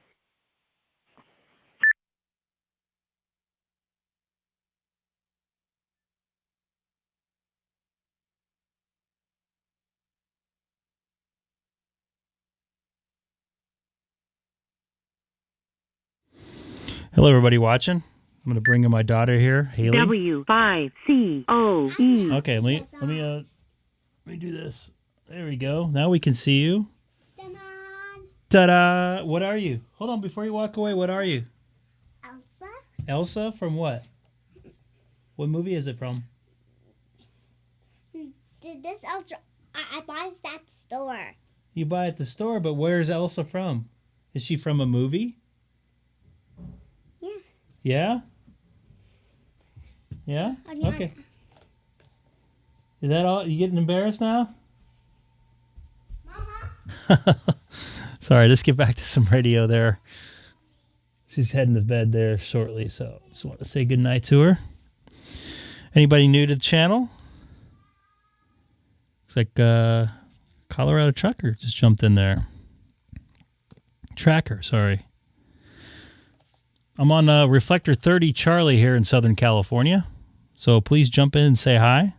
Hello, everybody watching. I'm going to bring in my daughter here, Haley. W5COE. Okay, let me do this. There we go. Now we can see you. Ta-da! What are you? Hold on, before you walk away, what are you? Elsa. Elsa from what? What movie is it from? This Elsa, I bought it at the store. You buy it at the store, but where's Elsa from? Is she from a movie? Yeah. Yeah? Yeah? Okay. Is that all? You getting embarrassed now? Mama. Sorry, let's get back to some radio there. She's heading to bed there shortly, so just want to say good night to her. Anybody new to the channel? Looks like Colorado Trucker just jumped in there. Tracker, sorry. I'm on Reflector 30 Charlie here in Southern California, so please jump in and say hi.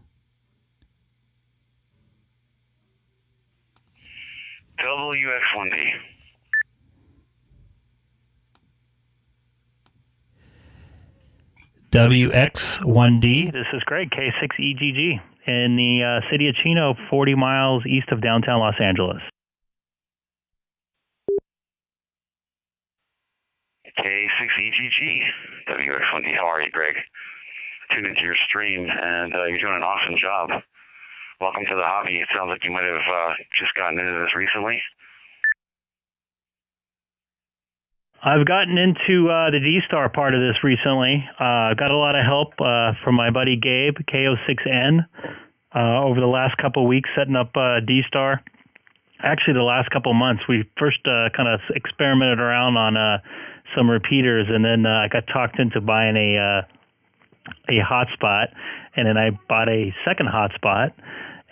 WX1D. This is Greg, K6EGG, in the city of Chino, 40 miles east of downtown Los Angeles. K6EGG, WX1D. How are you, Greg? Tuned into your stream, and you're doing an awesome job. Welcome to the hobby. It sounds like you might have just gotten into this recently. I've gotten into the DStar part of this recently. Got a lot of help from my buddy Gabe, K6EGG, over the last couple of weeks setting up DStar. Actually, the last couple of months, we first kind of experimented around on some repeaters, and then I got talked into buying a hotspot, and then I bought a second hotspot,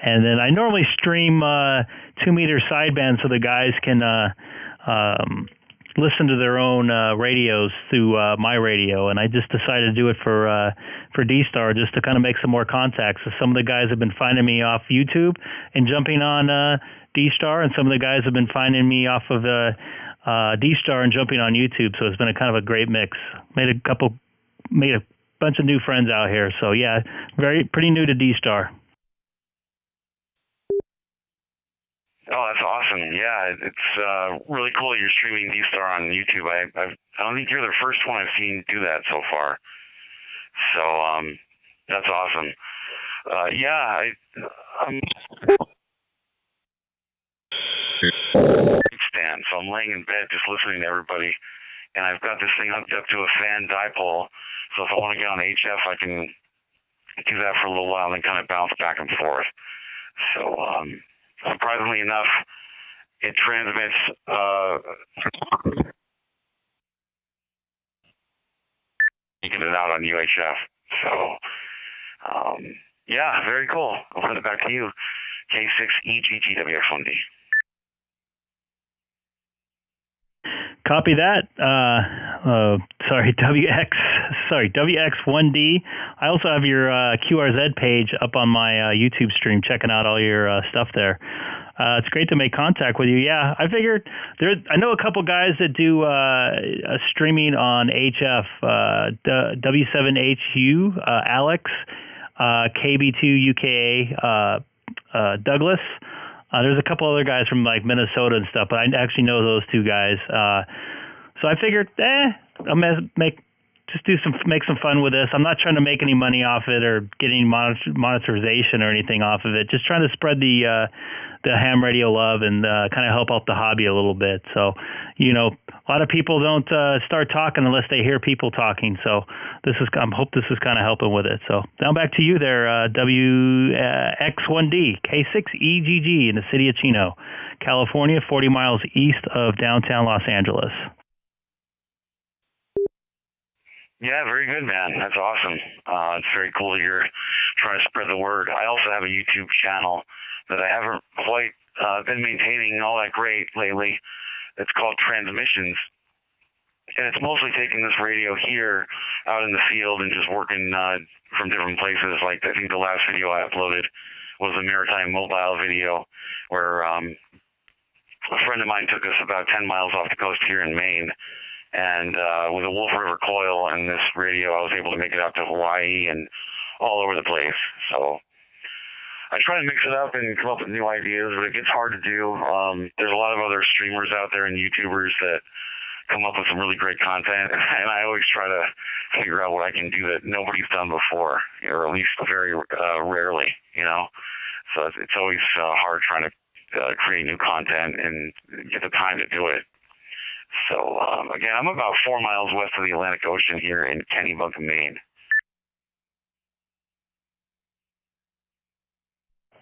and then I normally stream 2-meter sideband so the guys can listen to their own radios through my radio, and I just decided to do it for DStar just to kind of make some more contacts. So some of the guys have been finding me off YouTube and jumping on DStar, and some of the guys have been finding me off of DStar and jumping on YouTube. So it's been a kind of a great mix. Made a bunch of new friends out here. So yeah, pretty new to DStar. Oh, that's awesome. Yeah, it's really cool that you're streaming DStar on YouTube. I don't think you're the first one I've seen do that so far. So that's awesome. Yeah, I'm stand. So I'm laying in bed just listening to everybody, and I've got this thing hooked up to a fan dipole. So if I want to get on HF, I can do that for a little while and then kind of bounce back and forth. So surprisingly enough, it transmits you get it out on UHF. So yeah, very cool. I'll send it back to you. K6EGG WX1D. Copy that. WX1D. I also have your QRZ page up on my YouTube stream, checking out all your stuff there. It's great to make contact with you. Yeah, I figured I know a couple guys that do streaming on HF, W7HU, Alex, KB2UKA, Douglas. There's a couple other guys from like Minnesota and stuff, but I actually know those two guys. So I figured, I'm gonna make some fun with this. I'm not trying to make any money off it or get any monetization or anything off of it. Just trying to spread the ham radio love and kind of help out the hobby a little bit. So, a lot of people don't start talking unless they hear people talking. So I hope this is kind of helping with it. So now back to you there, WX1D, K6EGG in the city of Chino, California, 40 miles east of downtown Los Angeles. Yeah, very good, man. That's awesome. It's very cool that you're trying to spread the word. I also have a YouTube channel that I haven't quite been maintaining all that great lately. It's called Transmissions, and it's mostly taking this radio here out in the field and just working from different places. Like I think the last video I uploaded was a maritime mobile video where a friend of mine took us about 10 miles off the coast here in Maine. And with a Wolf River coil and this radio, I was able to make it out to Hawaii and all over the place. So I try to mix it up and come up with new ideas, but it gets hard to do. There's a lot of other streamers out there and YouTubers that come up with some really great content, and I always try to figure out what I can do that nobody's done before, or at least very rarely, So it's always hard trying to create new content and get the time to do it. So, again, I'm about 4 miles west of the Atlantic Ocean here in Kennebunk, Maine.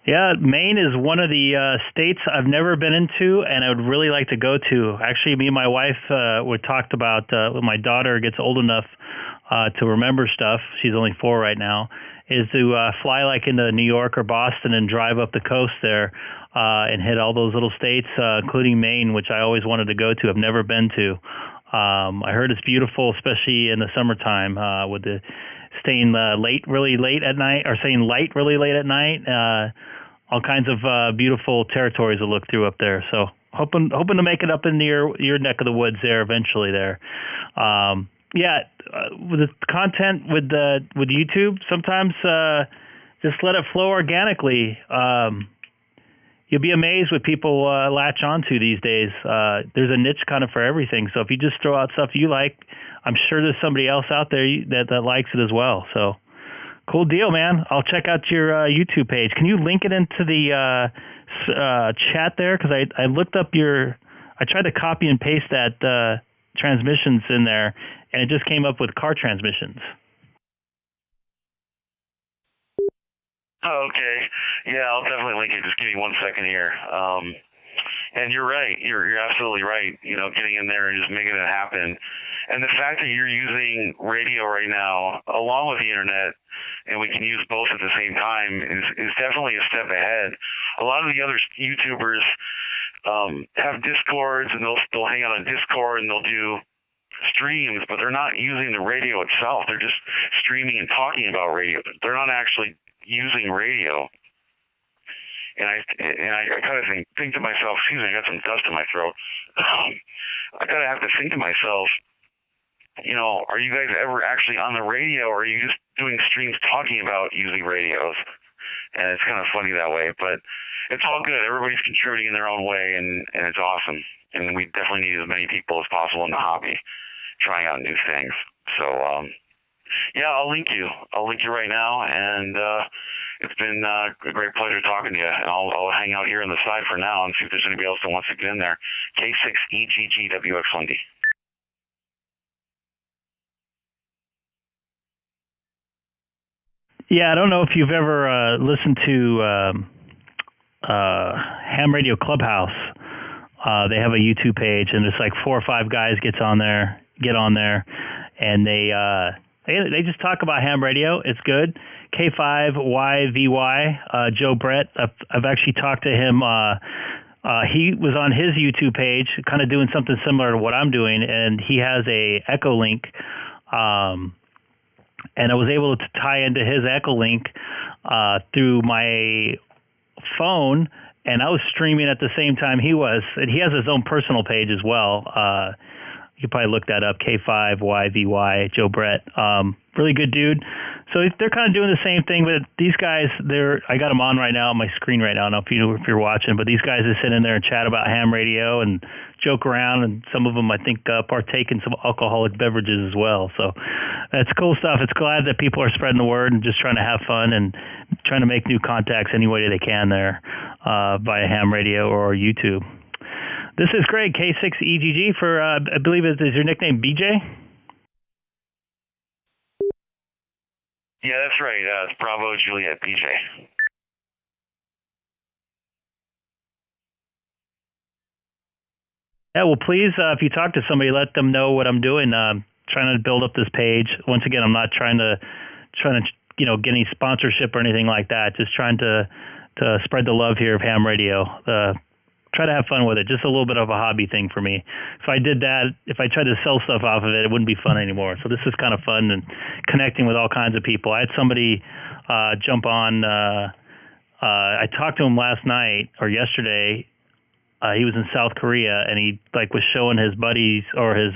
Yeah, Maine is one of the states I've never been into, and I would really like to go to. Actually, me and my wife we talked about when my daughter gets old enough to remember stuff. She's only 4 right now. Is to fly like into New York or Boston and drive up the coast there and hit all those little states, including Maine, which I always wanted to go to. I've never been to. I heard it's beautiful, especially in the summertime with the staying really late at night, or staying light really late at night. All kinds of beautiful territories to look through up there. So hoping to make it up in your neck of the woods there eventually there. yeah, with the content with YouTube, sometimes just let it flow organically. You'll be amazed what people latch onto these days. There's a niche kind of for everything. So if you just throw out stuff you like, I'm sure there's somebody else out there that likes it as well. So cool deal, man. I'll check out your YouTube page. Can you link it into the chat there? Because I looked up I tried to copy and paste that transmissions in there, and it just came up with car transmissions. Oh, okay. Yeah, I'll definitely link it. Just give me 1 second here. And you're right. You're absolutely right. You know, getting in there and just making it happen. And the fact that you're using radio right now, along with the internet, and we can use both at the same time, is definitely a step ahead. A lot of the other YouTubers have Discords, and they'll hang out on Discord, and they'll do streams, but they're not using the radio itself. They're just streaming and talking about radio. They're not actually using radio. And I kind of think to myself, excuse me, I got some dust in my throat. I kind of have to think to myself, you know, are you guys ever actually on the radio, or are you just doing streams talking about using radios? And it's kind of funny that way, but it's all good. Everybody's contributing in their own way, and it's awesome. And we definitely need as many people as possible in the hobby trying out new things. So, yeah, I'll link you. I'll link you right now, and it's been a great pleasure talking to you. And I'll hang out here on the side for now and see if there's anybody else that wants to get in there. K6EGG WX1D. Yeah, I don't know if you've ever listened to Ham Radio Clubhouse. They have a YouTube page, and it's like 4 or 5 guys get on there, and they just talk about ham radio. It's good. K6EGG, Joe Brett. I've actually talked to him. He was on his YouTube page, kind of doing something similar to what I'm doing, and he has a Echo Link. And I was able to tie into his Echo Link through my phone, and I was streaming at the same time he was. And he has his own personal page as well. You can probably look that up, K6EGG, Joe Brett. Really good dude. So they're kind of doing the same thing, but these guys, I got them on right now on my screen right now. I don't know if you're watching, but these guys just sit in there and chat about ham radio and joke around, and some of them, I think, partake in some alcoholic beverages as well. So that's cool stuff. It's glad that people are spreading the word and just trying to have fun and trying to make new contacts any way they can there via ham radio or YouTube. This is Greg, K6EGG for, I believe, is your nickname BJ? Yeah, that's right. It's Bravo Juliet BJ. Yeah, well, please, if you talk to somebody, let them know what I'm doing. Trying to build up this page. Once again, I'm not trying to get any sponsorship or anything like that. Just trying to spread the love here of ham radio. Try to have fun with it. Just a little bit of a hobby thing for me. If I did that, if I tried to sell stuff off of it, it wouldn't be fun anymore. So this is kind of fun and connecting with all kinds of people. I had somebody jump on. I talked to him last night or yesterday. He was in South Korea, and he was showing his buddies or his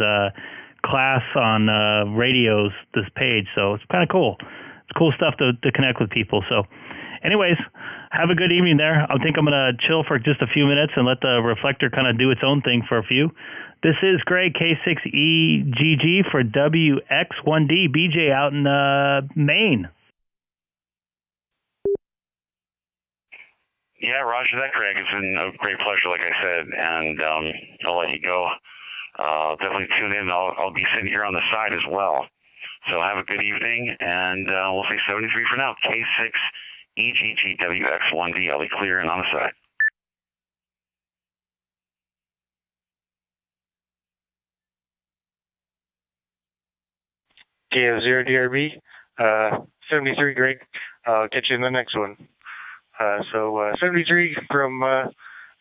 class on radios this page. So it's kind of cool. It's cool stuff to connect with people. So anyways, have a good evening there. I think I'm going to chill for just a few minutes and let the reflector kind of do its own thing for a few. This is Greg, K6EGG for WX1D, BJ out in Maine. Yeah, roger that, Greg. It's been a great pleasure, like I said, and I'll let you go. Definitely tune in. I'll be sitting here on the side as well. So have a good evening, and we'll say 73 for now. K6EGG WX1D. I'll be clear and on the side. KF0DRB, 73, Greg. I'll catch you in the next one. 73 from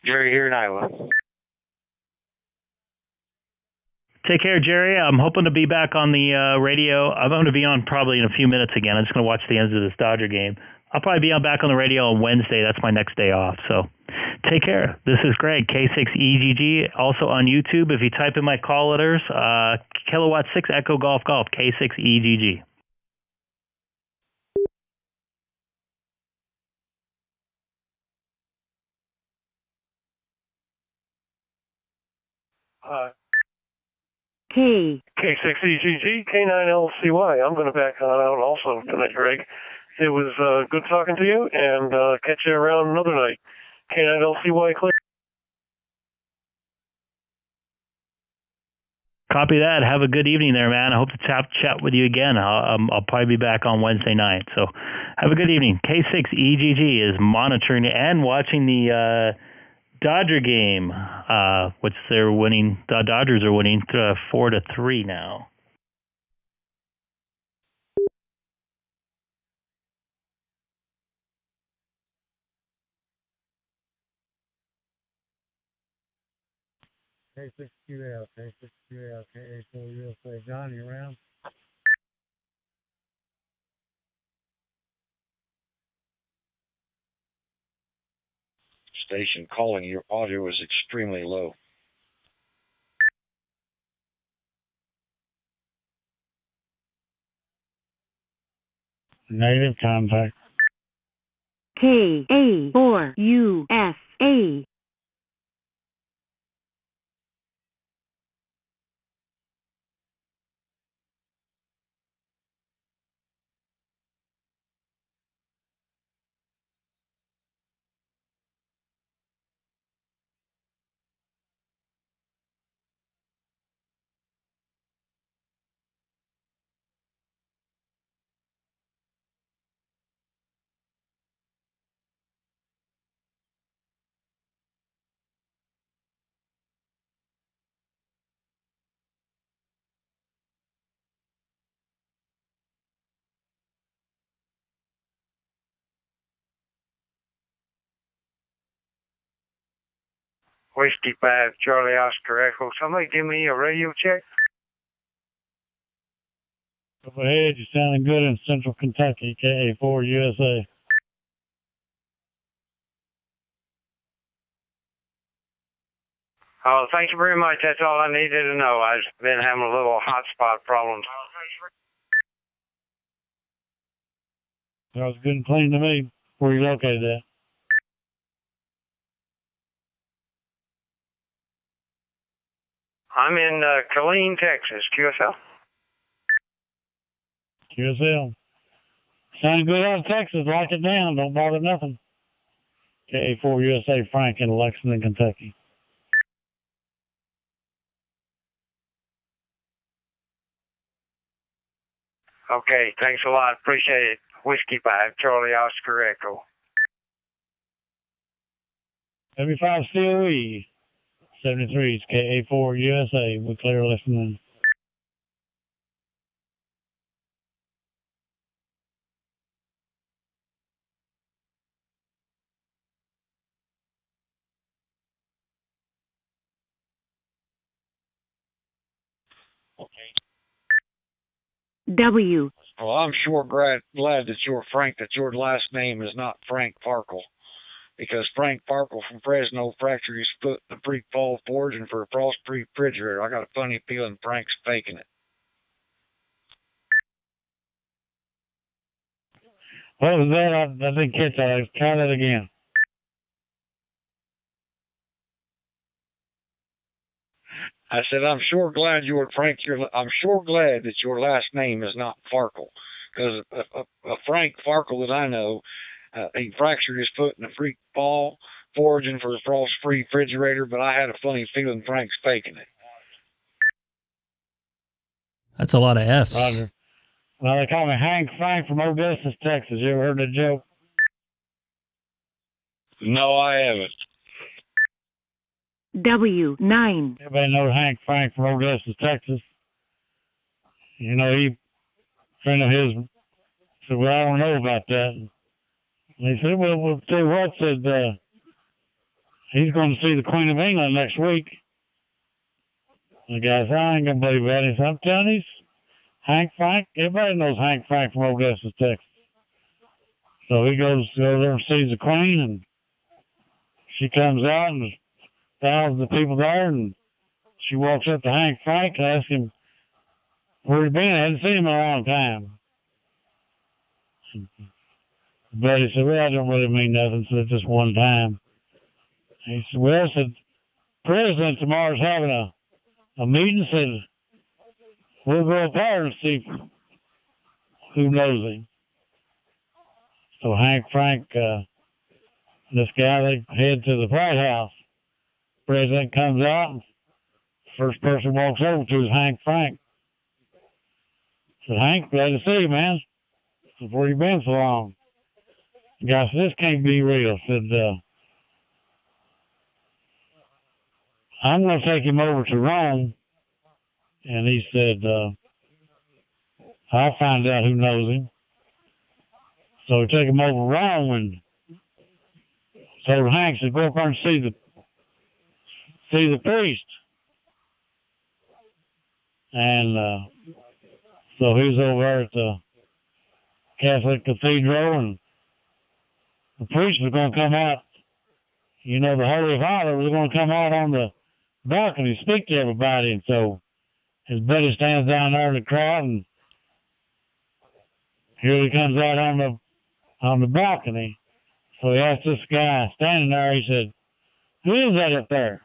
Jerry here in Iowa. Take care, Jerry. I'm hoping to be back on the radio. I'm going to be on probably in a few minutes again. I'm just going to watch the end of this Dodger game. I'll probably be back on the radio on Wednesday. That's my next day off. So Take care. This is Greg, K6EGG, also on YouTube. If you type in my call letters, Kilowatt 6 Echo Golf Golf, K6EGG. K6EGG, K9LCY. I'm going to back on out also tonight, Greg. It was good talking to you, and catch you around another night. K9LCY clear. Copy that. Have a good evening there, man. I hope to chat with you again. I'll probably be back on Wednesday night. So have a good evening. K6EGG is monitoring and watching the Dodger game, which they're winning. The Dodgers are winning 4-3 now. K6QL, K6QL, K8USA. John, you around? Station calling, your audio is extremely low. Negative contact. KA4USA. Whiskey 5, Charlie Oscar Echo. Somebody give me a radio check. Up ahead, you're sounding good in Central Kentucky, KA4USA. Oh, thank you very much. That's all I needed to know. I've been having a little hotspot problems. Sounds good and clean to me. Where you located at? I'm in Killeen, Texas, QSL. QSL. Sounding good out of Texas. Write it down. Don't bother nothing. KA4USA, Frank in Lexington, Kentucky. Okay, thanks a lot. Appreciate it. Whiskey 5, Charlie Oscar Echo. 75 COE. 73 is KA4USA. We're clear listening. W. Well, I'm sure glad that you're Frank, that your last name is not Frank Farkle. Because Frank Farkle from Fresno fractured his foot in the pre-fall forging for a frost-free refrigerator. I got a funny feeling Frank's faking it. What was that? I didn't catch that. Try that again. I said, I'm sure glad that your last name is not Farkle. Because a Frank Farkle that I know, he fractured his foot in the pre-fall forging for the frost-free refrigerator, but I had a funny feeling Frank's faking it. That's a lot of F's. Roger. Well, they call me Hank Frank from Odessa, Texas. You ever heard that joke? No, I haven't. W9. Everybody knows Hank Frank from Odessa, Texas. You know, a friend of his said, well, I don't know about that. And he said, well, we'll tell you what, said, he's going to see the Queen of England next week. And the guy said, I ain't going to believe that. He said, I'm telling you, Hank Frank, everybody knows Hank Frank from Odessa, Texas. So he goes there and sees the Queen, and she comes out and thousands of people there, and she walks up to Hank Frank and asks him where he been. I hadn't seen him in a long time. Buddy said, well, I don't really mean nothing, so it's just one time. He said, well, said, President tomorrow's having a meeting, said, we'll go up there and see who knows him. So Hank Frank, this guy, they head to the White House. President comes out, and first person walks over to is Hank Frank. Said, Hank, glad to see you, man. Said, where you been so long? The guy said, this can't be real. Said, I'm going to take him over to Rome. And he said, I'll find out who knows him. So he took him over to Rome and told Hank, said, go up there and see the priest. And so he was over there at the Catholic Cathedral, and the priest was going to come out. You know, the Holy Father was going to come out on the balcony and speak to everybody. And so his buddy stands down there in the crowd, and here he comes out on the balcony. So he asked this guy standing there, he said, who is that up there?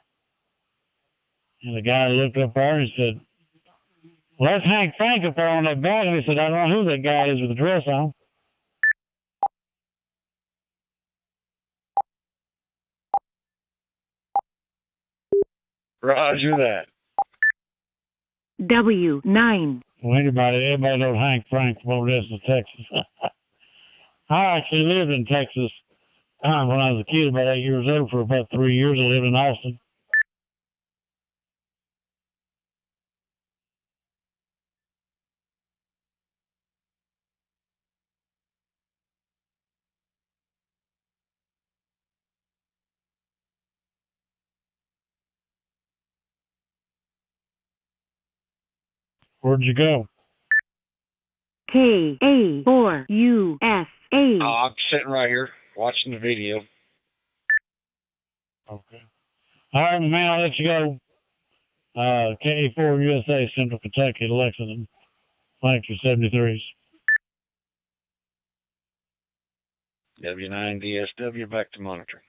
And the guy looked up there and said, well, that's Hank Frank up there on that balcony. He said, I don't know who that guy is with the dress on. Roger that. W9. Well, everybody knows Hank Frank from Odessa, Texas. I actually lived in Texas when I was a kid, about 8 years old. For about 3 years, I lived in Austin. Where'd you go? K-A-4-U-S-A. I'm sitting right here watching the video. Okay. All right, man, I'll let you go. KA4 USA, Central Kentucky, Lexington, Lancaster 73s. W9 DSW back to monitoring.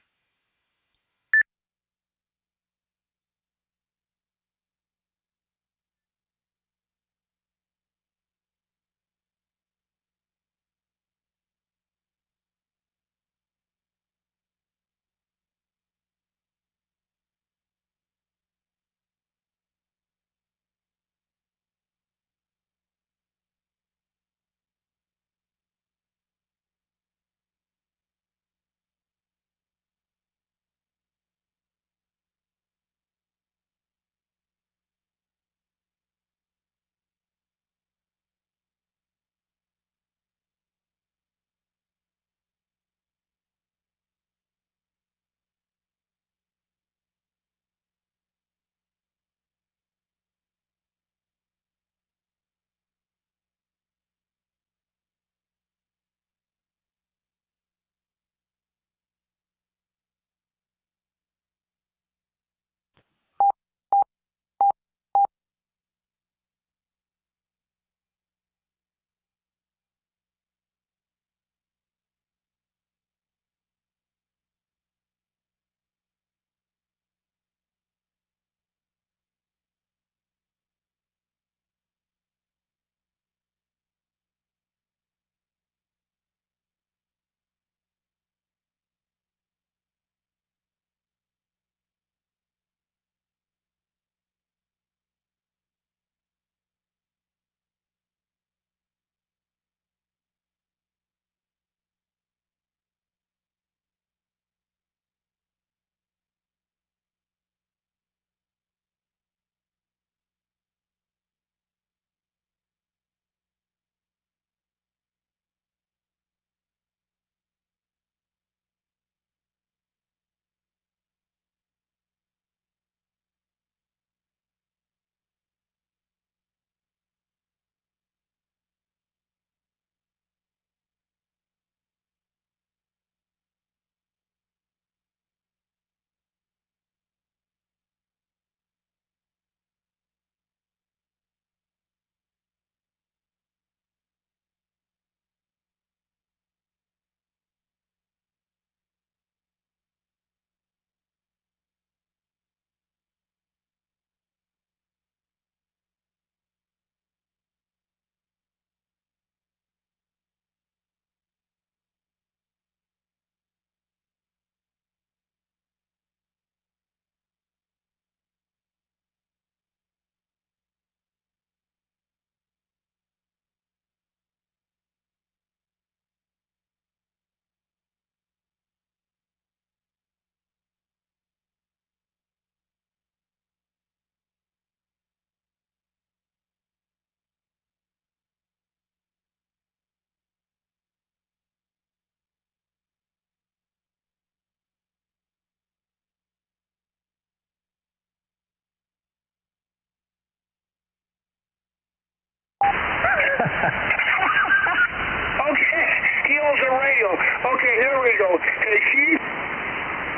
Okay, Keith.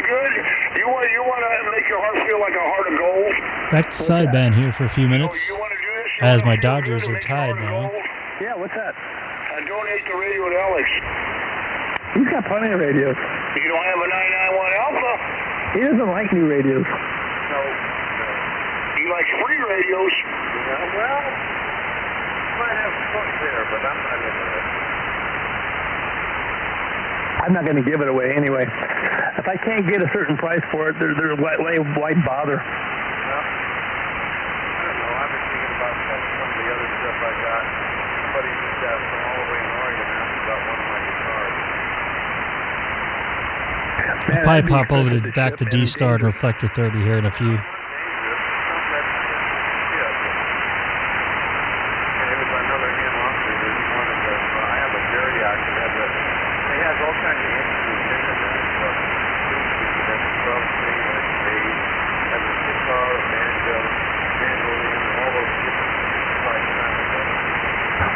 Good. You want to make your heart feel like a heart of gold? Back to sideband here for a few minutes, as my Dodgers are tied now. Yeah, what's that? Donate the radio to Alex. He's got plenty of radios. You don't have a 991 Alpha? He doesn't like new radios. No. He likes free radios. Yeah, well, might have fun there, but I'm not into it. I'm not going to give it away anyway. If I can't get a certain price for it, why bother? Well, I don't know. I've been thinking about some of the other stuff I got. Somebody just asked from all the way in Oregon asked about one of my guitars. I'll probably pop over to back to DStar and Reflector 30 here in a few.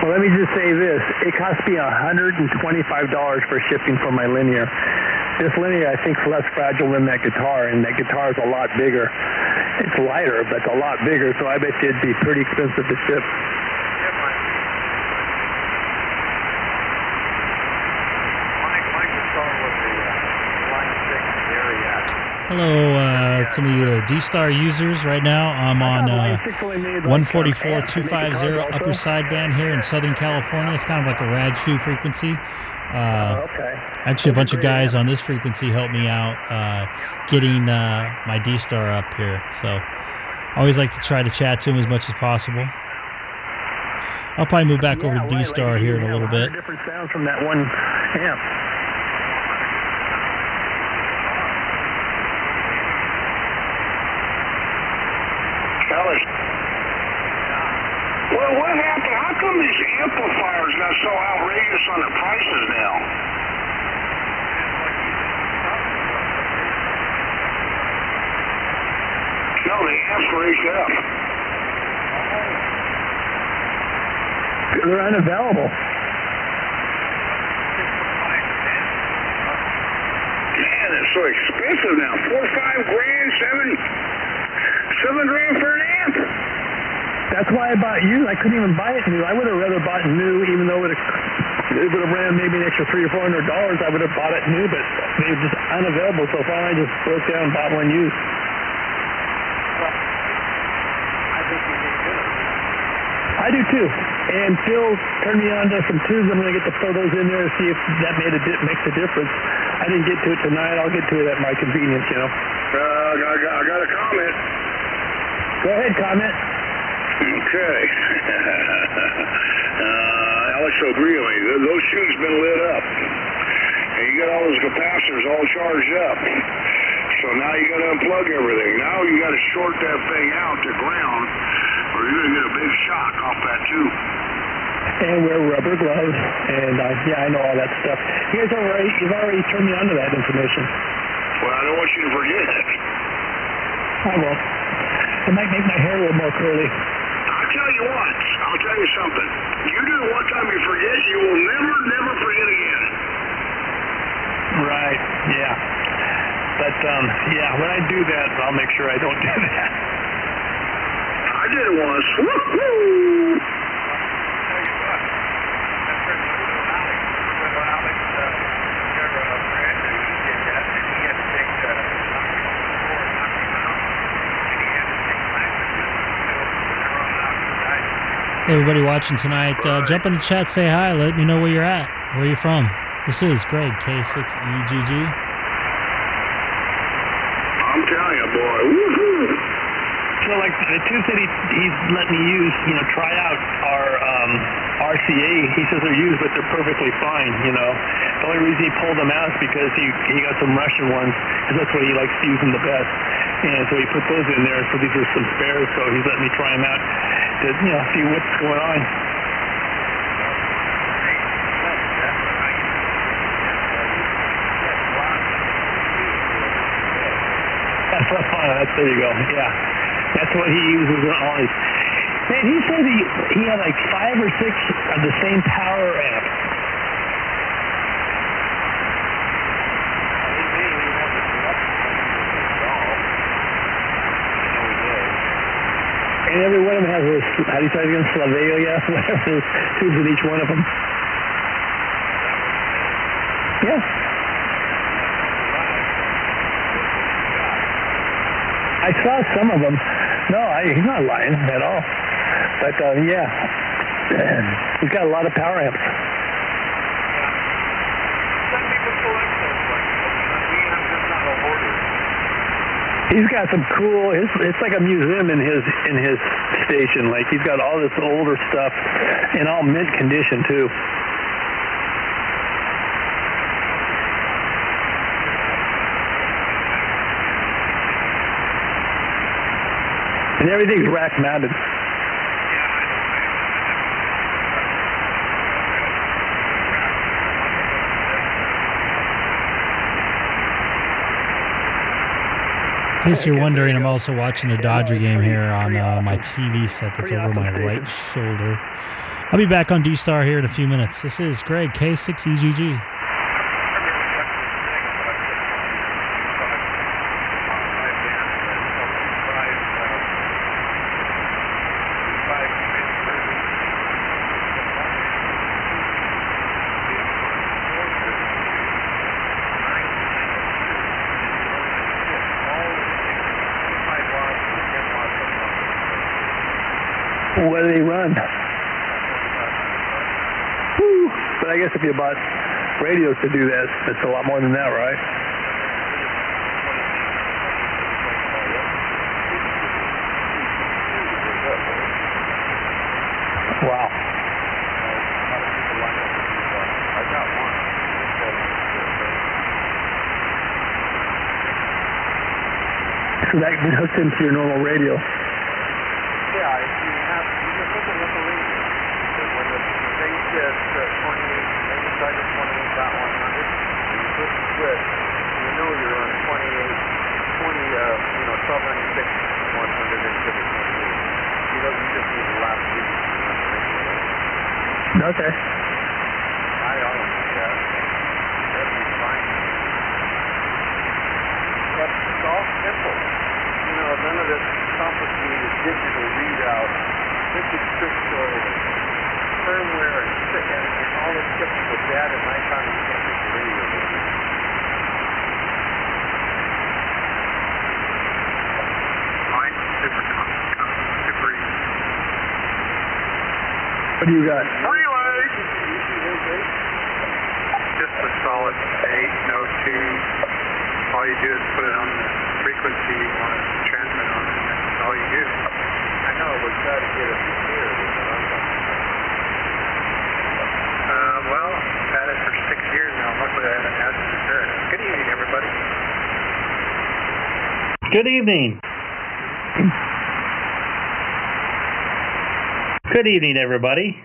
Well, let me just say this. It cost me $125 for shipping for my linear. This linear, I think, is less fragile than that guitar, and that guitar is a lot bigger. It's lighter, but it's a lot bigger, so I bet you it'd be pretty expensive to ship. Hello, some of you DStar users. Right now, I'm on 144.250 upper sideband here in Southern California. It's kind of like a rad shoe frequency. Actually, a bunch of guys on this frequency helped me out getting my DStar up here. So I always like to try to chat to them as much as possible. I'll probably move back over to DStar here in a little bit. Different sounds from that one amp. Alex. Well, what happened? How come these amplifiers got so outrageous on the prices now? No, the amps raised up. They're unavailable. Man, it's so expensive now. 4 or 5 grand, 7 grand for an amp. That's why I bought used. I couldn't even buy it new. I would have rather bought new, even though it would have ran maybe an extra $300 or $400. I would have bought it new, but they were just unavailable. So finally, I just broke down and bought one used. Well, I think you need to. I do too. And Phil turned me on to some tubes. I'm going to get the photos in there and see if that makes a difference. I didn't get to it tonight. I'll get to it at my convenience, you know. I got a comment. Go ahead, comment. Okay. Alex will agree with me. Those shoes been lit up. And you got all those capacitors all charged up. So now you got to unplug everything. Now you got to short that thing out to ground, or you're going to get a big shock off that too. And wear rubber gloves. And yeah, I know all that stuff. You've already turned me on to that information. Well, I don't want you to forget it. I won't. It might make my hair a little more curly. I'll tell you what. I'll tell you something. You do it one time, you forget, you will never forget again. Right. Yeah. But yeah, when I do that, I'll make sure I don't do that. I did it once. Woo-hoo! Hey, everybody watching tonight, jump in the chat, say hi, let me know where you're at, where you're from. This is Greg, K6EGG. I'm telling you, boy. Woohoo! So, like, the tubes that he's let me use, try out are RCA. He says they're used, but they're perfectly fine, The only reason he pulled them out is because he got some Russian ones, because that's what he likes using the best. And so he put those in there, so these are some spares, so he's letting me try them out to, see what's going on. That's fun. There you go. Yeah. That's what he uses on his. Man, he said he had like 5 or 6 of the same power amp. And every one of them has those, how do you say it again, Slavalia, whatever, those tubes in each one of them. Yeah. I saw some of them. No, he's not lying at all. But, yeah, he's got a lot of power amps. He's got some cool, it's like a museum in his station. Like, he's got all this older stuff in all mint condition, too. And everything's rack mounted. In case you're wondering, I'm also watching the Dodger game here on my TV set that's over my right shoulder. I'll be back on DStar here in a few minutes. This is Greg, K6EGG. What do they run? Whew. But I guess if you bought radios to do that, it's a lot more than that, right? Wow. So that hooks into your normal radio. Yeah, if you have, you just look at what the range is. When the base gets 28, maybe side of 28.100, you put the switch, you know you're on 1296, 100 instead of 28. He doesn't just need the last digit. Okay. I always do that. That'd be fine. But it's all simple. You know, none of this complicated digital readout, liquid crystal, firmware, and all this typical data. And Icom you can't make the radio with. Mine's super easy. What do you got? Relay! Just a solid 8, no tune. All you do is put it on the frequency you want to transmit on, and that's all you do. I know, we try to get it here. Well, I've had it for 6 years now. Luckily, I haven't had to repair it. Good evening, everybody. Good evening. Good evening, everybody.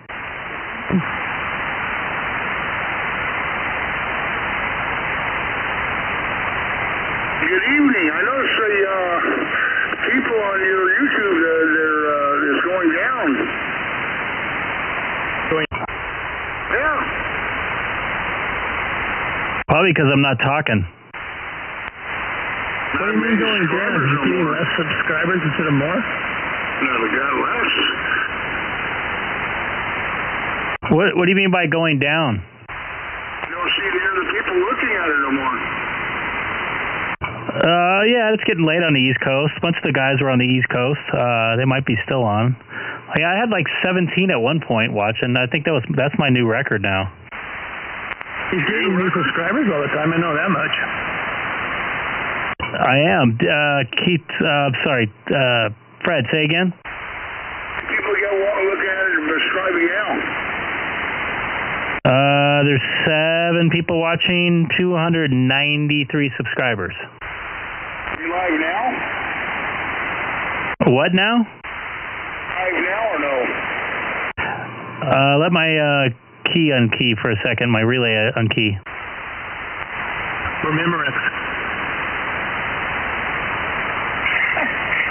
Good evening. I noticed the people on your YouTube, is going down. Yeah. Probably because I'm not talking. What do you mean going down? Are you getting less subscribers instead of more? No, we got less. What do you mean by going down? You don't see the people looking at it no more. Yeah, it's getting late on the East Coast. A bunch of the guys were on the East Coast. They might be still on. Yeah, I had like 17 at one point watching. I think that's my new record now. He's getting new subscribers all the time. I know that much. I am. Keith, sorry, Fred, say again? People get looking at it and subscribing now. There's 7 people watching, 293 subscribers. You live now? What now? Live now or no? Let my key unkey for a second, my relay unkey. Remembrance.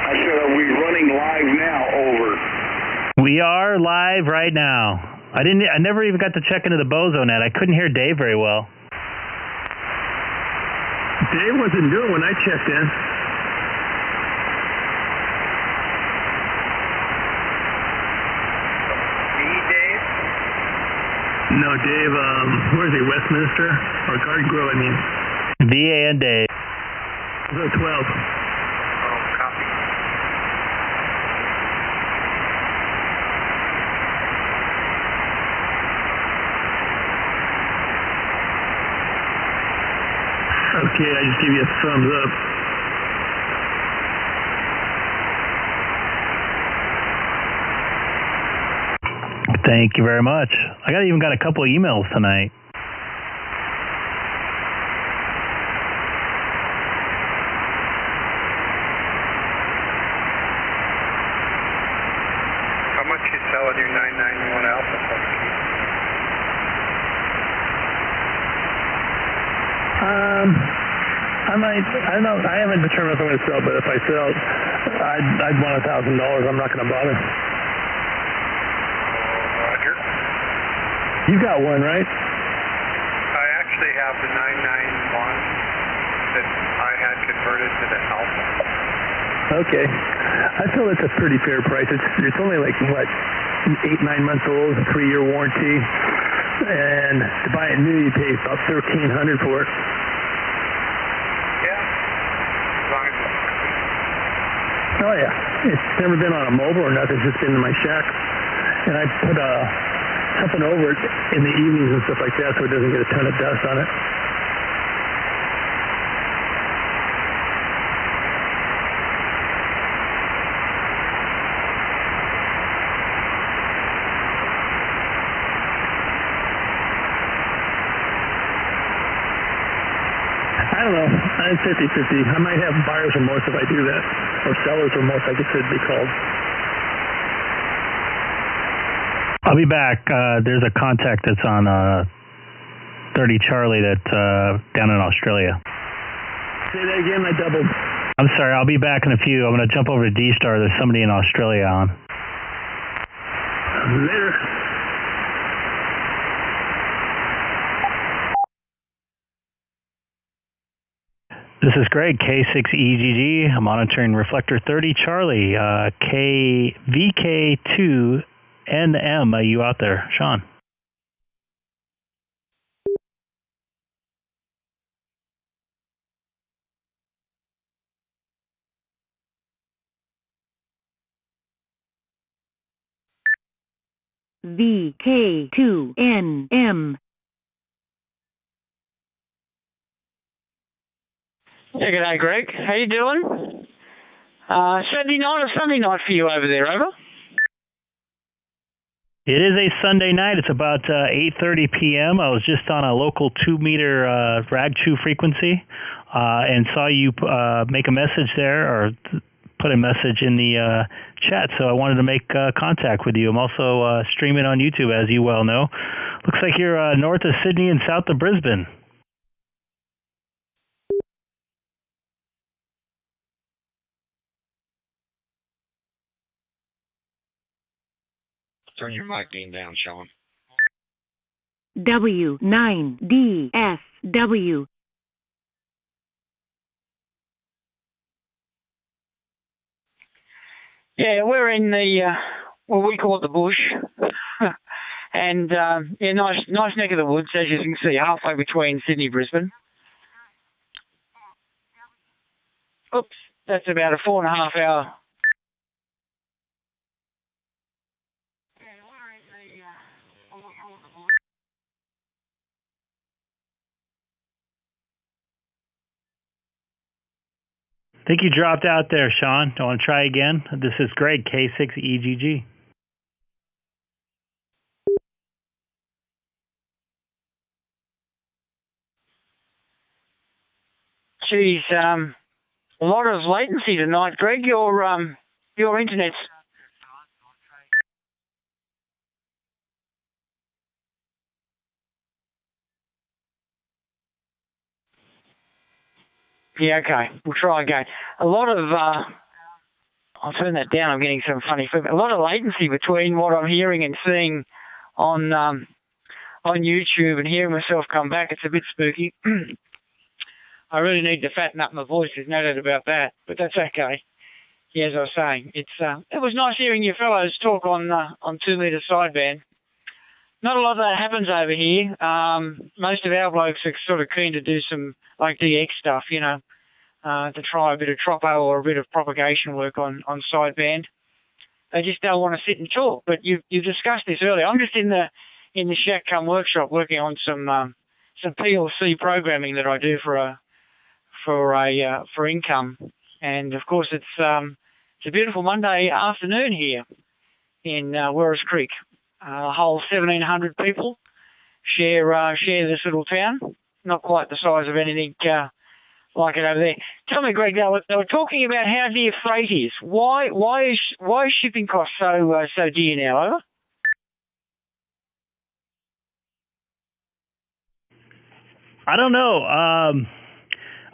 I said, are we running live now? Over. We are live right now. I never even got to check into the Bozo net. I couldn't hear Dave very well. Dave wasn't doing when I checked in. No, Dave, where's he, Westminster? Or Garden Grove, I mean. VA and Dave. 12. Oh, copy. Okay, I just give you a thumbs up. Thank you very much. I even got a couple of emails tonight. How much you selling your 991 Alpha Funky? I haven't determined if I'm going to sell, but if I sell, I'd want $1,000. I'm not going to bother. Roger. You got one, right? I actually have the 991 that I had converted to the Alpha. Okay. I feel it's a pretty fair price. It's only like, what, 8-9 months old, 3-year warranty. And to buy it new, you pay about $1,300 for it. Oh yeah, it's never been on a mobile or nothing, it's just been in my shack. And I put something over it in the evenings and stuff like that so it doesn't get a ton of dust on it. I don't know, I'm 50-50. I might have buyer's remorse if I do that. Or seller's remorse, I guess it'd be called. I'll be back. There's a contact that's on 30 Charlie that's down in Australia. Say that again, I doubled. I'm sorry, I'll be back in a few. I'm going to jump over to DStar. There's somebody in Australia on. Later. This is Greg, K6EGG, monitoring reflector 30 Charlie, VK2NM. Are you out there, Sean? VK2NM. Yeah, g'day, Greg. How you doing? Saturday night or Sunday night for you over there, over? It is a Sunday night. It's about 8:30 p.m. I was just on a local 2-meter rag-chew frequency and saw you make a message there or put a message in the chat, so I wanted to make contact with you. I'm also streaming on YouTube, as you well know. Looks like you're north of Sydney and south of Brisbane. Turn your mic gain down, Sean. W9DSW. Yeah, we're in the, what we call it the bush. And, yeah, nice neck of the woods, as you can see, halfway between Sydney and Brisbane. Oops, that's about a 4.5 hour. I think you dropped out there, Sean. Do you want to try again? This is Greg, K6EGG. Geez, a lot of latency tonight, Greg. Your internet's... Yeah, okay. We'll try again. A lot of, I'll turn that down. I'm getting some funny feedback. A lot of latency between what I'm hearing and seeing on YouTube and hearing myself come back. It's a bit spooky. I really need to fatten up my voice. There's no doubt about that. But that's okay. Yeah, as I was saying, it was nice hearing you fellows talk on 2-meter sideband. not a lot of that happens over here. Most of our blokes are sort of keen to do some like DX stuff, you know, to try a bit of tropo or a bit of propagation work on sideband. They just don't want to sit and talk. But you discussed this earlier. I'm just in the shack cum workshop working on some PLC programming that I do for Income, and of course it's a beautiful Monday afternoon here in Werris Creek. A whole 1,700 people share this little town. Not quite the size of anything like it over there. Tell me, Greg, they were talking about how dear freight is. Why is shipping costs so dear now? Over. I don't know.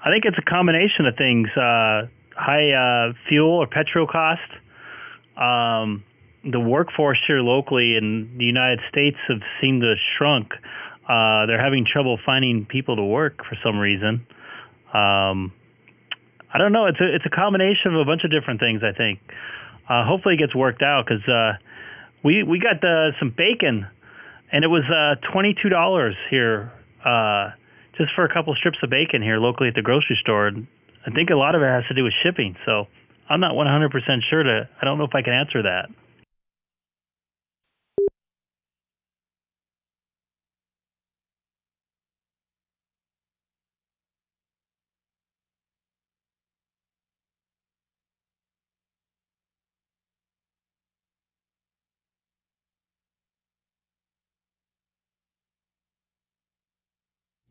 I think it's a combination of things. High fuel or petrol cost. The workforce here locally in the United States have seemed to have shrunk. They're having trouble finding people to work for some reason. I don't know. It's a combination of a bunch of different things, I think. Hopefully it gets worked out, because we got some bacon, and it was $22 here, just for a couple strips of bacon here locally at the grocery store. And I think a lot of it has to do with shipping, so I'm not 100% sure I don't know if I can answer that.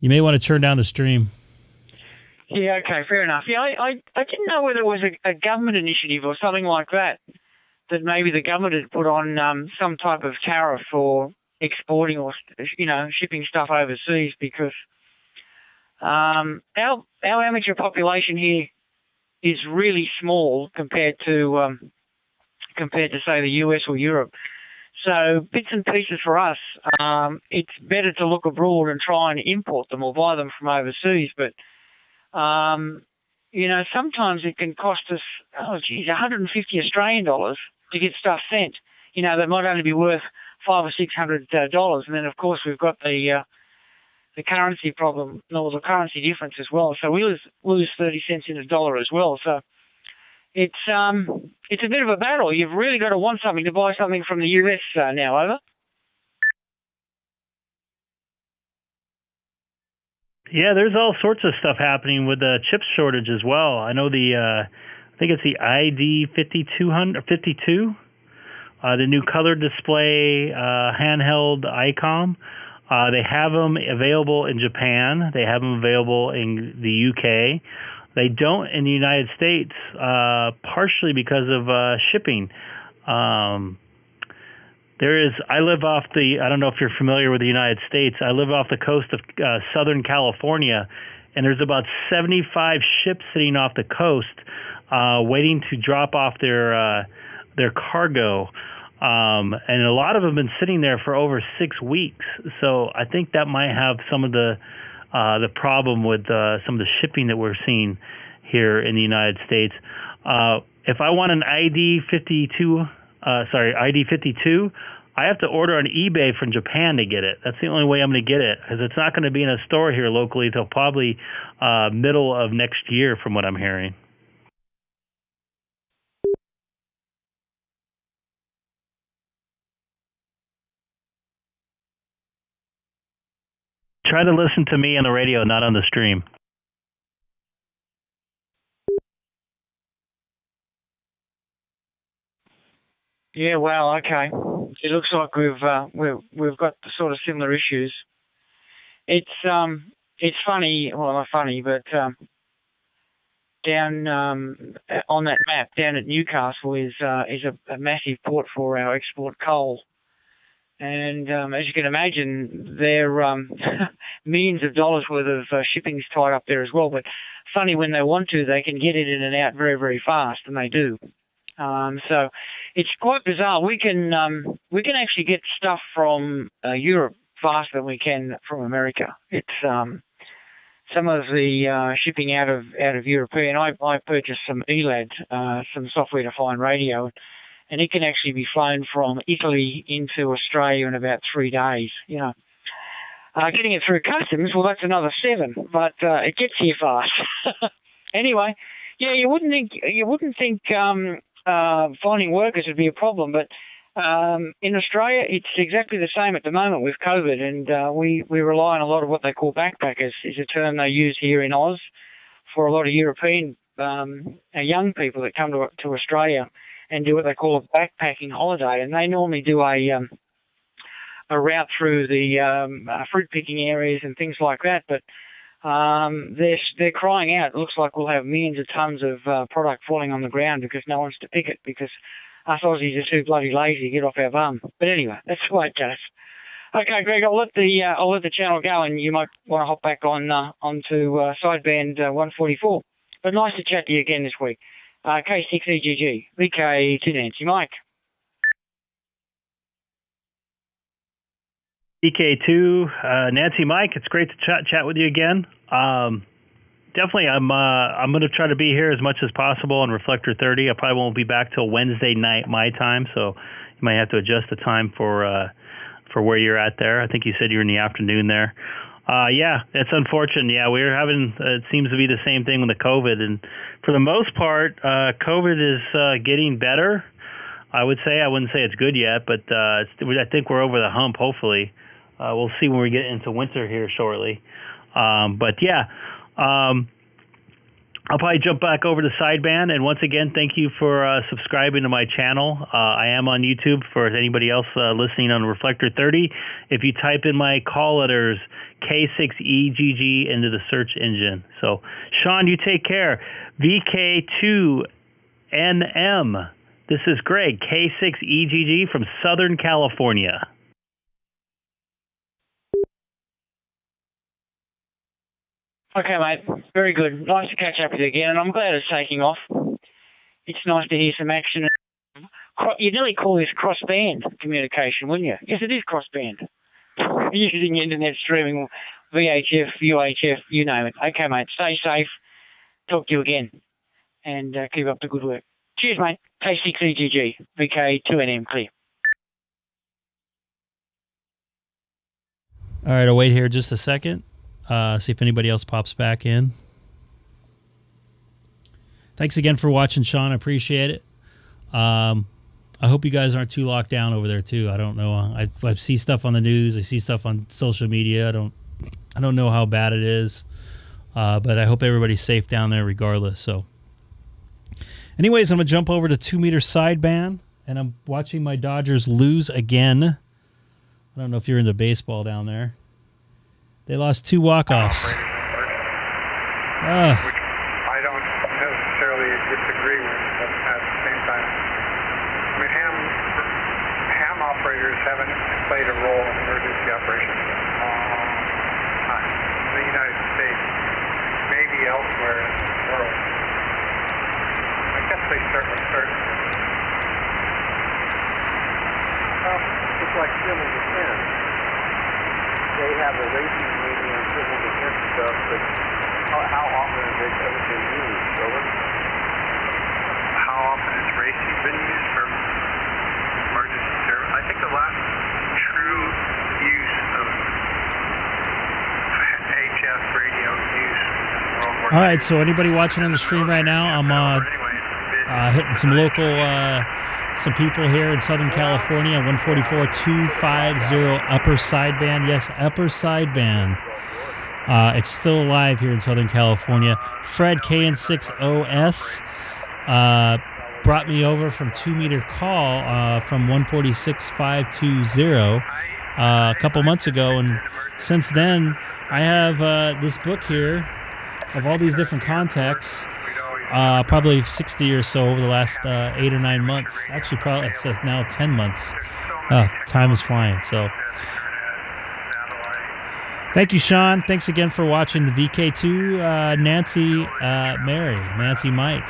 You may want to turn down the stream. Yeah, okay, fair enough. Yeah, I didn't know whether it was a government initiative or something like that maybe the government had put on some type of tariff for exporting or, you know, shipping stuff overseas, because our amateur population here is really small compared to say the US or Europe. So bits and pieces for us, it's better to look abroad and try and import them or buy them from overseas. But, you know, sometimes it can cost us, 150 Australian dollars to get stuff sent. You know, that might only be worth $500 or $600. And then, of course, we've got the currency problem, or the currency difference as well. So we lose 30 cents in a dollar as well. So it's a bit of a battle. You've really got to want something to buy something from the US now. Over. Yeah, there's all sorts of stuff happening with the chip shortage as well. I know I think it's the ID52, the new color display handheld Icom. They have them available in Japan. They have them available in the UK. They don't in the United States, partially because of shipping. I live off I don't know if you're familiar with the United States. I live off the coast of Southern California, and there's about 75 ships sitting off the coast waiting to drop off their cargo. And a lot of them have been sitting there for over 6 weeks. So I think that might have some of the problem with some of the shipping that we're seeing here in the United States. If I want an ID52, I have to order on eBay from Japan to get it. That's the only way I'm going to get it, because it's not going to be in a store here locally till probably middle of next year, from what I'm hearing. Try to listen to me on the radio, not on the stream. Yeah, well, okay. It looks like we've got the sort of similar issues. It's funny, well, not funny, but down on that map down at Newcastle is a massive port for our export coal. And as you can imagine, there millions of dollars worth of shipping's tied up there as well. But funny, when they want to, they can get it in and out very, very fast, and they do. So it's quite bizarre. We can actually get stuff from Europe faster than we can from America. It's some of the shipping out of European. I purchased some ELAD, some software-defined radio, and it can actually be flown from Italy into Australia in about 3 days. Getting it through customs, well, that's another 7, but it gets here fast. Anyway, yeah, you wouldn't think finding workers would be a problem, but in Australia, it's exactly the same at the moment with COVID, and we rely on a lot of what they call backpackers, is a term they use here in Oz for a lot of European young people that come to Australia and do what they call a backpacking holiday, and they normally do a route through the fruit picking areas and things like that, but they're crying out. It looks like we'll have millions of tons of product falling on the ground because no one's to pick it, because us Aussies are too bloody lazy to get off our bum. But anyway, that's the way it goes. Okay, Greg, I'll let the channel go, and you might want to hop back onto sideband 144. But nice to chat to you again this week. K6EGG, VK to Nancy Mike. VK2, Nancy Mike, it's great to chat with you again. Definitely, I'm going to try to be here as much as possible on Reflector 30. I probably won't be back till Wednesday night my time, so you might have to adjust the time for where you're at there. I think you said you're in the afternoon there. Yeah, it's unfortunate. Yeah, we're having, it seems to be the same thing with the COVID, and for the most part, COVID is getting better. I wouldn't say it's good yet, but I think we're over the hump, hopefully. We'll see when we get into winter here shortly. But yeah, I'll probably jump back over to sideband. And once again, thank you for subscribing to my channel. I am on YouTube for anybody else listening on Reflector 30. If you type in my call letters K6EGG into the search engine. So, Sean, you take care. VK2NM. This is Greg, K6EGG from Southern California. Okay, mate. Very good. Nice to catch up with you again, and I'm glad it's taking off. It's nice to hear some action. You'd nearly call this cross-band communication, wouldn't you? Yes, it is cross-band. Using internet streaming, VHF, UHF, you name it. Okay, mate. Stay safe. Talk to you again. And keep up the good work. Cheers, mate. K6EGG, VK2NM, clear. All right, I'll wait here just a second. See if anybody else pops back in. Thanks again for watching, Sean. I appreciate it. I hope you guys aren't too locked down over there too. I don't know. I see stuff on the news. I see stuff on social media. I don't know how bad it is, but I hope everybody's safe down there regardless. So, anyways, I'm gonna jump over to 2 meter sideband, and I'm watching my Dodgers lose again. I don't know if you're into baseball down there. They lost 2 walk-offs. Which I don't necessarily disagree with, but at the same time, I mean, ham operators haven't played a role in emergency operations in a long time. In the United States, maybe elsewhere in the world. I guess they certainly well, it's like civil defense. They have a racing meeting and civil defense stuff, but how often has it ever been used? Over? How often has racing been used for emergency service? I think the last true use of HF radio use was in World War II. All right, so anybody watching on the stream right now, I'm hitting some local, some people here in Southern California, 144-250 upper sideband. Yes, upper sideband. It's still alive here in Southern California. Fred KN6OS brought me over from 2 meter call from 146-520 a couple months ago, and since then I have this book here of all these different contacts. Probably 60 or so over the last 8 or 9 months. Actually, probably it says now 10 months. Time is flying. So, thank you, Sean. Thanks again for watching the VK2. Nancy Mike.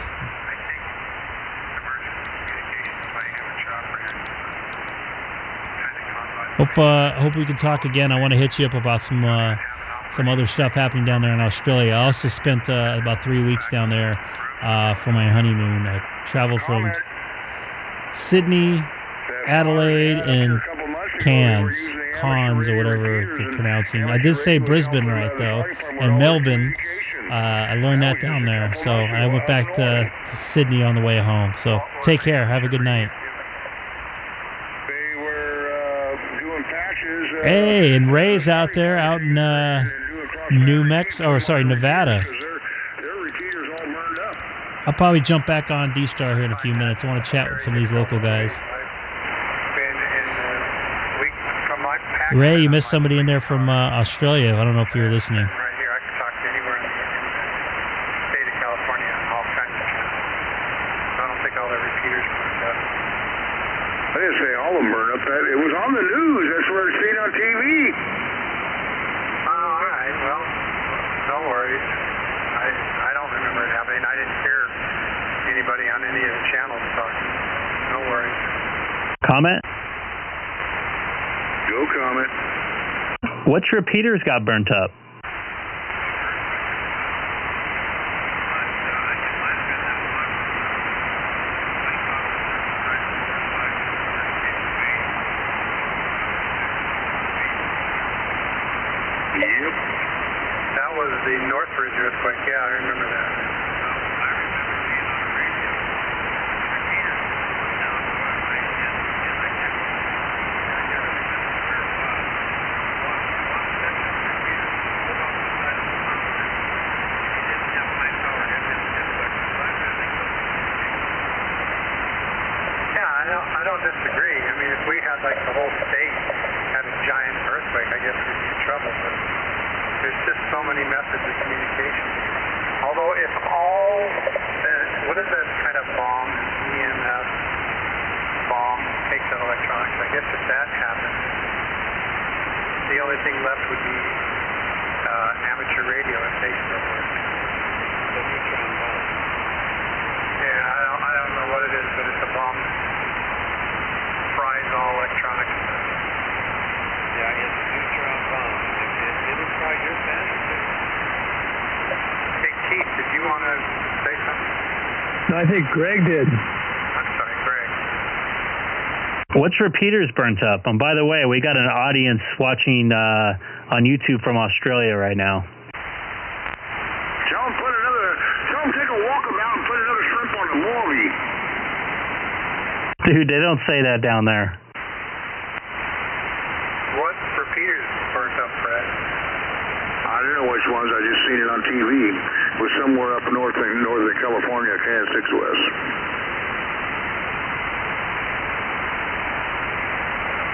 Hope we can talk again. I want to hit you up about some other stuff happening down there in Australia. I also spent about 3 weeks down there for my honeymoon. I traveled from Sydney, Adelaide, and Cairns or whatever they're pronouncing. I did say Brisbane right, though, and Melbourne. I learned that down there, so I went back to Sydney on the way home. So take care. Have a good night. They were doing patches. Hey, and Ray's out there, out in Nevada. I'll probably jump back on DStar here in a few minutes. I want to chat with some of these local guys. Ray, you missed somebody in there from Australia. I don't know if you were listening. I didn't say all of them burned up. It was on the news. That's where it's seen on TV. All right. Well, no worries. I don't remember it happening. I didn't hear anybody on any of the channels talking. No worries. Comment? Go comment. Which repeaters got burnt up? Yep. That was the Northridge earthquake. Yeah, I remember that. I don't disagree. I mean, if we had like the whole state had a giant earthquake, I guess we'd be in trouble. But there's just so many methods of communication. Although if all, what is that kind of bomb, EMF bomb, takes out electronics? I guess if that happened, the only thing left would be amateur radio if they still worked. The neutron bomb. Yeah, I don't know what it is, but it's a bomb. Fries all electronics. Yeah, it's a neutron bomb. It'll fry your fantasy. Hey, Keith, did you want to say something? No, I think Greg did. I'm sorry, Greg. Which repeaters burnt up? And by the way, we got an audience watching on YouTube from Australia right now. Tell them take a walk about and put another shrimp on the movie. Dude, they don't say that down there. What repeaters burnt up, Fred? I don't know which ones. I just seen it on TV. It was somewhere up north in Northern California, K6 West.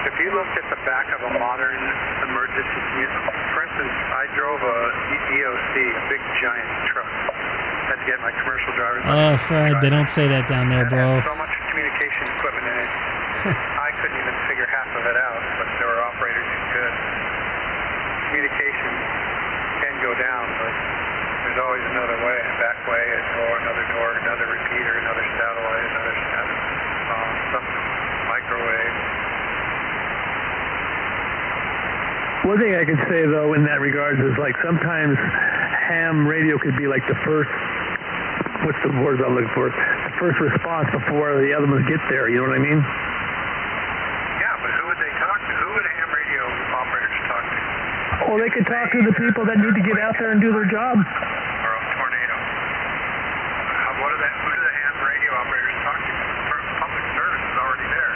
If you looked at the back of a modern emergency vehicle, for instance, I drove a EOC, a big giant truck. I had to get my commercial driver's license. Oh, Fred, they don't say that down there, bro. So much communication equipment in it. I couldn't even figure half of it out, but there were operators who could. Communication can go down, but there's always another way, a back way, a door, another repeater, another satellite, another some microwave. One thing I could say, though, in that regards is, like, sometimes ham radio could be like the first, what's the words I'm looking for? The first response before the other ones get there, you know what I mean? Yeah, but who would they talk to? Who would ham radio operators talk to? Well, they could talk to the people that need to get out there and do their job. Or a tornado. Who do the ham radio operators talk to? Public service is already there.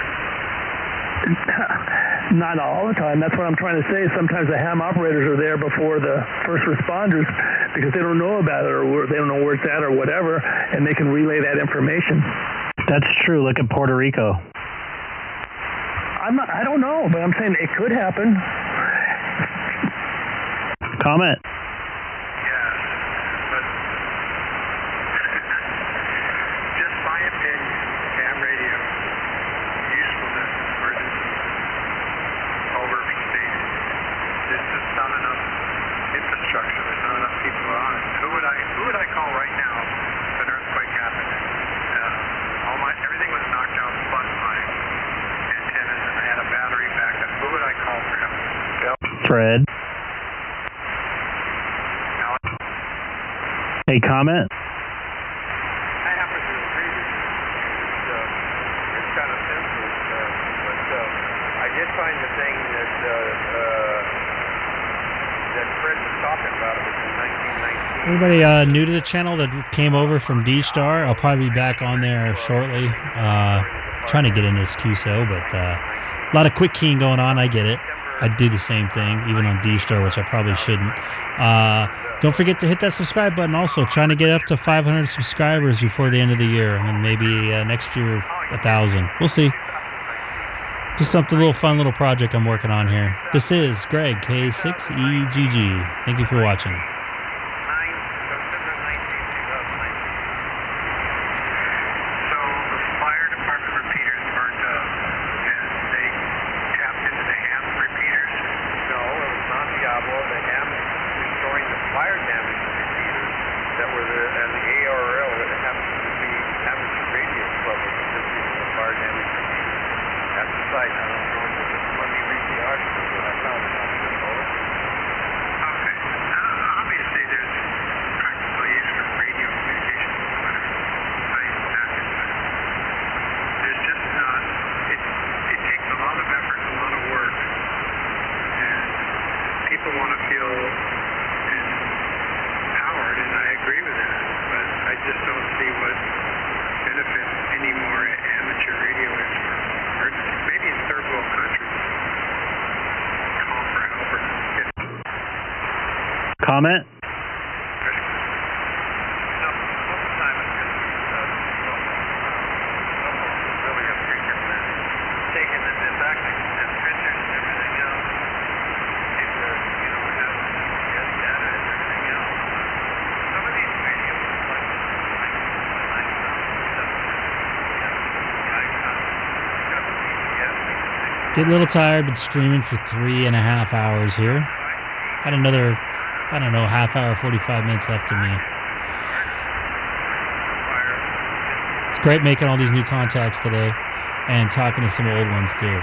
Not all the time. That's what I'm trying to say. Sometimes the ham operators are there before the first responders because they don't know about it or they don't know where it's at or whatever, and they can relay that information. That's true. Look at Puerto Rico. I don't know, but I'm saying it could happen. Comment. Yeah, but just my opinion, ham radio usefulness, emergency, overstated. There's just not enough infrastructure. There's not enough people on it. Who would I call right now if an earthquake happened? Everything was knocked out, plus my antennas, and I had a battery backup. Who would I call for help? Fred. Hey, comment? I happen to agree with you. It's kind of find the thing that Fred was talking about. It was in 1919. Anybody new to the channel that came over from DStar? I'll probably be back on there shortly. Trying to get in this QSO, but a lot of quick keying going on. I get it. I do the same thing, even on DStar, which I probably shouldn't. Don't forget to hit that subscribe button. Also, trying to get up to 500 subscribers before the end of the year, and then maybe next year 1,000. We'll see. Just something, little fun little project I'm working on here. This is Greg, K6EGG. Thank you for watching. Comment? Getting a little tired, been streaming for 3.5 hours here. Got another, I don't know, half hour, 45 minutes left of me. It's great making all these new contacts today and talking to some old ones too. Yeah,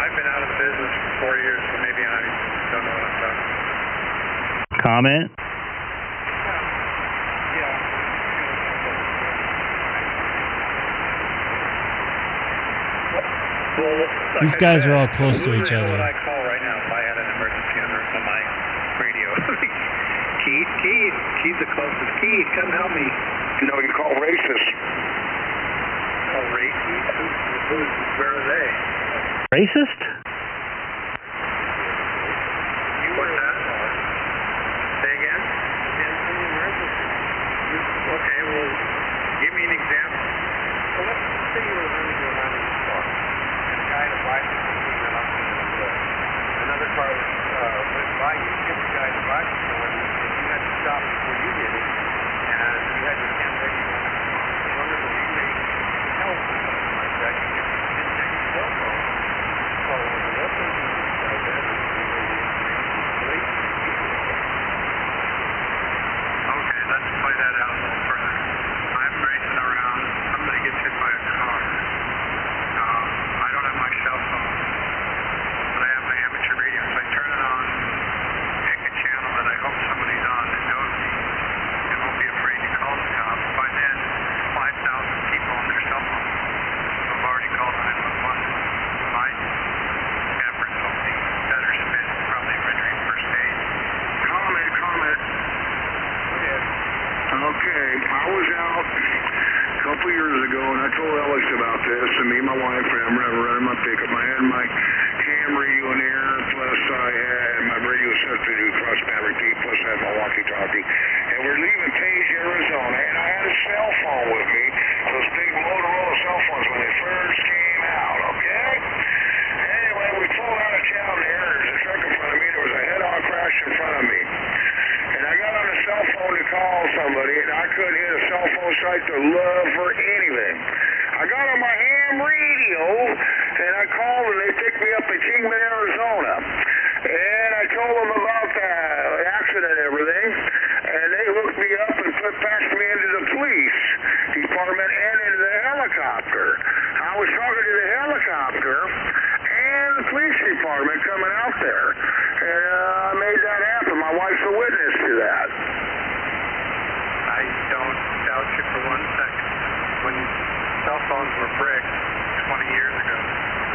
I've been out of the business for 4 years, so maybe I don't know what I'm talking about. Comment? These guys are all close to each other. What I call right now if I had an emergency on my radio. Keith's the closest. Keith, come help me. No, you call racist. Oh, racist? Where are they? Racist? What's that? Say again? Okay, well, give me an example. Well, let's say you were running to a running store. Guy in a bicycle went up to another car went by you, hit the guy in the bicycle, and you had to stop before you did it, and you had your hand ready to one of the relay help or something like that. You didn't take your cell phone. So the other thing you did that is Okay, let's play that out a little further. I'm racing around. Somebody gets hit by a car. I don't have my cell phone, but I have my amateur radio. So I turn it on, pick a channel that I hope somebody's on that knows me and won't be afraid to call the cops. By then, 5,000 people on their cell phones have already called 911. My efforts will be better spent probably rendering first aid. Comment. Okay, I was out a couple years ago, and I told Alex about this, and me and my wife and I'm running my pickup. I had my ham radio in there, plus I had my radio set to do crossband repeat, plus I had my walkie-talkie. And we're leaving Page, Arizona, and I had a cell phone with me, those big Motorola cell phones when they first came out, okay? Anyway, we pulled out of town there, there's a truck in front of me, there was a head-on crash in front of me. And I got on a cell phone to call somebody, and I couldn't hit a cell phone site to love for anything. I got on my ham radio, and I called, and they picked me up in Kingman, Arizona. And I told them about the accident and everything, and they hooked me up and passed me into the police department and into the helicopter. I was talking to the helicopter and the police department coming out there, and I made that happen. My wife's a witness to that. I don't doubt you for 1 second. When brick 20 years ago,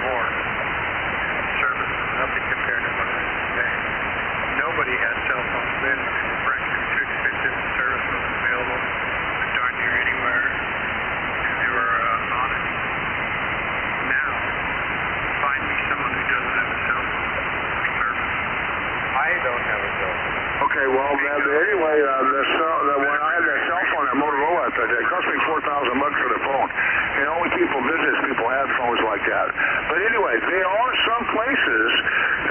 more. Service was nothing compared to what it is today. Nobody had cell phones then. They were practically too expensive. Service wasn't available darn near anywhere, and they were on it. Now, find me someone who doesn't have a cell phone for service. I don't have a cell phone. Okay, well, anyway, when I had that cell phone, that Motorola, it cost me $4,000 for the phone. And only business people had phones like that. But anyway, there are some places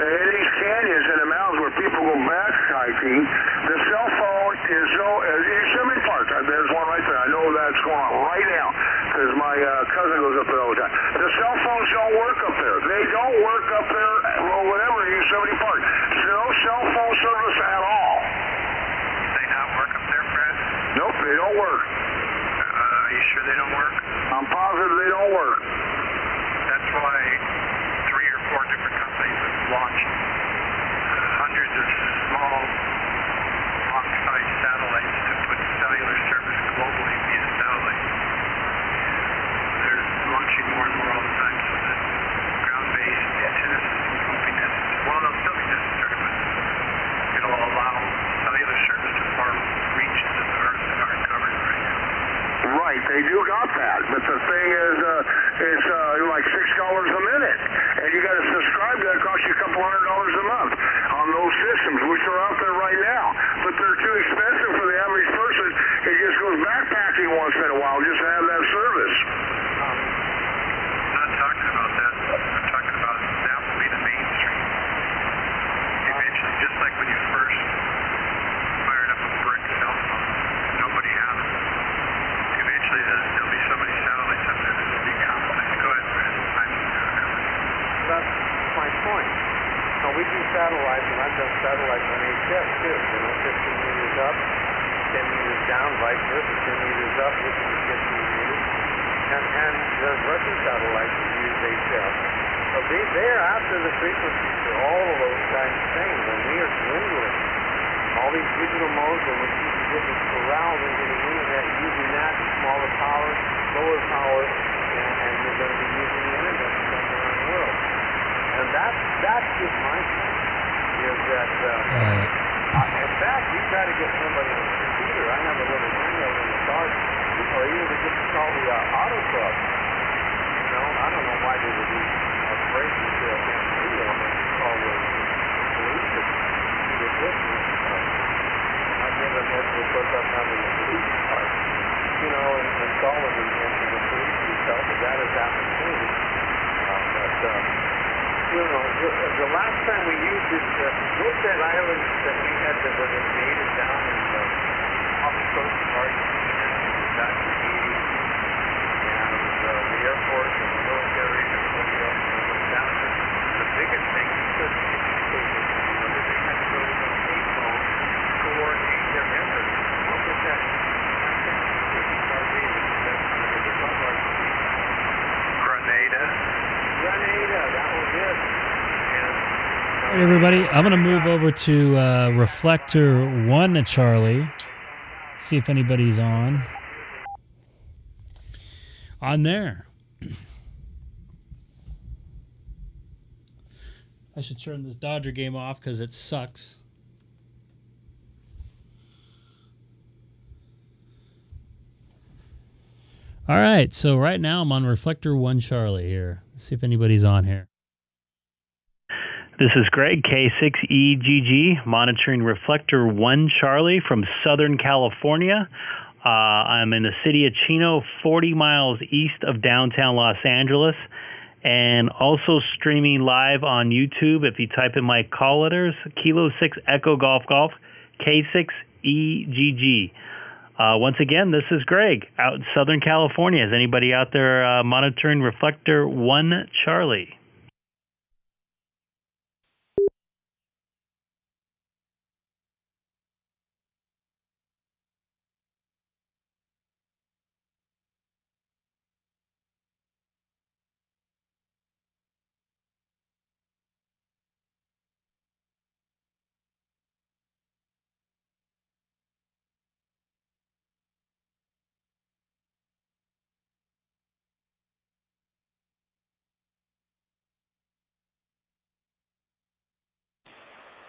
in these canyons and the mountains where people go backhiking. The cell phone is Yosemite Park. There's one right there. I know that's going on right now because my cousin goes up there all the time. The cell phones don't work up there. They don't work up there, well, whatever, in Yosemite Park. There's no cell phone service at all. They not work up there, Fred? Nope, they don't work. Are you sure they don't work? I'm positive they don't work. That's why 3 or 4 different companies have launched hundreds of small alongside satellites to put cellular service globally via satellite. They're launching more and more all the time so that ground-based antenna systems won't be necessary. Well, they'll still be necessary, but it'll allow cellular service to far reaches of the Earth that aren't covered right now. Right, they do got that, but the thing is, it's like $6 a minute, and you got to subscribe to that. It costs you a couple $100 a month on those systems, which are out there right now. But they're too expensive for the average person. It just goes backpacking once in a while just to have that service. I'm not talking about that. I'm talking about that will be the mainstream. Eventually, just like when you first fired up a brick cell phone, nobody had it. Eventually, there'll be so many satellites up there that it'll be complex. Go ahead, Fred. That's my point. So we do satellites, and I've done satellites on HS too. 15 meters up, 10 meters down, vice versa. 10 meters up, which is 15 meters. And there's Russian satellites that use HS. So they're after the frequencies for all of those kinds of things, and we are dwindling. All these digital modes, and we keep getting corralled into the internet, using that smaller power, lower power, and we're going to be using the internet somewhere in the world. And that's just my point, is that, in fact, you try to get somebody on the computer. I have a little window in the car, or even to just call the auto club. You know, I don't know why they would be afraid to do a video and call the police or the business. I've never had to put up under the police part, you know, and call them and the police yourself, but that has happened too. You know, the last time we used it, those that islands that we had that were invaded down in the off the coast of Argentina back in the 80s, and the Air Force and the military and everybody else went down there. The biggest thing is that they had to go to the payphone to coordinate their efforts. What was that? Grenada, that was it. Hey everybody, I'm going to move over to Reflector 1 Charlie. See if anybody's on. On there. I should turn this Dodger game off because it sucks. All right, so right now I'm on Reflector 1 Charlie here. Let's see if anybody's on here. This is Greg, K6EGG, monitoring Reflector 1 Charlie from Southern California. I'm in the city of Chino, 40 miles east of downtown Los Angeles, and also streaming live on YouTube. If you type in my call letters, Kilo 6 Echo Golf Golf, K6EGG. Once again, this is Greg out in Southern California. Is anybody out there monitoring Reflector 1 Charlie?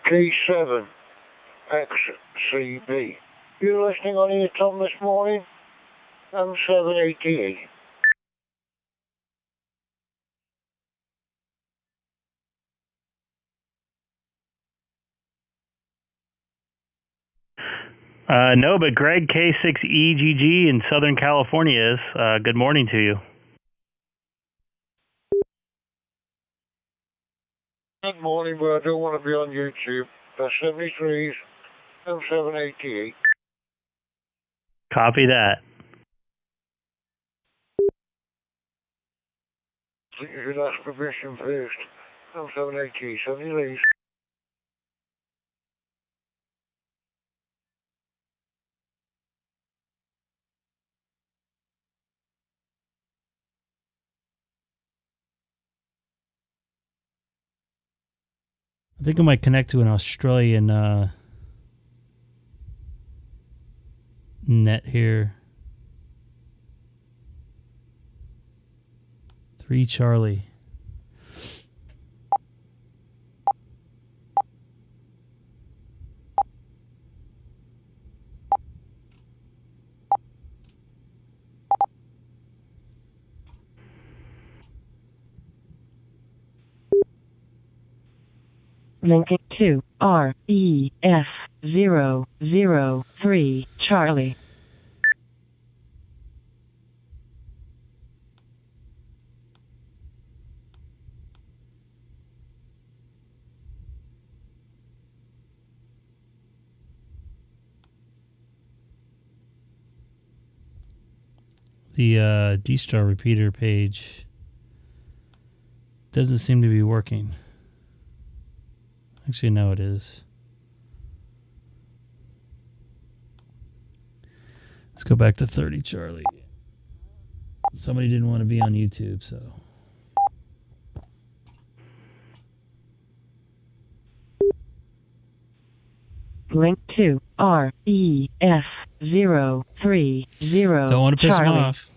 K6EGG. You listening on Icom this morning? I'm 788. No, but Greg, K6EGG in Southern California is. Good morning to you. Good morning, but I don't want to be on YouTube. That's 73s. I'm 788. Copy that. Your last permission first. I'm 788. 70 I think I might connect to an Australian net here. 3 Charlie. Linking to REF003 Charlie. The DStar repeater page doesn't seem to be working. Actually, no, it is. Let's go back to 30 Charlie. Somebody didn't want to be on YouTube, so. Link to REF030 Don't want to piss Charlie. him off.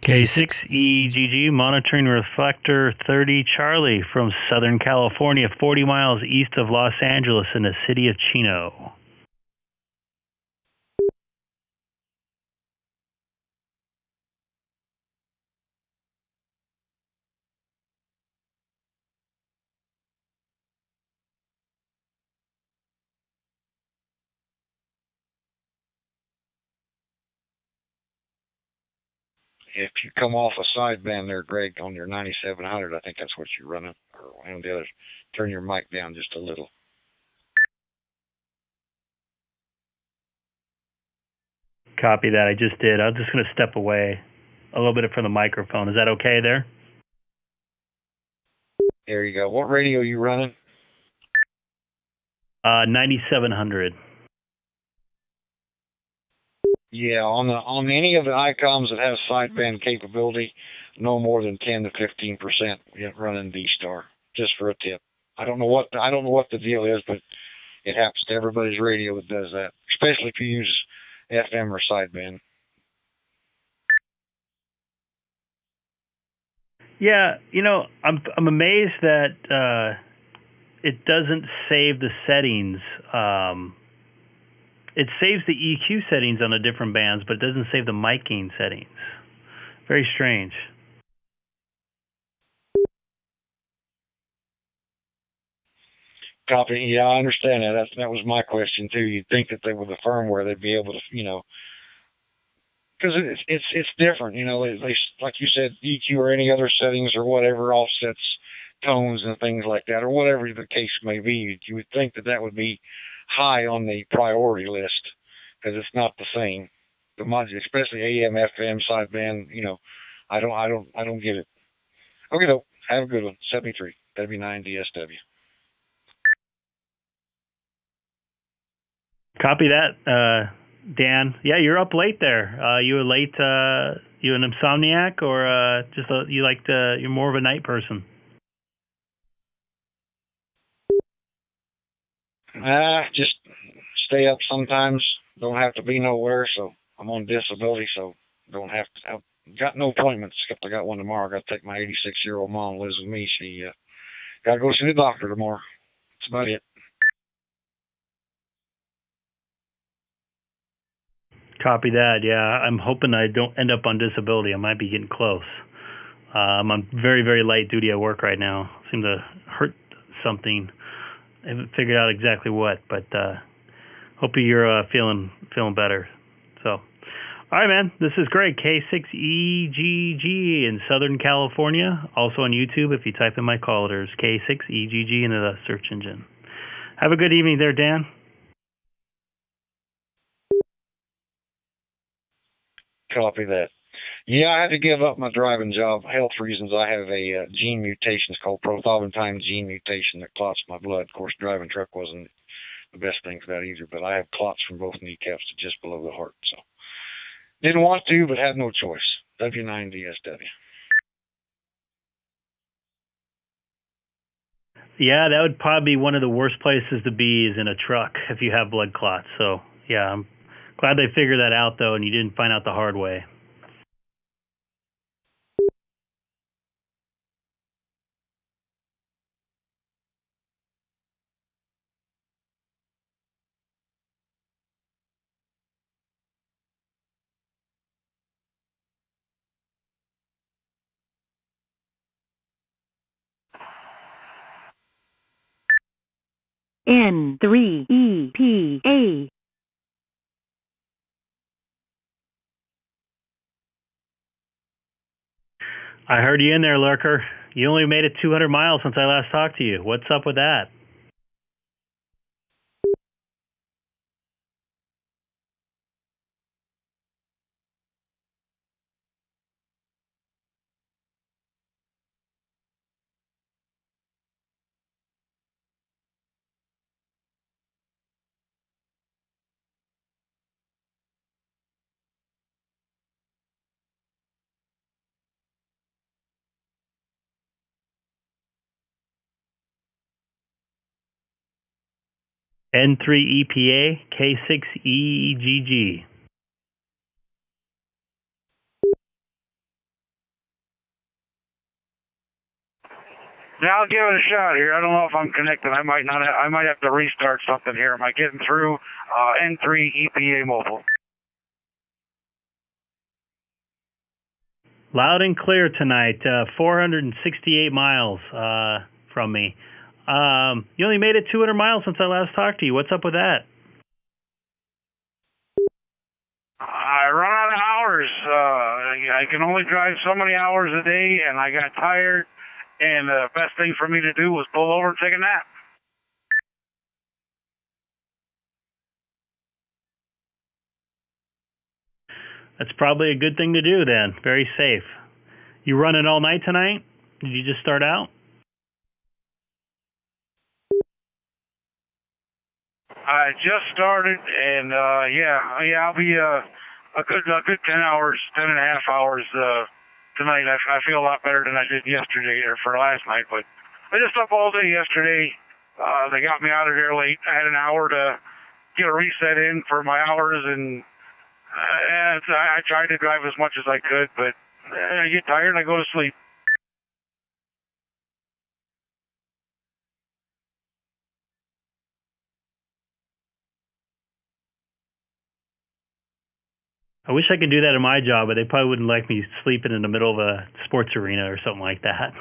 K6EGG monitoring reflector 30 Charlie from Southern California, 40 miles east of Los Angeles in the city of Chino. If you come off a sideband there, Greg, on your 9700, I think that's what you're running. Or one of the others. Turn your mic down just a little. Copy that. I just did. I'm just going to step away a little bit from the microphone. Is that okay there? There you go. What radio are you running? 9700. Yeah, on any of the ICOMs that have sideband capability, no more than 10 to 15% running DStar, just for a tip. I don't know what the deal is, but it happens to everybody's radio that does that, especially if you use FM or sideband. Yeah, I'm amazed that it doesn't save the settings. It saves the EQ settings on the different bands, but it doesn't save the mic gain settings. Very strange. Copy. Yeah, I understand that. That was my question too. You'd think that they with the firmware they'd be able to, because it's different. They, like you said, EQ or any other settings or whatever offsets tones and things like that, or whatever the case may be. You would think that would be high on the priority list because it's not the same. The module, especially AM, FM, sideband, I don't get it. Okay, though. Have a good one. 73 W9 DSW. Copy that, Dan. Yeah, you're up late there. You were late. You an insomniac, or you're more of a night person? Just stay up sometimes. don't have to be nowhere, so I'm on disability, so don't have to. I've got no appointments, except I got one tomorrow. I got to take my 86-year-old mom who lives with me. She got to go see the doctor tomorrow. That's about it. Copy that. Yeah, I'm hoping I don't end up on disability. I might be getting close. I'm on very, very light duty at work right now. Seem to hurt something. I haven't figured out exactly what, but hope you're feeling better. So, all right, man. This is great. K6EGG in Southern California. Also on YouTube, if you type in my call letters, K6EGG into the search engine. Have a good evening there, Dan. Copy that. Yeah, I had to give up my driving job. Health reasons. I have a gene mutation. It's called prothrombin gene mutation that clots my blood. Of course, driving truck wasn't the best thing for that either, but I have clots from both kneecaps to just below the heart. So didn't want to, but had no choice. W9DSW. Yeah, that would probably be one of the worst places to be, is in a truck if you have blood clots. So, yeah, I'm glad they figured that out, though, and you didn't find out the hard way. N3EPA. I heard you in there, Lurker. You only made it 200 miles since I last talked to you. What's up with that? N3EPA, K6EGG. Yeah, I'll give it a shot here. I don't know if I'm connected. I might not. I might have to restart something here. Am I getting through? N3EPA mobile. Loud and clear tonight. 468 miles from me. You only made it 200 miles since I last talked to you. What's up with that? I run out of hours. I can only drive so many hours a day, and I got tired. And the best thing for me to do was pull over and take a nap. That's probably a good thing to do then. Very safe. You running all night tonight? Did you just start out? I just started, and I'll be a good 10 hours, 10 and a half hours tonight. I feel a lot better than I did yesterday or for last night, but I just up all day yesterday. They got me out of there late. I had an hour to get a reset in for my hours, and I tried to drive as much as I could, but I get tired and I go to sleep. I wish I could do that in my job, but they probably wouldn't like me sleeping in the middle of a sports arena or something like that.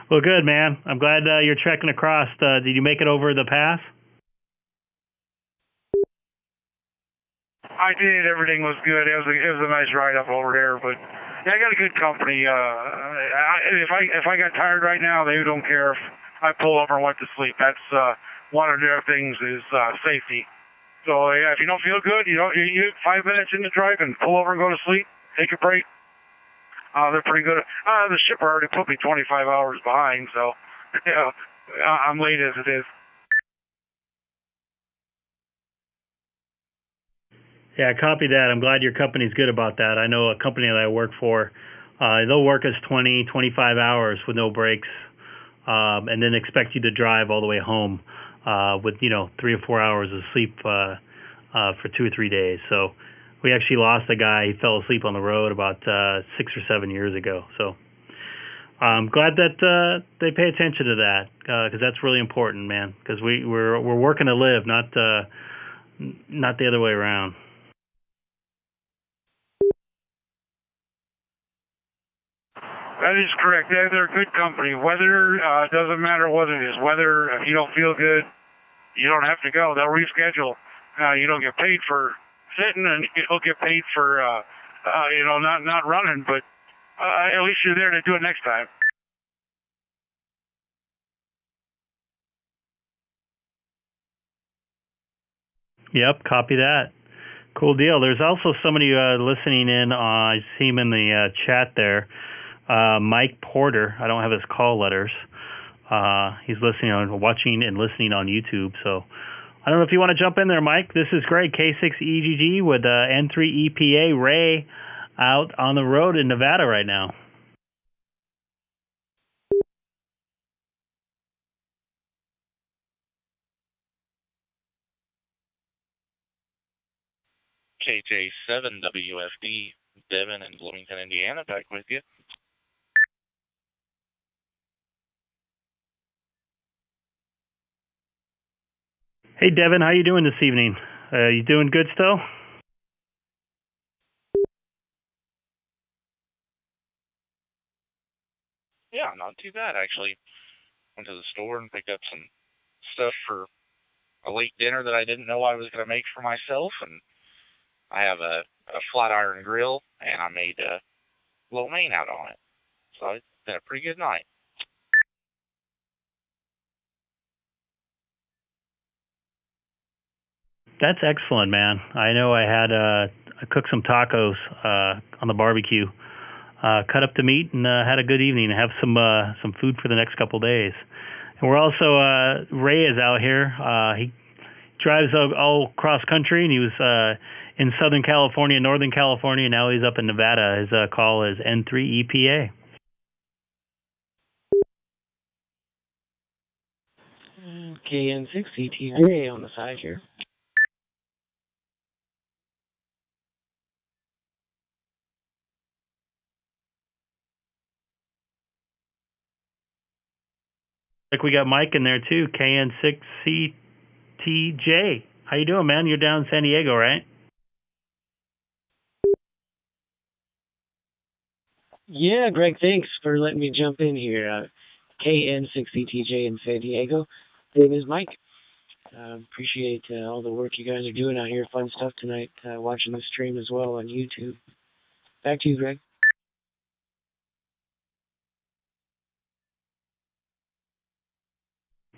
Well, good, man. I'm glad you're trekking across. Did you make it over the pass? I did. Everything was good. It was a nice ride up over there, but yeah, I got a good company. If I got tired right now, they don't care if I pull over and went to sleep. That's one of their things is safety. So yeah, if you don't feel good, you 5 minutes into driving, pull over and go to sleep. Take a break. They're pretty good. The shipper already put me 25 hours behind, so yeah, I'm late as it is. Yeah, copy that. I'm glad your company's good about that. I know a company that I work for, they'll work us 20, 25 hours with no breaks, and then expect you to drive all the way home with 3 or 4 hours of sleep for 2 or 3 days. So we actually lost a guy. He fell asleep on the road about 6 or 7 years ago. So I'm glad that they pay attention to that, because that's really important, man. Because we're working to live, not the other way around. That is correct. They're a good company. Weather doesn't matter what it is. Weather, if you don't feel good, you don't have to go. They'll reschedule. You don't get paid for sitting, and you don't get paid for not running. But at least you're there to do it next time. Yep, copy that. Cool deal. There's also somebody listening in. I see him in the chat there. Mike Porter. I don't have his call letters. He's watching and listening on YouTube. So I don't know if you want to jump in there, Mike. This is Greg, K6EGG with N3EPA Ray out on the road in Nevada right now. KJ7WFD, Devin in Bloomington, Indiana, back with you. Hey, Devin, how you doing this evening? You doing good still? Yeah, not too bad, actually. Went to the store and picked up some stuff for a late dinner that I didn't know I was going to make for myself, and I have a flat iron grill, and I made lo mein out on it. So it's been a pretty good night. That's excellent, man. I know I had I cooked some tacos on the barbecue, cut up the meat, and had a good evening. Have some food for the next couple days. And we're also Ray is out here. He drives all cross country, and he was in Southern California, Northern California. Now he's up in Nevada. His call is N3EPA. KN6EGG on the side here. Like we got Mike in there too, KN6CTJ. How you doing, man? You're down in San Diego, right? Yeah, Greg, thanks for letting me jump in here. KN6ETJ in San Diego. My name is Mike. Appreciate all the work you guys are doing out here. Fun stuff tonight. Watching the stream as well on YouTube. Back to you, Greg.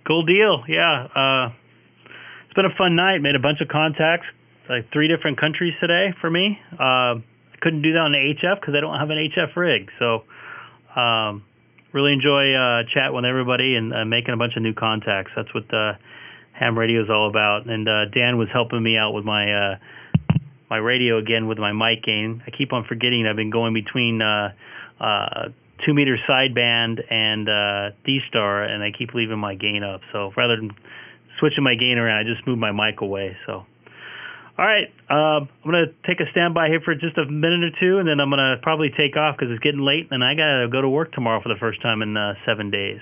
Cool deal. Yeah. It's been a fun night. Made a bunch of contacts, like 3 different countries today for me. I couldn't do that on the HF because I don't have an HF rig. So really enjoy chatting with everybody and making a bunch of new contacts. That's what ham radio is all about. And Dan was helping me out with my my radio again with my mic gain. I keep on forgetting I've been going between 2-meter sideband and DStar, and I keep leaving my gain up. So rather than switching my gain around, I just moved my mic away. So, all right, I'm going to take a standby here for just a minute or two, and then I'm going to probably take off because it's getting late, and I got to go to work tomorrow for the first time in 7 days.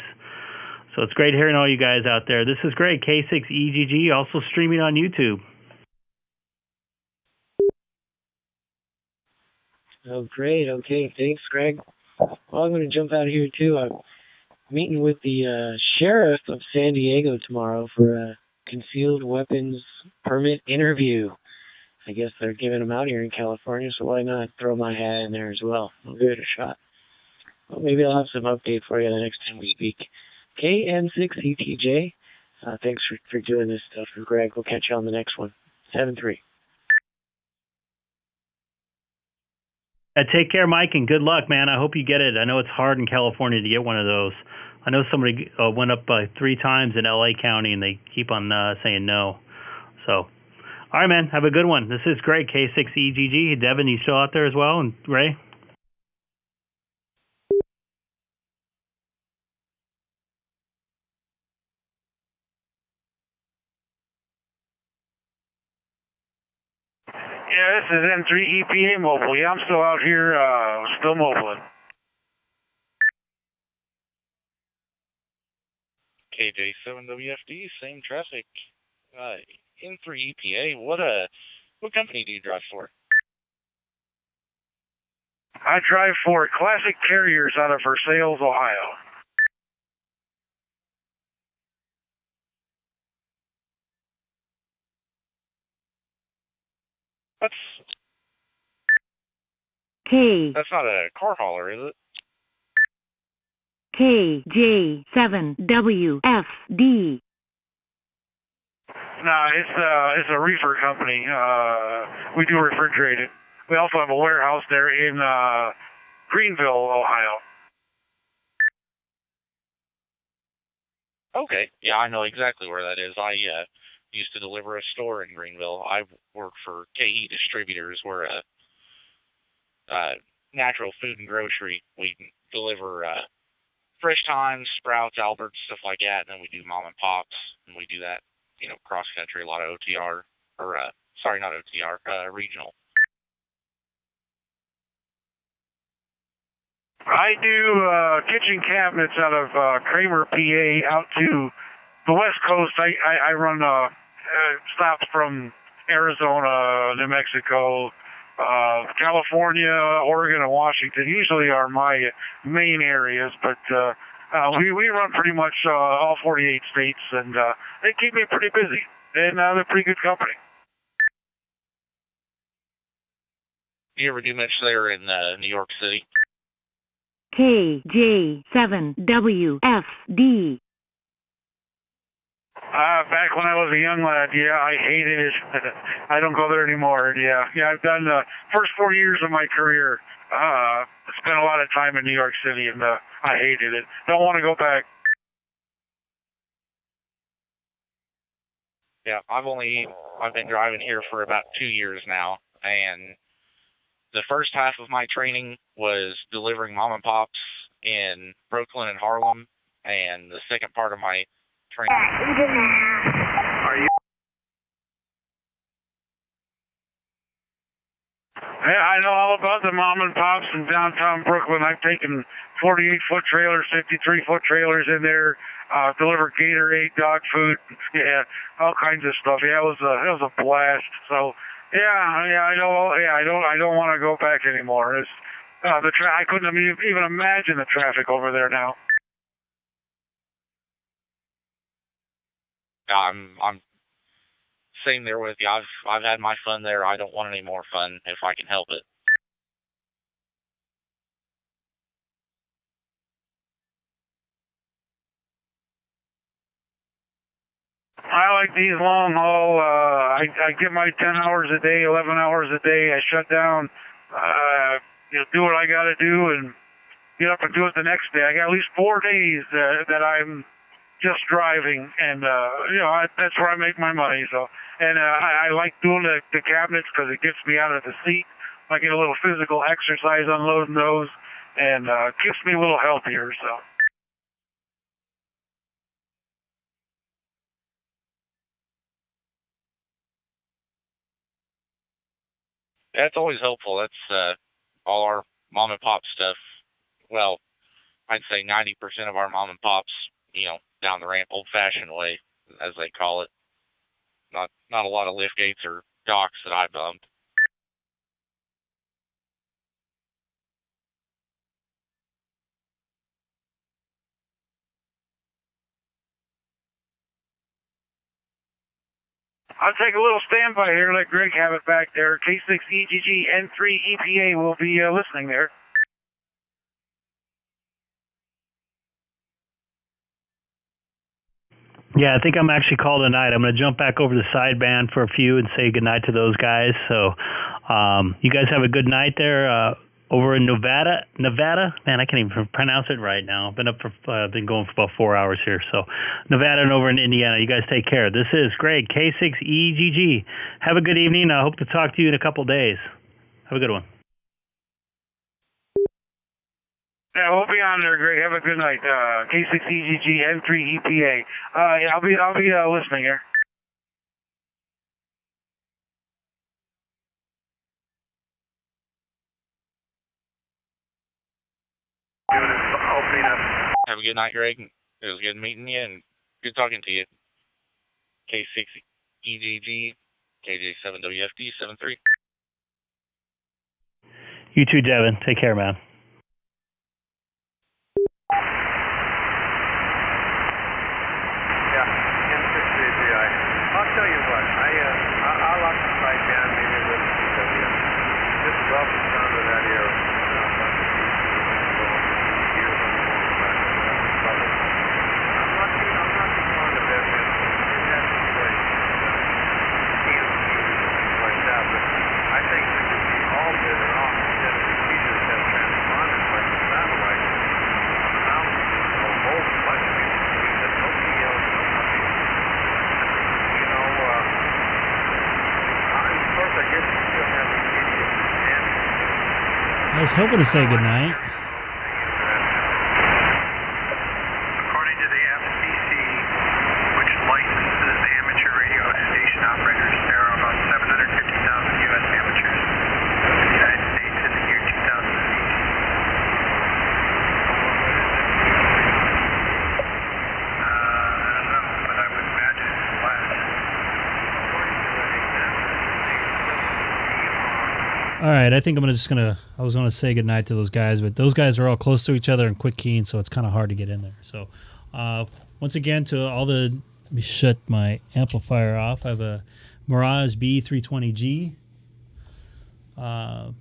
So it's great hearing all you guys out there. This is great. K6EGG, also streaming on YouTube. Oh, great. Okay, thanks, Greg. Well, I'm going to jump out of here, too. I'm meeting with the sheriff of San Diego tomorrow for a concealed weapons permit interview. I guess they're giving them out here in California, so why not throw my hat in there as well? I'll give it a shot. Well, maybe I'll have some update for you the next time we speak. KN6ETJ, thanks for doing this stuff for Greg. We'll catch you on the next one. 7-3. Take care, Mike, and good luck, man. I hope you get it. I know it's hard in California to get one of those. I know somebody went up 3 times in L.A. County, and they keep on saying no. So, all right, man, have a good one. This is great, K6EGG. Devin, you still out there as well? And Ray? Yeah, this is N3 EPA mobile. Yeah, I'm still out here, still mobile. KJ7WFD, same traffic. N3 EPA. What company do you drive for? I drive for Classic Carriers out of Versailles, Ohio. That's not a car hauler, is it? KJ7WFD. No, it's a reefer company. We do refrigerated. We also have a warehouse there in Greenville, Ohio. Okay. Yeah, I know exactly where that is. I used to deliver a store in Greenville. I work for KE Distributors. We're a natural food and grocery. We deliver Fresh Times, Sprouts, Alberts, stuff like that, and then we do mom and pops, and we do that, cross country, a lot of OTR, or sorry, not OTR, regional. I do kitchen cabinets out of Kramer, PA, out to the West Coast. I run stops from Arizona, New Mexico, California, Oregon, and Washington. Usually are my main areas, but we run pretty much all 48 states, and they keep me pretty busy, and they're pretty good company. You ever do much there in New York City? KJ7WFD. Back when I was a young lad, yeah, I hated it. I don't go there anymore. Yeah, I've done the first 4 years of my career. Spent a lot of time in New York City, and I hated it. Don't want to go back. Yeah, I've been driving here for about 2 years now, and the first half of my training was delivering mom and pops in Brooklyn and Harlem, and the second part of my training. Are you? Yeah, I know all about the mom and pops in downtown Brooklyn. I've taken 48-foot trailers, 53-foot trailers in there, delivered Gatorade, dog food, yeah, all kinds of stuff. Yeah, it was a blast. So. Yeah, I know. Yeah, I don't want to go back anymore. It's I couldn't even imagine the traffic over there now. I'm same there with you. I've had my fun there. I don't want any more fun if I can help it. I like these long haul. I get my 10 hours a day, 11 hours a day. I shut down, do what I got to do, and get up and do it the next day. I got at least 4 days that I'm just driving, and that's where I make my money. So, and I like doing the cabinets because it gets me out of the seat. I get a little physical exercise unloading those, and keeps me a little healthier. So. That's always helpful. That's all our mom and pop stuff. Well, I'd say 90% of our mom and pops, down the ramp, old-fashioned way, as they call it. Not a lot of lift gates or docks that I bumped. I'll take a little standby here. Let Greg have it back there. K6EGG N3 EPA will be listening there. Yeah, I think I'm actually called tonight. I'm going to jump back over the sideband for a few and say goodnight to those guys. So you guys have a good night there over in Nevada. Man, I can't even pronounce it right now. Been going for about 4 hours here. So Nevada and over in Indiana, you guys take care. This is Greg, K6EGG. Have a good evening. I hope to talk to you in a couple days. Have a good one. Yeah, we'll be on there, Greg. Have a good night. K6EGG N3 EPA. Yeah, I'll be listening here. Have a good night, Greg. It was good meeting you and good talking to you. K6EGG, KJ7WFD73. You too, Devin. Take care, man. Yeah, K6EGG. I'll tell you what, I'll occupy down maybe a little CW. Just love the sound of that air. I was hoping to say goodnight. According to the FCC, which licenses amateur radio station operators, there are about 750,000 U.S. amateurs in the United States in the year 2018. I don't know, but I would imagine it's less. All right, I think I was going to say goodnight to those guys, but those guys are all close to each other in quick keying, so it's kind of hard to get in there. So once again, to all let me shut my amplifier off. I have a Mirage B320G, a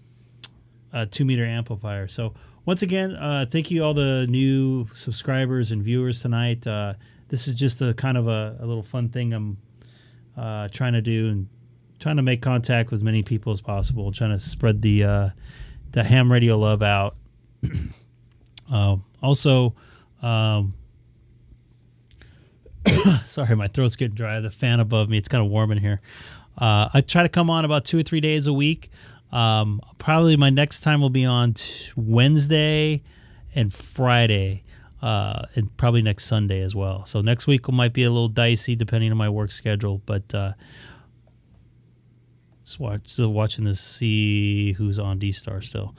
2-meter amplifier. So once again, thank you all the new subscribers and viewers tonight. This is just a kind of a little fun thing I'm trying to do, and trying to make contact with as many people as possible, trying to spread the ham radio love out. Also, sorry, my throat's getting dry. The fan above me, it's kind of warm in here. I try to come on about 2 or 3 days a week. Probably my next time will be on Wednesday and Friday, and probably next Sunday as well. So next week might be a little dicey depending on my work schedule, but still watching this, see who's on DStar still.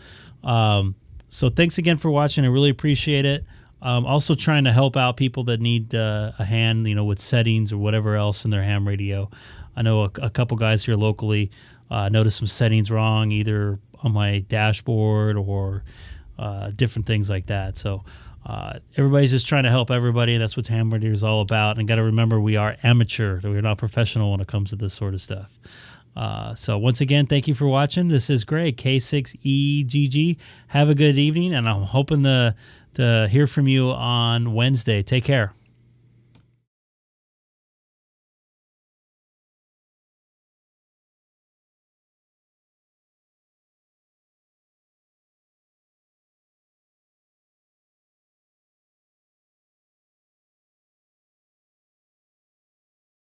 So thanks again for watching. I really appreciate it. Also trying to help out people that need a hand, with settings or whatever else in their ham radio. I know a couple guys here locally noticed some settings wrong, either on my dashboard or different things like that. So everybody's just trying to help everybody, and that's what ham radio is all about. And got to remember, we are amateur. We're not professional when it comes to this sort of stuff. So once again, thank you for watching. This is Greg, K6EGG. Have a good evening, and I'm hoping to hear from you on Wednesday. Take care.